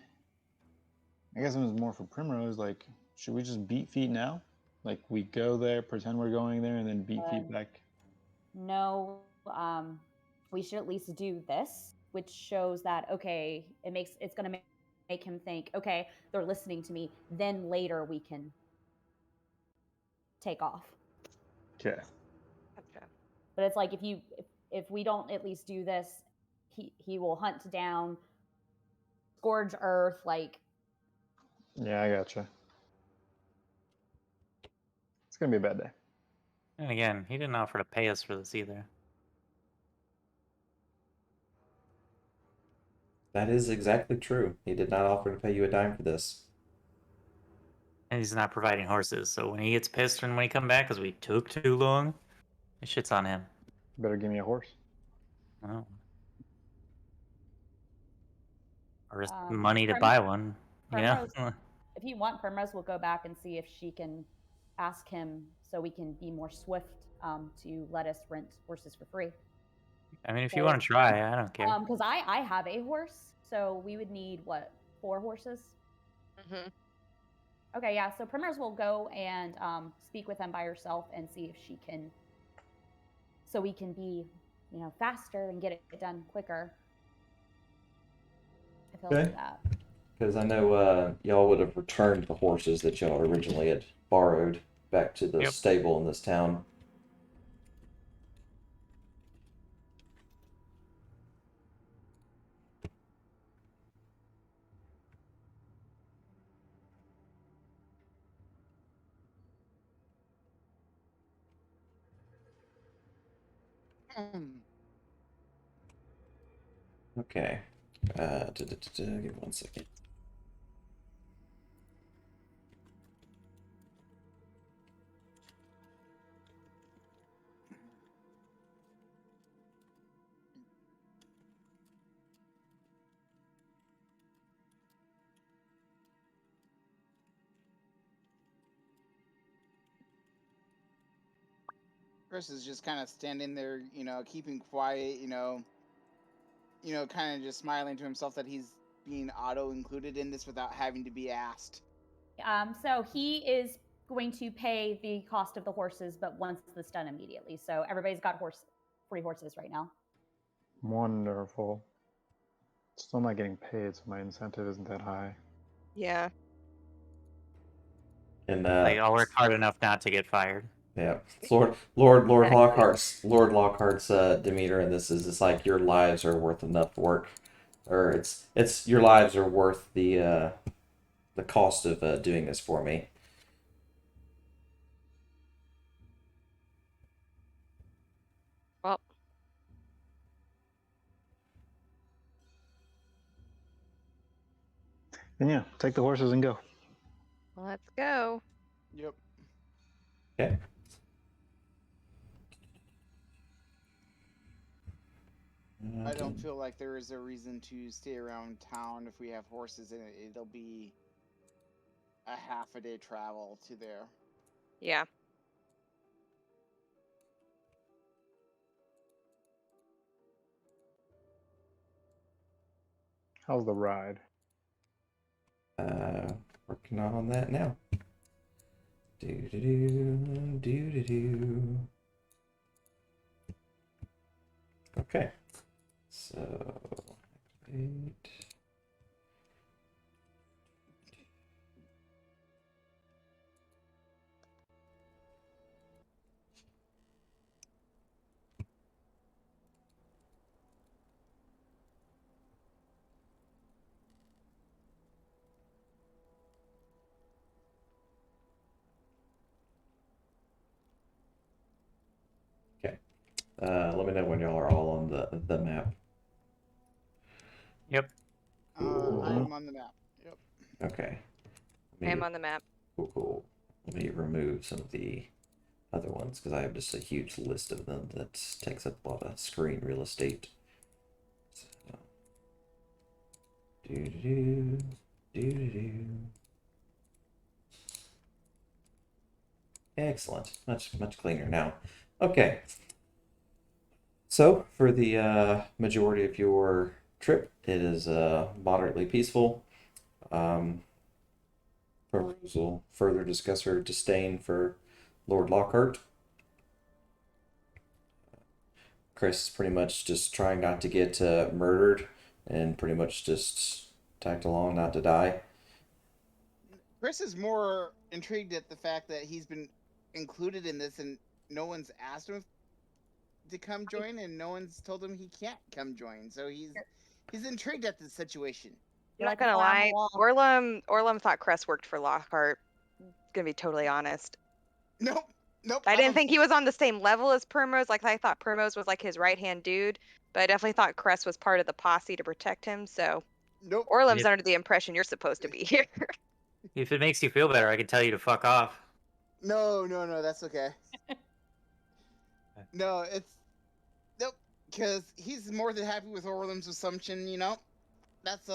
D: I guess it was more for Primrose, like, should we just beat feet now? Like we go there, pretend we're going there, and then beat feet back?
E: No, we should at least do this, which shows that okay, it's gonna make him think, okay, they're listening to me. Then later we can take off.
D: Okay.
G: Gotcha.
E: But it's like if we don't at least do this, he will hunt down, scourge earth, like.
D: Yeah, I gotcha. It's gonna be a bad day.
B: And again, he didn't offer to pay us for this either.
A: That is exactly true. He did not offer to pay you a dime for this.
B: And he's not providing horses, so when he gets pissed when we come back because we took too long, it shit's on him.
H: Better give me a horse.
B: Oh. Or
E: Um,
B: money to
E: Prim-
B: buy one.
E: Primrose,
B: Yeah.
E: if you want, Primrose will go back and see if she can ask him so we can be more swift to let us rent horses for free.
B: I mean, if you want to try, I don't care.
E: Because I have a horse, so we would need, what, 4 horses?
G: Mm-hmm.
E: Okay, yeah, so Primrose will go and speak with them by herself and see if she can, so we can be, faster and get it done quicker. If he'll
A: Okay.
E: do that.
A: Because I know y'all would have returned the horses that y'all originally had borrowed back to the
B: Yep.
A: stable in this town. Okay. Give me 1 second.
F: Chris is just kind of standing there, keeping quiet, kind of just smiling to himself that he's being auto-included in this without having to be asked.
E: So he is going to pay the cost of the horses, but once it's done immediately. So everybody's got free horses right now.
H: Wonderful. Still not getting paid, so my incentive isn't that high.
G: Yeah.
A: And
B: Like, I'll work hard enough not to get fired.
A: yeah, it's Lord
G: Exactly.
A: Lockhart's demeanor in this is it's like your lives are worth enough work, or it's your lives are worth the cost of doing this for me.
G: Well,
D: Then yeah, take the horses and go.
G: let's go.
F: Yep.
A: Okay.
F: I don't feel like there is a reason to stay around town if we have horses in it. It'll be a half a day travel to there.
G: Yeah.
H: How's the ride?
A: Working on that now. Do do do do do do. Okay. So activate. Okay. Let me know when y'all are all on the map.
B: Yep.
F: I'm on the map. Yep.
A: Okay.
G: I am on the map.
A: Cool. Let me remove some of the other ones because I have just a huge list of them that takes up a lot of screen real estate. So, do. Excellent. Much cleaner now. Okay. So for the majority of your trip, it is moderately peaceful. Rose will further discuss her disdain for Lord Lockhart. Chris is pretty much just trying not to get murdered and pretty much just tagged along not to die.
F: Chris is more intrigued at the fact that he's been included in this and no one's asked him to come join and no one's told him he can't come join. So he's intrigued at the situation.
G: I'm not gonna lie. Orlum thought Cress worked for Lockhart. Gonna be totally honest.
F: Nope.
G: I didn't think he was on the same level as Primrose. Like, I thought Primrose was like his right-hand dude, but I definitely thought Cress was part of the posse to protect him. So
F: Nope.
G: Orlum's under the impression you're supposed to be here.
B: If it makes you feel better, I can tell you to fuck off.
F: No, that's okay. No, it's nope. Because he's more than happy with Orlem's assumption. That's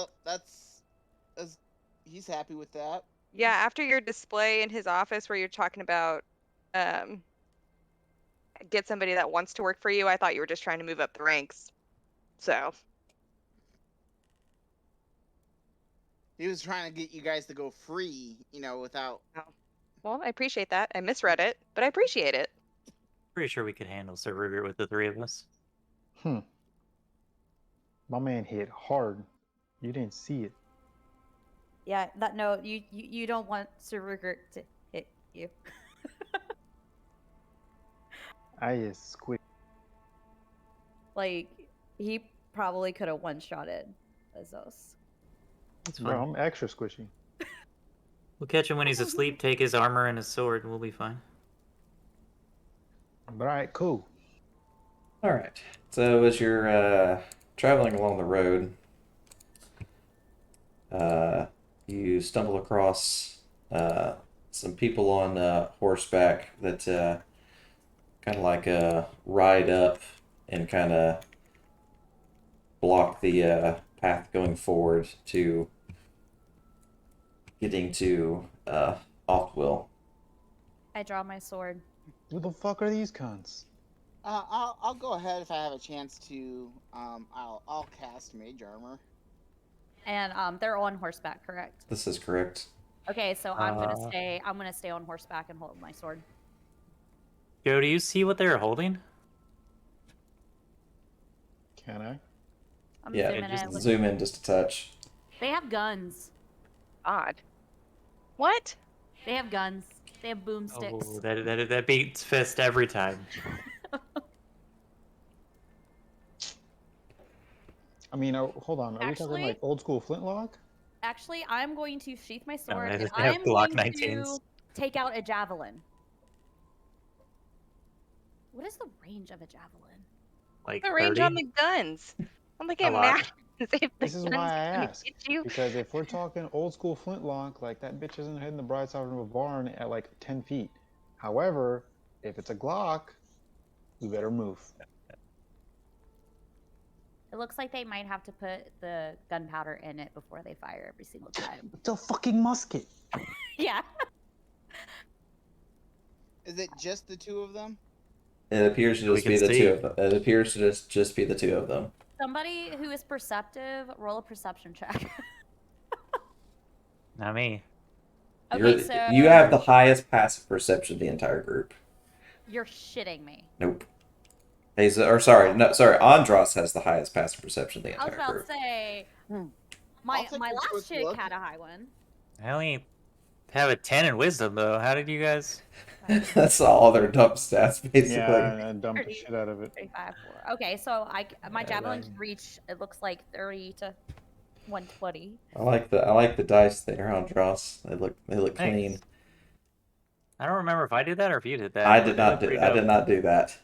F: he's happy with that.
G: Yeah, after your display in his office where you're talking about get somebody that wants to work for you, I thought you were just trying to move up the ranks. So
F: He was trying to get you guys to go free, without.
G: well, I appreciate that. I misread it, but I appreciate it.
B: Pretty sure we could handle Sir Rugert with the three of us.
H: My man hit hard. You didn't see it.
E: Yeah, you don't want Sir Rugert to hit you.
H: I is squishy.
E: Like, he probably could have one-shotted Bezos.
B: It's
H: Bro,
B: fine.
H: I'm extra squishy.
B: We'll catch him when he's asleep, take his armor and his sword, and we'll be fine.
H: But alright, cool.
A: All right. So as you're traveling along the road, you stumble across some people on horseback that kind of like ride up and kind of block the path going forward to getting to Oftwill.
E: I draw my sword.
H: Who the fuck are these cunts?
F: I'll go ahead if I have a chance to. I'll cast Mage Armor.
E: And they're on horseback, correct?
A: This is correct.
E: Okay, so I'm gonna stay on horseback and hold my sword.
B: Joe, do you see what they're holding?
H: Can I?
E: I'm
A: Yeah,
E: zooming
B: just
E: in.
A: Zoom in just a touch.
E: They have guns.
G: Odd. What?
E: They have guns. They have boomsticks.
B: Oh, that beats fist every time.
H: I mean, hold on. Are we talking
E: Actually-
H: like old school flintlock?
E: Actually, I'm going to sheath my
B: No,
E: sword
B: they
E: and
B: have
E: I'm
B: Glock
E: going
B: 19s.
E: to take out a javelin. What is the range of a javelin?
B: Like
G: The range
B: 30?
G: on the guns. I'm like,
B: A lot.
G: imagine if the
H: This is
G: guns
H: why I
G: are gonna
H: asked.
G: get you.
H: Because if we're talking old school flintlock, like that bitch isn't hitting the broadside of a barn at like 10 feet. However, if it's a Glock, we better move.
E: It looks like they might have to put the gunpowder in it before they fire every single time.
H: It's a fucking musket.
E: Yeah.
F: Is it just the two of them?
A: It appears to
B: We
A: just be
B: can
A: the
B: see.
A: two of them. It appears to just be the two of them.
E: Somebody who is perceptive, roll a perception check.
B: Not me.
E: Okay, so
A: You have the highest passive perception of the entire group.
E: you're shitting me.
A: Nope. Andros has the highest passive perception of the
E: I was
A: entire
E: about
A: group.
E: to say,
F: I'll
E: my
F: take a
E: last
F: quick
E: chick
F: look.
E: had a high one.
B: I only have a 10 in wisdom, though. How did you guys...
A: That's all their dump stats, basically.
H: Yeah, I dumped the shit out of it.
E: 35, 4. Okay, so my
H: Yeah,
E: javelin
H: that-
E: can reach. It looks like 30 to 120.
A: I like the dice there, Andros. They look
B: Thanks.
A: clean.
B: I don't remember if I did that or if you did that.
A: I
B: but
A: did
B: they
A: not
B: look
A: do
B: pretty
A: I did
B: dope.
A: not do that.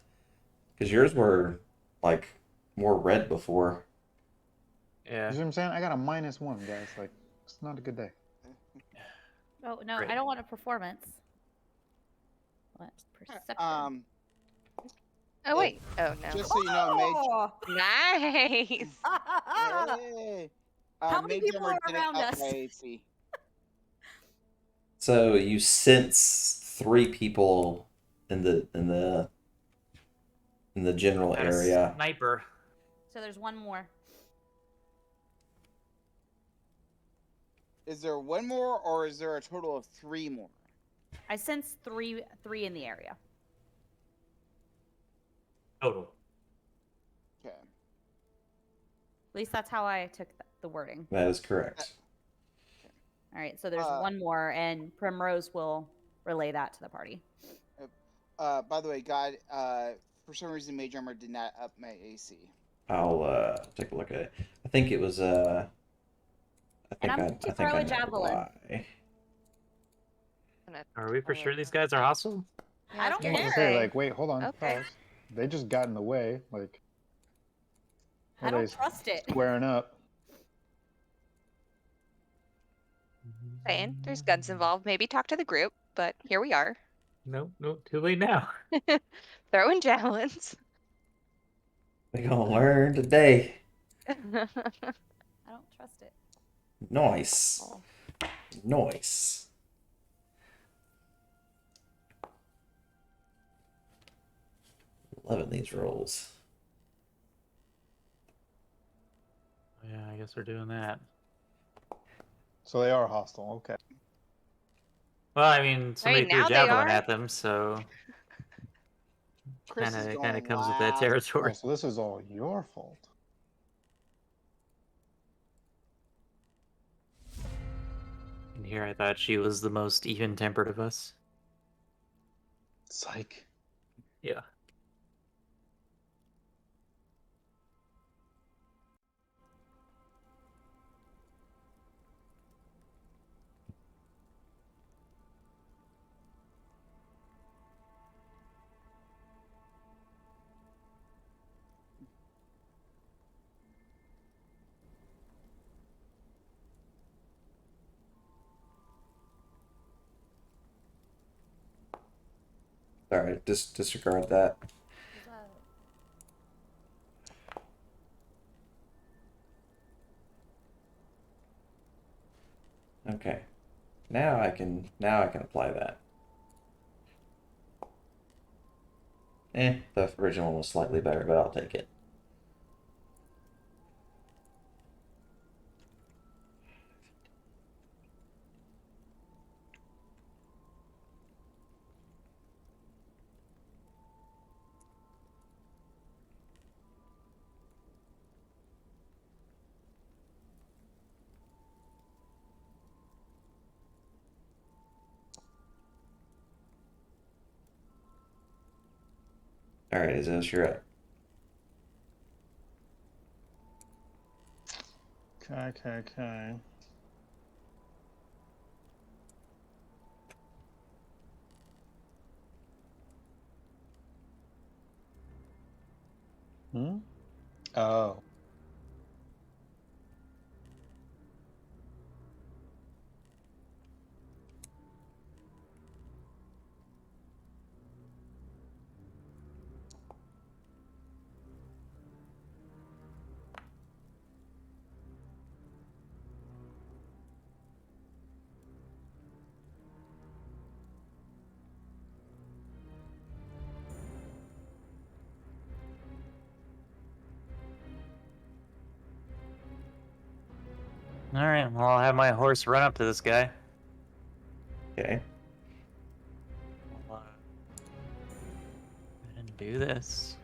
A: Because yours were like more red before.
B: Yeah.
H: You see what I'm saying? I got a -1, guys. Like, it's not a good day.
E: Oh no,
B: Great.
E: I don't want a performance. What perception?
G: Oh wait. Oh no.
F: Just so you know, Mage.
E: Oh!
G: Nice.
F: Hey.
E: How many
F: Mage
E: people
F: Armor
E: are
F: didn't
E: around
F: up
E: us?
F: my AC.
A: So you sense 3 people in the general
B: Got a
A: area.
B: Sniper.
E: So there's one more.
F: Is there one more, or is there a total of 3 more?
E: I sense three in the area.
B: Total.
F: Okay.
E: At least that's how I took the wording.
A: That is correct.
E: All right, so there's
F: Uh,
E: one more, and Primrose will relay that to the party.
F: By the way, God, for some reason, Mage Armor did not up my AC.
A: I'll take a look at it. I think it was I
E: And I'm
A: think
E: going to
A: I think
E: throw
A: I
E: a
A: know
E: javelin.
A: why.
B: Are we for sure these guys are hostile?
E: I don't
H: I was gonna
E: care.
H: say, like, wait, hold on.
G: Okay.
H: Pause. They just got in the way. Like,
E: I
H: are
E: don't
H: they
E: trust it.
H: squaring up?
G: Saying there's guns involved. Maybe talk to the group, but here we are.
B: Nope, too late now.
G: Throwing javelins.
A: We gonna learn today.
E: I don't trust it.
A: Nice.
E: Oh.
A: Nice. Loving these rolls.
B: Yeah, I guess we're doing that.
H: So they are hostile. Okay.
B: Well, I mean, somebody threw a
G: now they
B: javelin
G: are.
B: at them, so
F: Chris is
B: kind
F: going
B: of comes with that
F: last.
B: territory.
H: Oh, so this is all your fault.
B: And here I thought she was the most even-tempered of us.
H: Psych.
B: Yeah.
A: Alright, disregard that.
E: What's that?
A: Okay. Now I can apply that. The original one was slightly better, but I'll take it. Alright, Izos, you're up.
H: Okay. Hmm? Oh.
B: Alright, well, I'll have my horse run up to this guy.
A: Okay.
B: I'll, go ahead and do this.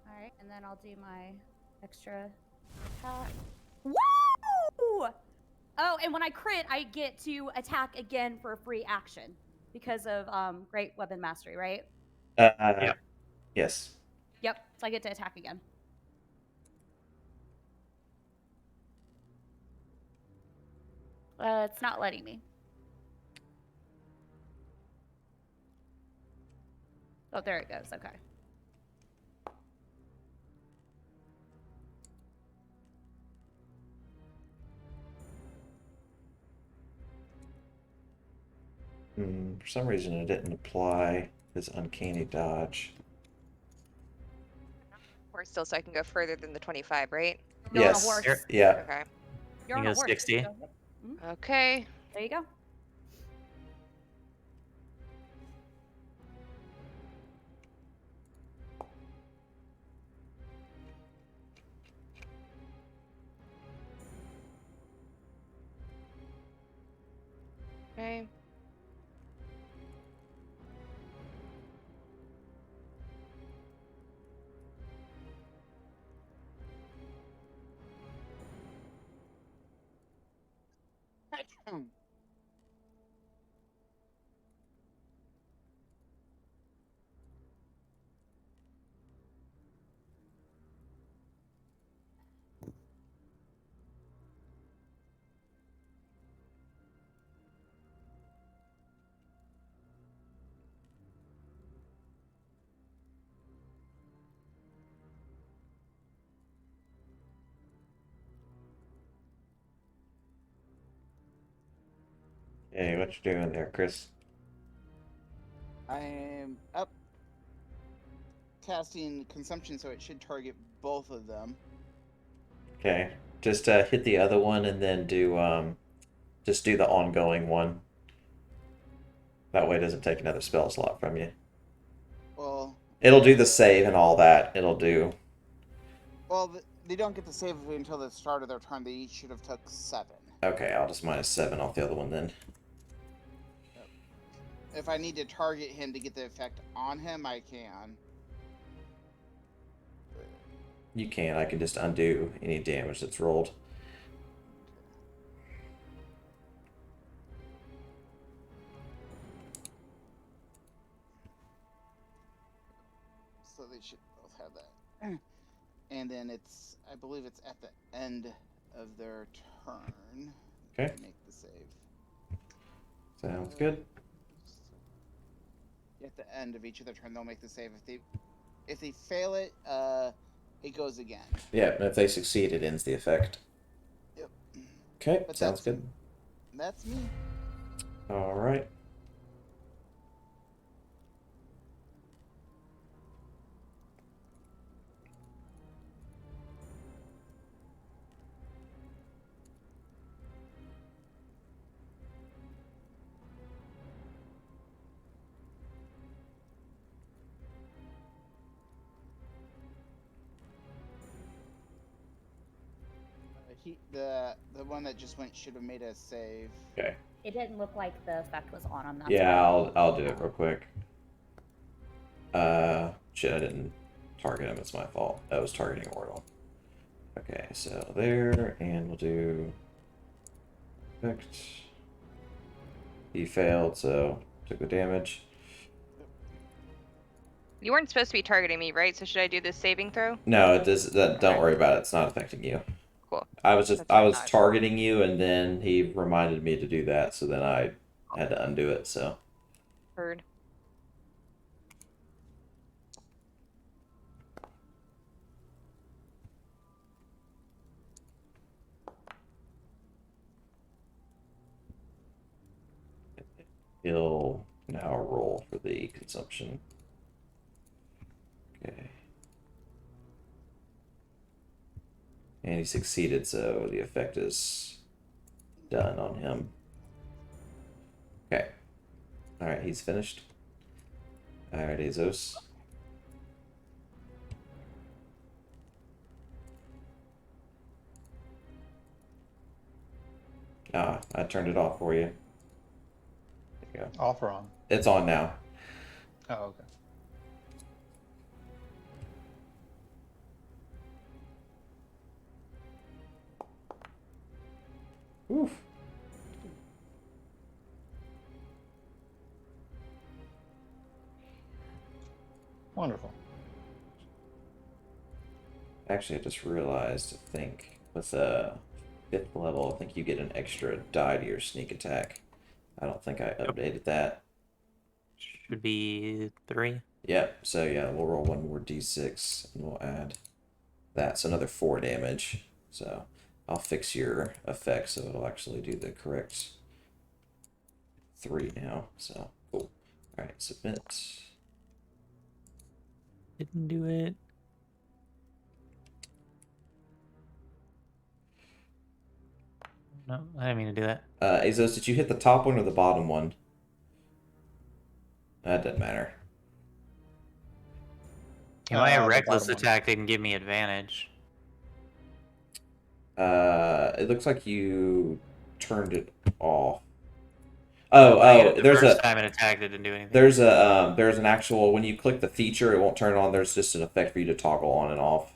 E: All right, and then I'll do my extra attack. Woo! Oh, and when I crit, I get to attack again for a free action because of Great Weapon Mastery, right?
B: Yep.
A: Yes.
E: Yep. So I get to attack again. It's not letting me. Oh, there it goes. Okay.
A: For some reason, it didn't apply his uncanny dodge.
G: Horse still, so I can go further than the 25, right?
E: You're on a
A: Yes.
E: horse.
A: Yeah.
G: Okay.
E: You're
B: You
E: on a
B: go
E: horse.
B: 60.
E: So, yep. Mhm.
G: Okay.
E: There you go.
G: Okay.
A: Hey, what you doing there, Chris?
F: I am up casting consumption, so it should target both of them.
A: Okay. Just hit the other one and then just do the ongoing one. That way it doesn't take another spell slot from you.
F: Well,
A: It'll do the save and all that. It'll do.
F: well, they don't get the save until the start of their turn. They each should have took 7.
A: Okay, I'll just -7 off the other one then.
F: If I need to target him to get the effect on him, I can.
A: You can. I can just undo any damage that's rolled.
F: So they should both have that. And then it's, I believe it's at the end of their turn.
A: Okay.
F: They make the save.
A: Sounds good.
F: At the end of each of their turn, they'll make the save. If they fail it, it goes again.
A: Yeah, and if they succeed, it ends the effect.
F: Yep.
A: Okay,
F: But
A: sounds
F: that's-
A: good.
F: That's me.
A: All right.
F: The one that just went should have made a save.
A: Okay.
E: It didn't look like the effect was on him. That's
A: Yeah,
E: why.
A: I'll do it real quick. Shit, I didn't target him. It's my fault. I was targeting Ortal. Okay, so there, and we'll do effect. He failed, so took the damage.
G: You weren't supposed to be targeting me, right? So should I do this saving throw?
A: No, it does. Don't
G: Okay.
A: worry about it. It's not affecting you.
G: Cool.
A: I was
G: That's what I
A: I was
G: thought.
A: targeting you, and then he reminded me to do that, so then I had to undo it. So
G: Heard.
A: he'll now roll for the consumption. Okay. And he succeeded, so the effect is done on him. Okay. Alright, he's finished. Alright, Azos. Ah, I turned it off for you. There you go.
H: Off or on?
A: It's on now.
H: Oh, okay.
A: Oof.
H: Wonderful.
A: Actually, I just realized, I think, with 5th level, I think you get an extra die to your sneak attack. I don't think I updated that.
B: Should be 3.
A: Yep, so yeah, we'll roll one more d6, and we'll add that. So another 4 damage. So I'll fix your effect so it'll actually do the correct 3 now. So, cool. Alright, submit.
B: Didn't do it. No, I didn't mean to do that.
A: Azos, did you hit the top one or the bottom one? That doesn't matter.
B: Yeah, my
H: The
B: reckless
H: bottom one.
B: attack didn't give me advantage.
A: It looks like you turned it off.
B: I hit it the
A: There's
B: first
A: a
B: time it attacked, it didn't do anything.
A: there's an actual, when you click the feature, it won't turn on. There's just an effect for you to toggle on and off.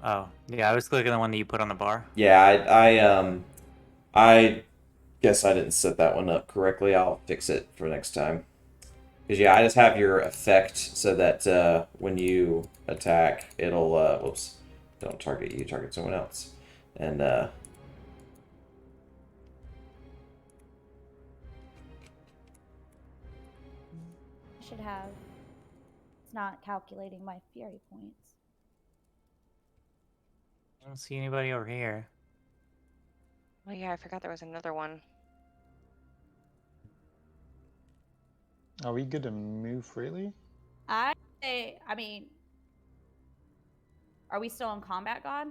B: Oh, yeah, I was clicking the one that you put on the bar.
A: Yeah, I guess I didn't set that one up correctly. I'll fix it for next time. Because yeah, I just have your effect so that when you attack, it'll whoops, don't target you, target someone else, and
E: I should have. It's not calculating my fury points.
B: I don't see anybody over here.
G: Oh yeah, I forgot there was another one.
H: Are we good to move freely?
E: I mean, are we still in combat, God?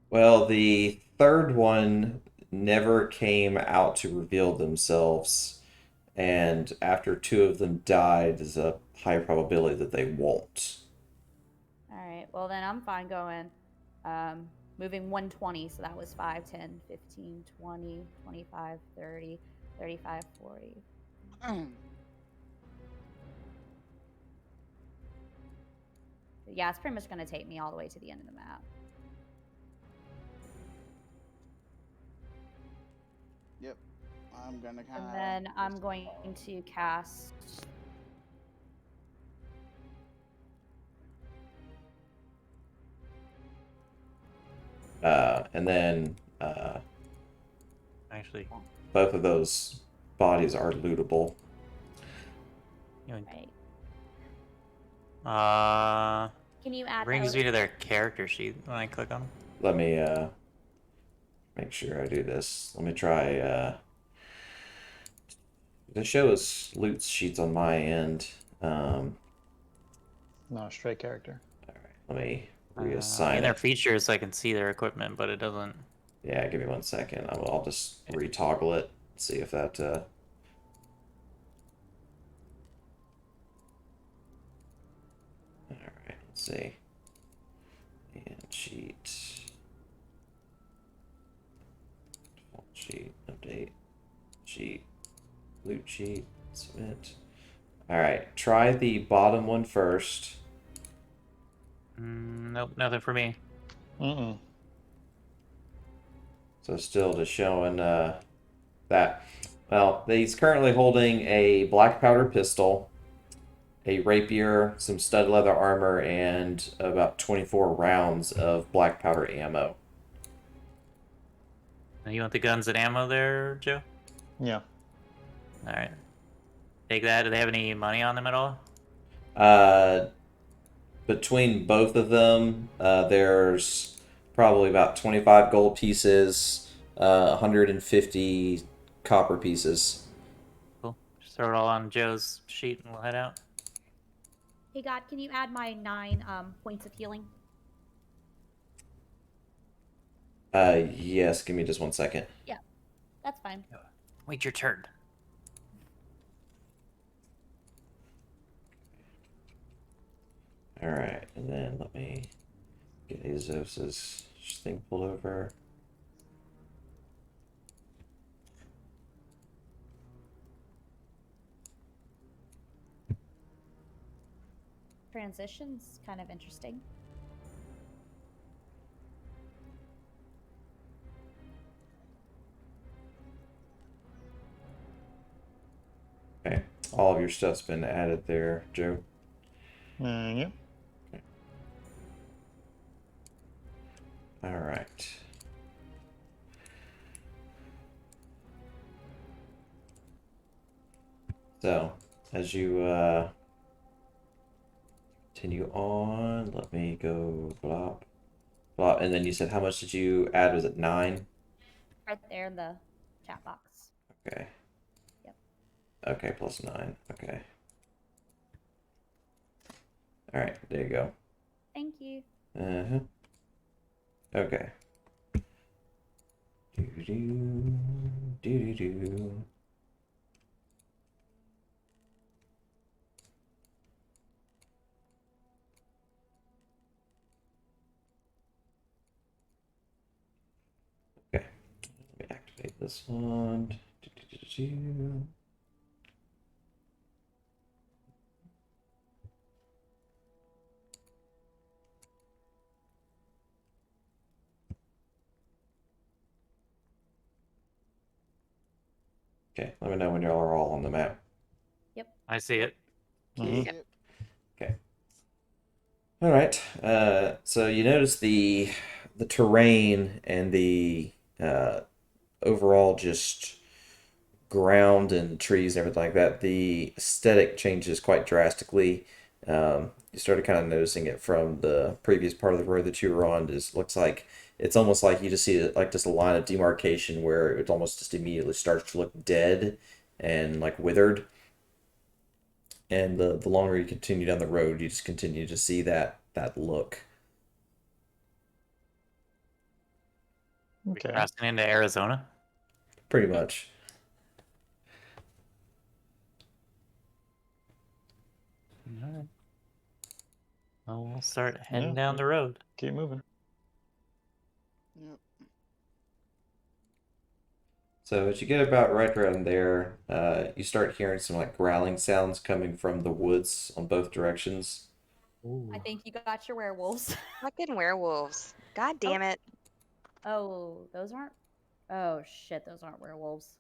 A: Well, the third one never came out to reveal themselves, and after two of them died, there's a high probability that they won't.
E: All right. Well, then I'm fine going. Moving 120, so that was 5, 10, 15, 20, 25, 30, 35, 40. Yeah, it's pretty much going to take me all the way to the end of the map.
F: Yep. I'm gonna kind of.
E: And then I'm going to cast.
A: And then
B: Actually,
A: both of those bodies are lootable.
E: Right. Can you add?
B: brings me to their character sheet when I click on them.
A: Let me make sure I do this. Let me try. The show is loot sheets on my end.
H: No, straight character.
A: All right, let me
B: In
A: reassign
B: their
A: it.
B: features, I can see their equipment, but it doesn't.
A: Yeah, give me 1 second. I'll just retoggle it. See if that. All right, let's see. And sheet. Default sheet. Update. Sheet. Loot sheet. Submit. All right, try the bottom one first.
B: Nope, nothing for me.
H: Mm-mm.
A: So still just showing that. Well, he's currently holding a black powder pistol, a rapier, some stud leather armor, and about 24 rounds of black powder ammo.
B: You want the guns and ammo there, Joe?
H: Yeah.
B: All right. Take that. Do they have any money on them at all?
A: Between both of them, there's probably about 25 gold pieces, 150 copper pieces.
B: Cool. Just throw it all on Joe's sheet and we'll head out.
E: Hey, God, can you add my 9 points of healing?
A: Yes, give me just 1 second.
E: Yeah, that's fine.
B: Wait your turn.
A: All right, and then let me get Azos's thing pulled over.
E: Transition's kind of interesting.
A: Okay, all of your stuff's been added there, Joe.
H: Yep.
A: All right. So, as you continue on, let me go blop, blop, and then you said how much did you add? Was it 9?
E: Right there in the chat box.
A: Okay.
E: Yep.
A: Okay, plus 9. Okay. All right, there you go.
E: Thank you.
A: Uh-huh. Okay. Do-do-do, do-do-do. Okay, let me activate this one. Do-do-do-do. Okay, let me know when y'all are all on the map.
B: I see it.
H: Mhm.
F: Yep.
A: Okay. All right. So you notice the terrain and the overall just ground and trees and everything like that. The aesthetic changes quite drastically. You started kind of noticing it from the previous part of the road that you were on. It looks like it's almost like you just see like just a line of demarcation where it almost just immediately starts to look dead and like withered. And the longer you continue down the road, you just continue to see that look.
H: Okay.
B: Crossing into Arizona.
A: Pretty much.
B: All right. Well, we'll start heading
H: Yeah,
B: down the road.
H: Keep moving.
F: Yep.
A: So as you get about right around there, you start hearing some like growling sounds coming from the woods on both directions.
E: I think you got your werewolves.
G: Fucking werewolves. God damn it.
E: Oh, those aren't. Oh shit, those aren't werewolves.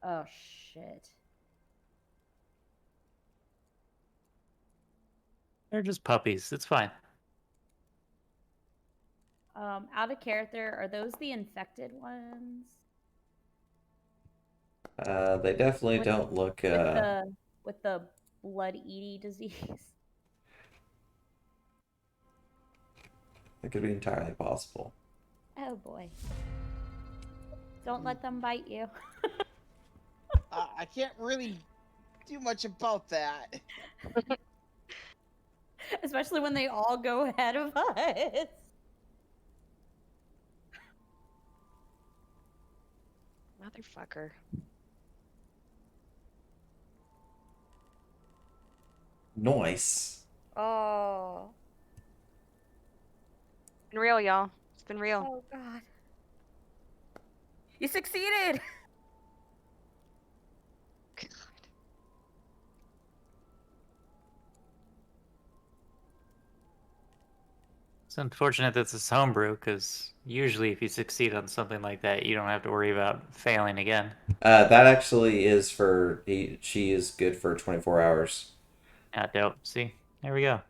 E: Oh shit.
B: They're just puppies. It's fine.
E: Out of character, are those the infected ones?
A: They definitely
E: With-
A: don't look.
E: With the blood eating disease.
A: It could be entirely possible.
E: Oh boy. Don't let them bite you.
F: I can't really do much about that.
E: Especially when they all go ahead of us.
G: Motherfucker.
A: Nice.
E: Oh.
G: It's been real, y'all. It's been real.
E: Oh god. You succeeded!
B: It's unfortunate that it's homebrew, because usually if you succeed on something like that, you don't have to worry about failing again.
A: That actually is for she is good for 24 hours.
B: Ah, dope. See? There we go.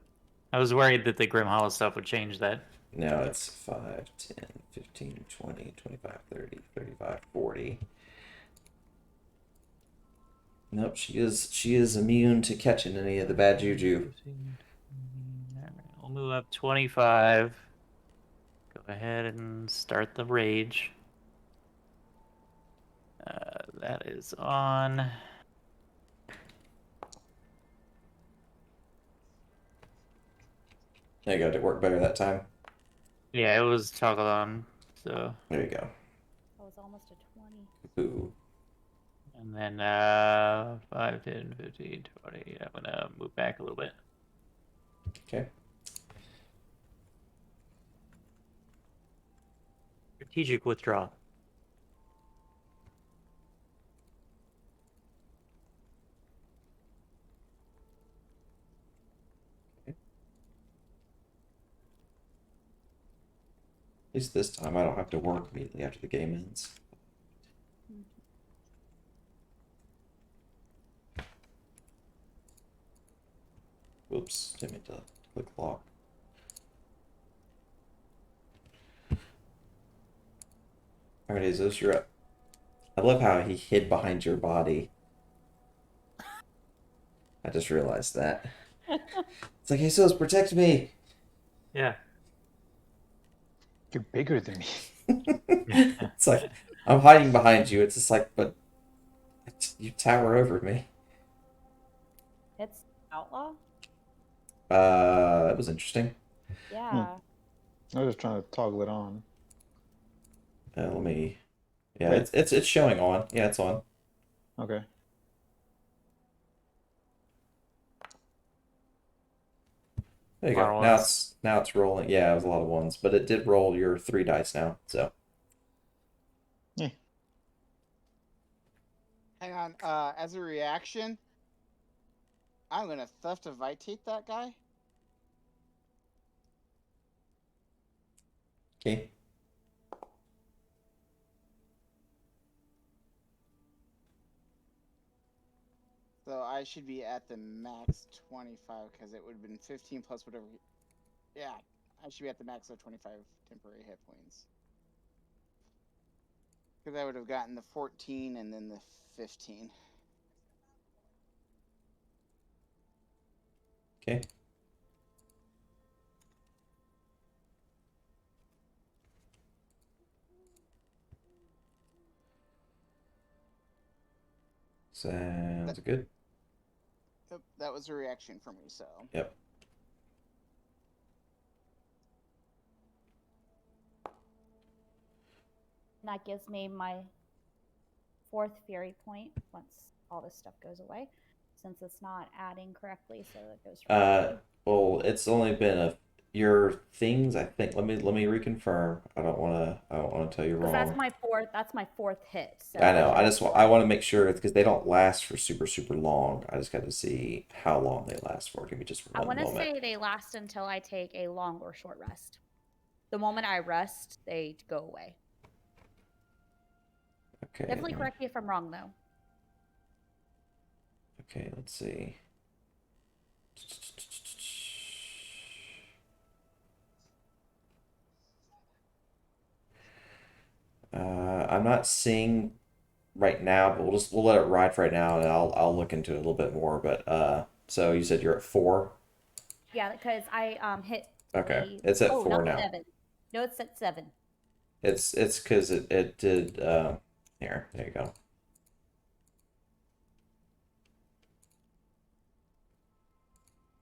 B: I was worried that the Grim Hollow stuff would change that.
A: No, it's 5, 10, 15, 20, 25, 30, 35, 40. Nope, she is immune to catching any of the bad juju.
B: Alright, we'll move up 25. Go ahead and start the rage. That is on.
A: There you go. Did it work better that time?
B: Yeah, it was toggled on. So,
A: There you go.
E: That was almost a 20.
A: Ooh.
B: and then 5, 10, 15, 20. I'm gonna move back a little bit.
A: Okay.
B: Strategic withdrawal.
A: At least this time I don't have to work immediately after the game ends. Whoops, didn't mean to click lock. Alright, Azos, you're up. I love how he hid behind your body. I just realized that. It's like, Azos, protect me!
B: Yeah.
H: You're bigger than me.
A: It's like, I'm hiding behind you. It's just like, but you tower over me.
E: It's outlaw?
A: That was interesting.
E: Yeah.
H: I was just trying to toggle it on.
A: Let me. Yeah,
H: Wait.
A: it's showing on. Yeah, it's on.
H: Okay.
A: There you
B: A lot
A: go.
B: of
A: Now
B: ones.
A: it's rolling. Yeah, it was a lot of ones, but it did roll your 3 dice now. So
H: Yeah.
F: Hang on. As a reaction, I'm gonna theft of vitate that guy.
A: okay.
F: So I should be at the max 25 because it would have been 15 plus whatever. Yeah, I should be at the max of 25 temporary hit points. Because I would have gotten the 14 and then the 15.
A: Okay. Sounds good.
F: Yep, that was a reaction for me, so.
A: Yep.
E: And that gives me my 4th fury point once all this stuff goes away, since it's not adding correctly, so it goes from
A: Well, it's only been your things, I think. Let me reconfirm. I don't wanna tell you
E: because
A: wrong.
E: that's my 4th hit. So
A: I know.
E: should have
A: I want to make sure because they don't last for super long. I just got to see how long they last for. Give me just
E: I
A: one
E: want to
A: moment.
E: say they last until I take a long or short rest. The moment I rest, they go away.
A: Okay.
E: Definitely correct me if I'm wrong, though.
A: Okay, let's see. I'm not seeing right now, but we'll let it ride for right now, and I'll look into it a little bit more. But so you said you're at 4.
E: Yeah, because I hit.
A: Okay, it's at 4
E: not
A: now.
E: 7. No, it's at 7.
A: It's because it did. Here, there you go.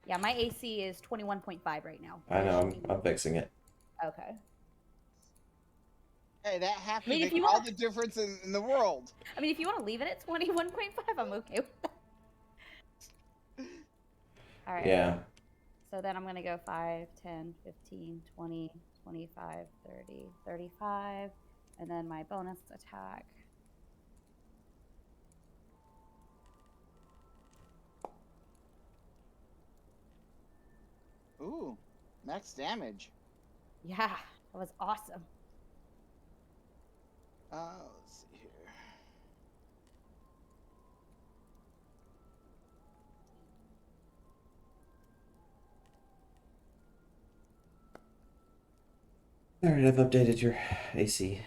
E: Yeah, my AC is 21.5 right now.
A: I know. I'm fixing it.
E: Okay.
F: Hey, that half
E: I mean,
F: could
E: if
F: make
E: you
F: all
E: want-
F: the difference in the world.
E: I mean, if you want to leave it at 21.5, I'm okay with that. All right.
A: Yeah.
E: So then I'm going to go 5, 10, 15, 20, 25, 30, 35, and then my bonus attack.
F: Ooh, max damage.
E: Yeah, that was awesome.
F: Let's see here.
A: All right, I've updated your AC.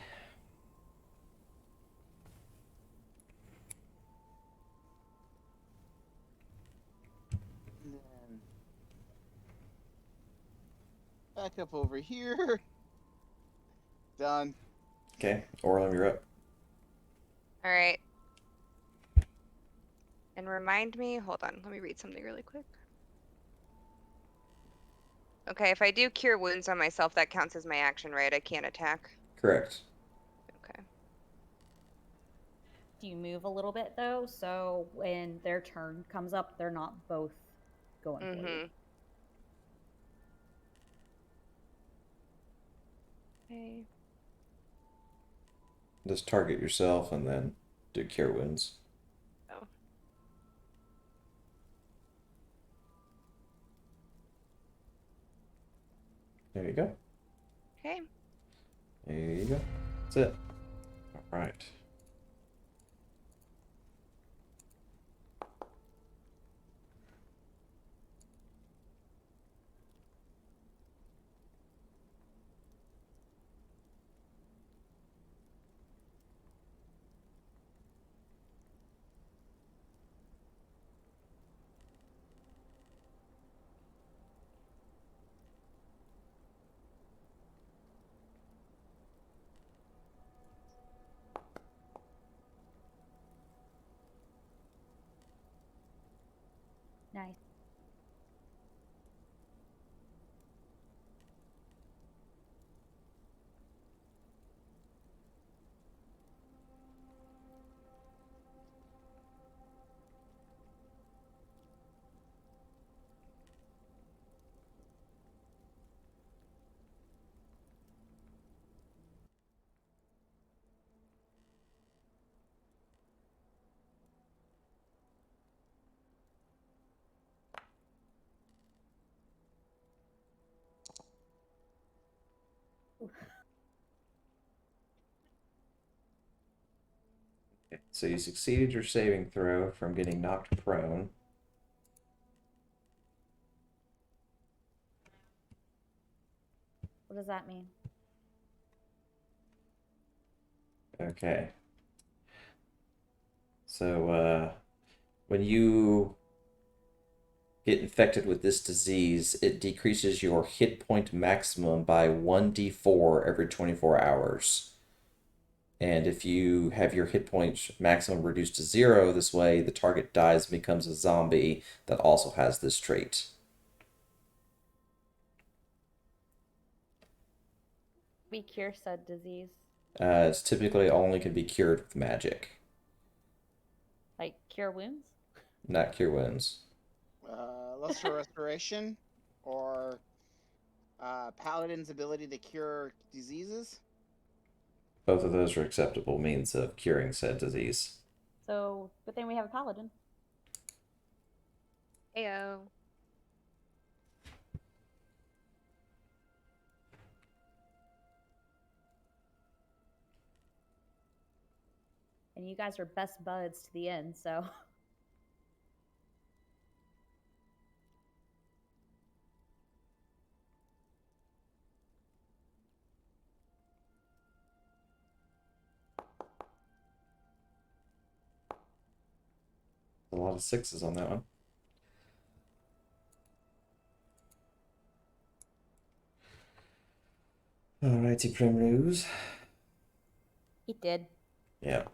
F: And then back up over here. Done.
A: Okay, Orlum, you're up.
G: All right. And remind me, hold on, let me read something really quick. Okay, if I do cure wounds on myself, that counts as my action, right? I can't attack.
A: Correct.
G: Okay.
E: Do you move a little bit though? So when their turn comes up, they're not both going for you.
G: Okay.
A: Just target yourself and then do cure wounds.
G: Oh.
A: There you go.
G: Okay.
A: There you go. That's it. All right.
E: Nice.
A: Okay, so you succeeded your saving throw from getting knocked prone.
E: What does that mean?
A: Okay. So, when you get infected with this disease, it decreases your hit point maximum by 1d4 every 24 hours. And if you have your hit points maximum reduced to 0, this way the target dies and becomes a zombie that also has this trait.
E: We cure said disease.
A: It's typically only can be cured with magic,
E: Like cure wounds?
A: not cure wounds.
F: Luster Restoration, or Paladin's ability to cure diseases.
A: Both of those are acceptable means of curing said disease.
E: So, good thing we have a paladin.
G: Heyo.
E: And you guys are best buds to the end, so.
A: A lot of 6s on that one. Alrighty, Primrose.
E: He did.
A: Yeah.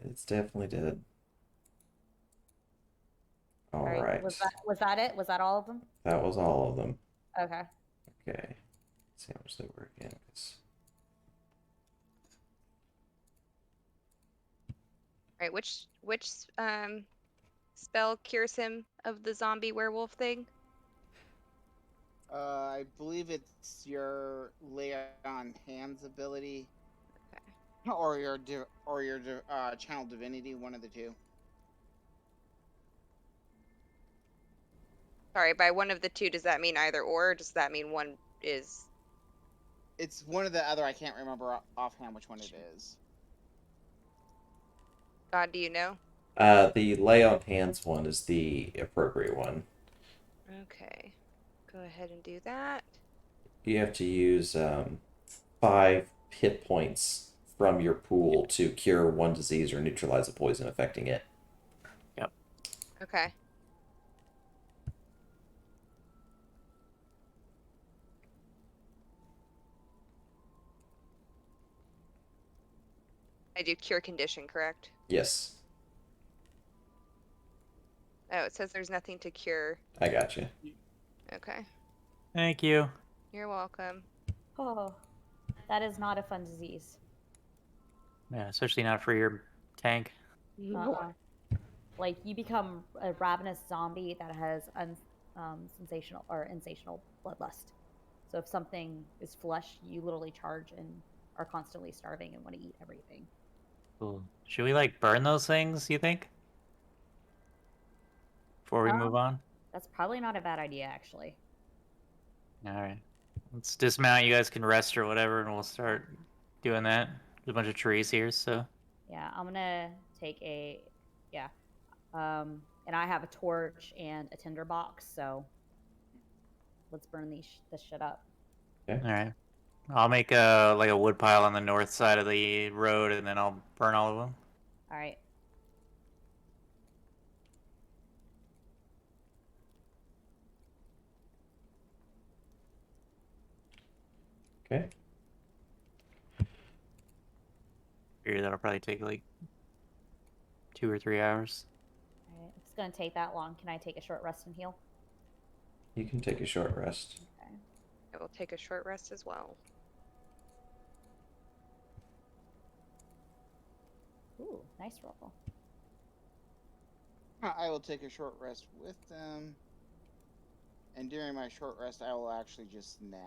A: It's definitely dead. Alright.
E: Was that it? Was that all of them?
A: That was all of them.
E: Okay.
A: Okay. Let's see how much they were again.
G: Right, which spell cures him of the zombie werewolf thing?
F: I believe it's your lay on hands ability, or your channel divinity, one of the two.
G: Sorry, by one of the two, does that mean either or does that mean one is?
F: It's one or the other. I can't remember offhand which one it is.
G: God, do you know?
A: The lay on hands one is the appropriate one.
G: Okay, go ahead and do that.
A: You have to use 5 hit points from your pool to cure one disease or neutralize a poison affecting it.
B: Yep.
G: Okay. I do cure condition, correct?
A: Yes.
G: Oh, it says there's nothing to cure.
A: I got you.
G: Okay.
B: Thank you.
G: You're welcome.
E: Oh, that is not a fun disease.
B: Yeah, especially not for your tank.
E: Like, you become a ravenous zombie that has sensational or insatiable bloodlust. So if something is flesh, you literally charge and are constantly starving and want to eat everything.
B: Cool. Should we like burn those things, you think? Before we move on?
E: That's probably not a bad idea, actually.
B: Alright. Let's dismount, you guys can rest or whatever, and we'll start doing that. There's a bunch of trees here, so.
E: Yeah, I'm gonna take and I have a torch and a tinder box, so let's burn this shit up.
A: Okay.
B: Alright. I'll make a wood pile on the north side of the road, and then I'll burn all of them.
E: All right.
A: Okay.
B: Figure that'll probably take like 2 or 3 hours.
E: All right. It's gonna take that long. Can I take a short rest and heal?
A: You can take a short rest.
E: Okay.
G: I will take a short rest as well.
E: Ooh, nice roll.
F: I will take a short rest with them, and during my short rest, I will actually just nap.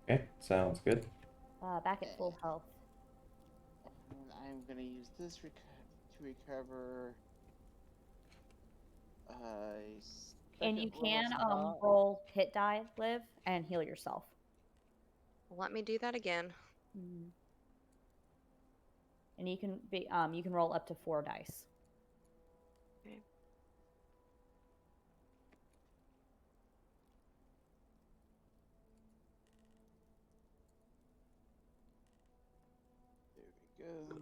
A: Okay, sounds good.
E: Back at full health.
F: And I'm gonna use this to recover.
E: And you
F: second
E: can
F: level spot.
E: roll hit die, live, and heal yourself.
G: Let me do that again.
E: And you can roll up to 4 dice.
G: Okay.
F: There we go.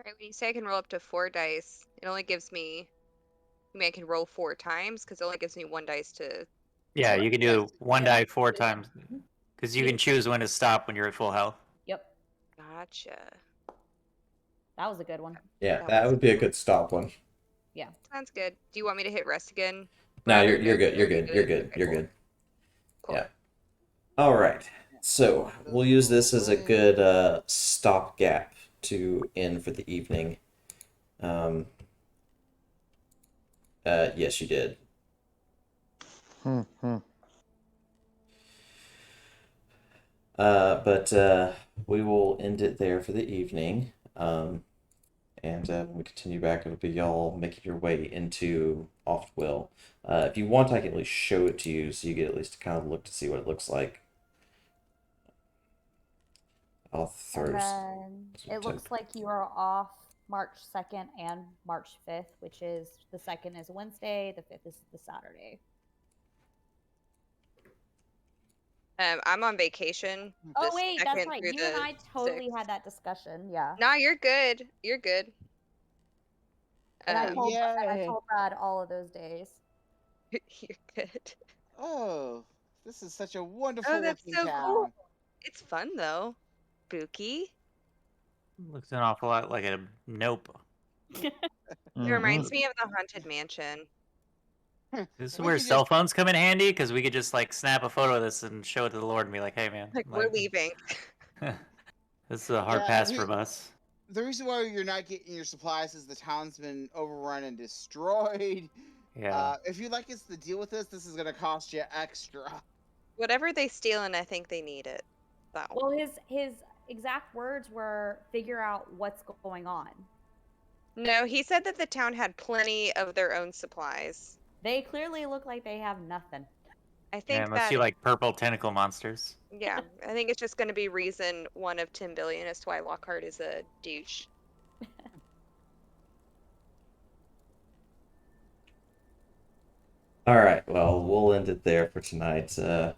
G: Right, when you say I can roll up to 4 dice, it only gives me. I mean, I can roll 4 times because it only gives me 1 dice to.
B: Yeah, you can do
F: Yes,
B: one
F: yeah.
B: die 4 times because you can choose when to stop when you're at full health.
E: Yep,
G: Gotcha.
E: that was a good one.
A: Yeah,
G: That
A: that
G: was
A: would be a good stop one.
E: Yeah.
G: Sounds good. Do you want me to hit rest again?
A: No,
G: rather
A: you're
G: than
A: good. You're good. You're
G: doing-
A: good.
G: Okay,
A: You're
G: cool.
A: good.
G: Cool.
A: Yeah. All right. So we'll use this as a good stopgap to end for the evening. Yes, you did. But we will end it there for the evening. And when we continue back, it'll be y'all making your way into Oftwill. If you want, I can at least show it to you so you get at least to kind of look to see what it looks like. I'll throw
E: And
A: some
E: then it looks like you are off March 2nd and March 5th, which is the 2nd is a Wednesday, the 5th is the Saturday.
G: I'm on vacation.
E: Oh,
G: the
E: wait, that's
G: 2nd
E: right.
G: through
E: You and
G: the
E: I totally
G: 6th.
E: had that discussion. Yeah.
G: No, you're good. You're good.
E: And I
F: Oh,
E: told
F: yay.
E: Brad all of those days.
G: You're good.
F: Oh, this is such a wonderful
G: Oh, that's
F: looking
G: so
F: town.
G: cool. It's fun though. Spooky.
B: Looks an awful lot like a Nope.
G: It reminds me of the Haunted Mansion.
B: This is
F: We
B: where
F: could
B: cell
F: just
B: phones come in handy because we could just like snap a photo of this and show it to the Lord and be like, "Hey, man,
G: Like we're leaving.
B: this is a hard
F: Yeah,
B: pass from us."
F: the reason why you're not getting your supplies is the town's been overrun and destroyed.
B: Yeah.
F: If you'd like us to deal with this is gonna cost you extra.
G: Whatever they steal, and I think they need it. So.
E: Well, his exact words were figure out what's going on.
G: No, he said that the town had plenty of their own supplies.
E: They clearly look like they have nothing.
G: I
B: Yeah,
G: think
B: unless
G: that
B: you like purple tentacle monsters.
G: yeah, I think it's just going to be reason 1 of 10 billion as to why Lockhart is a douche.
A: All right. Well, we'll end it there for tonight. I'll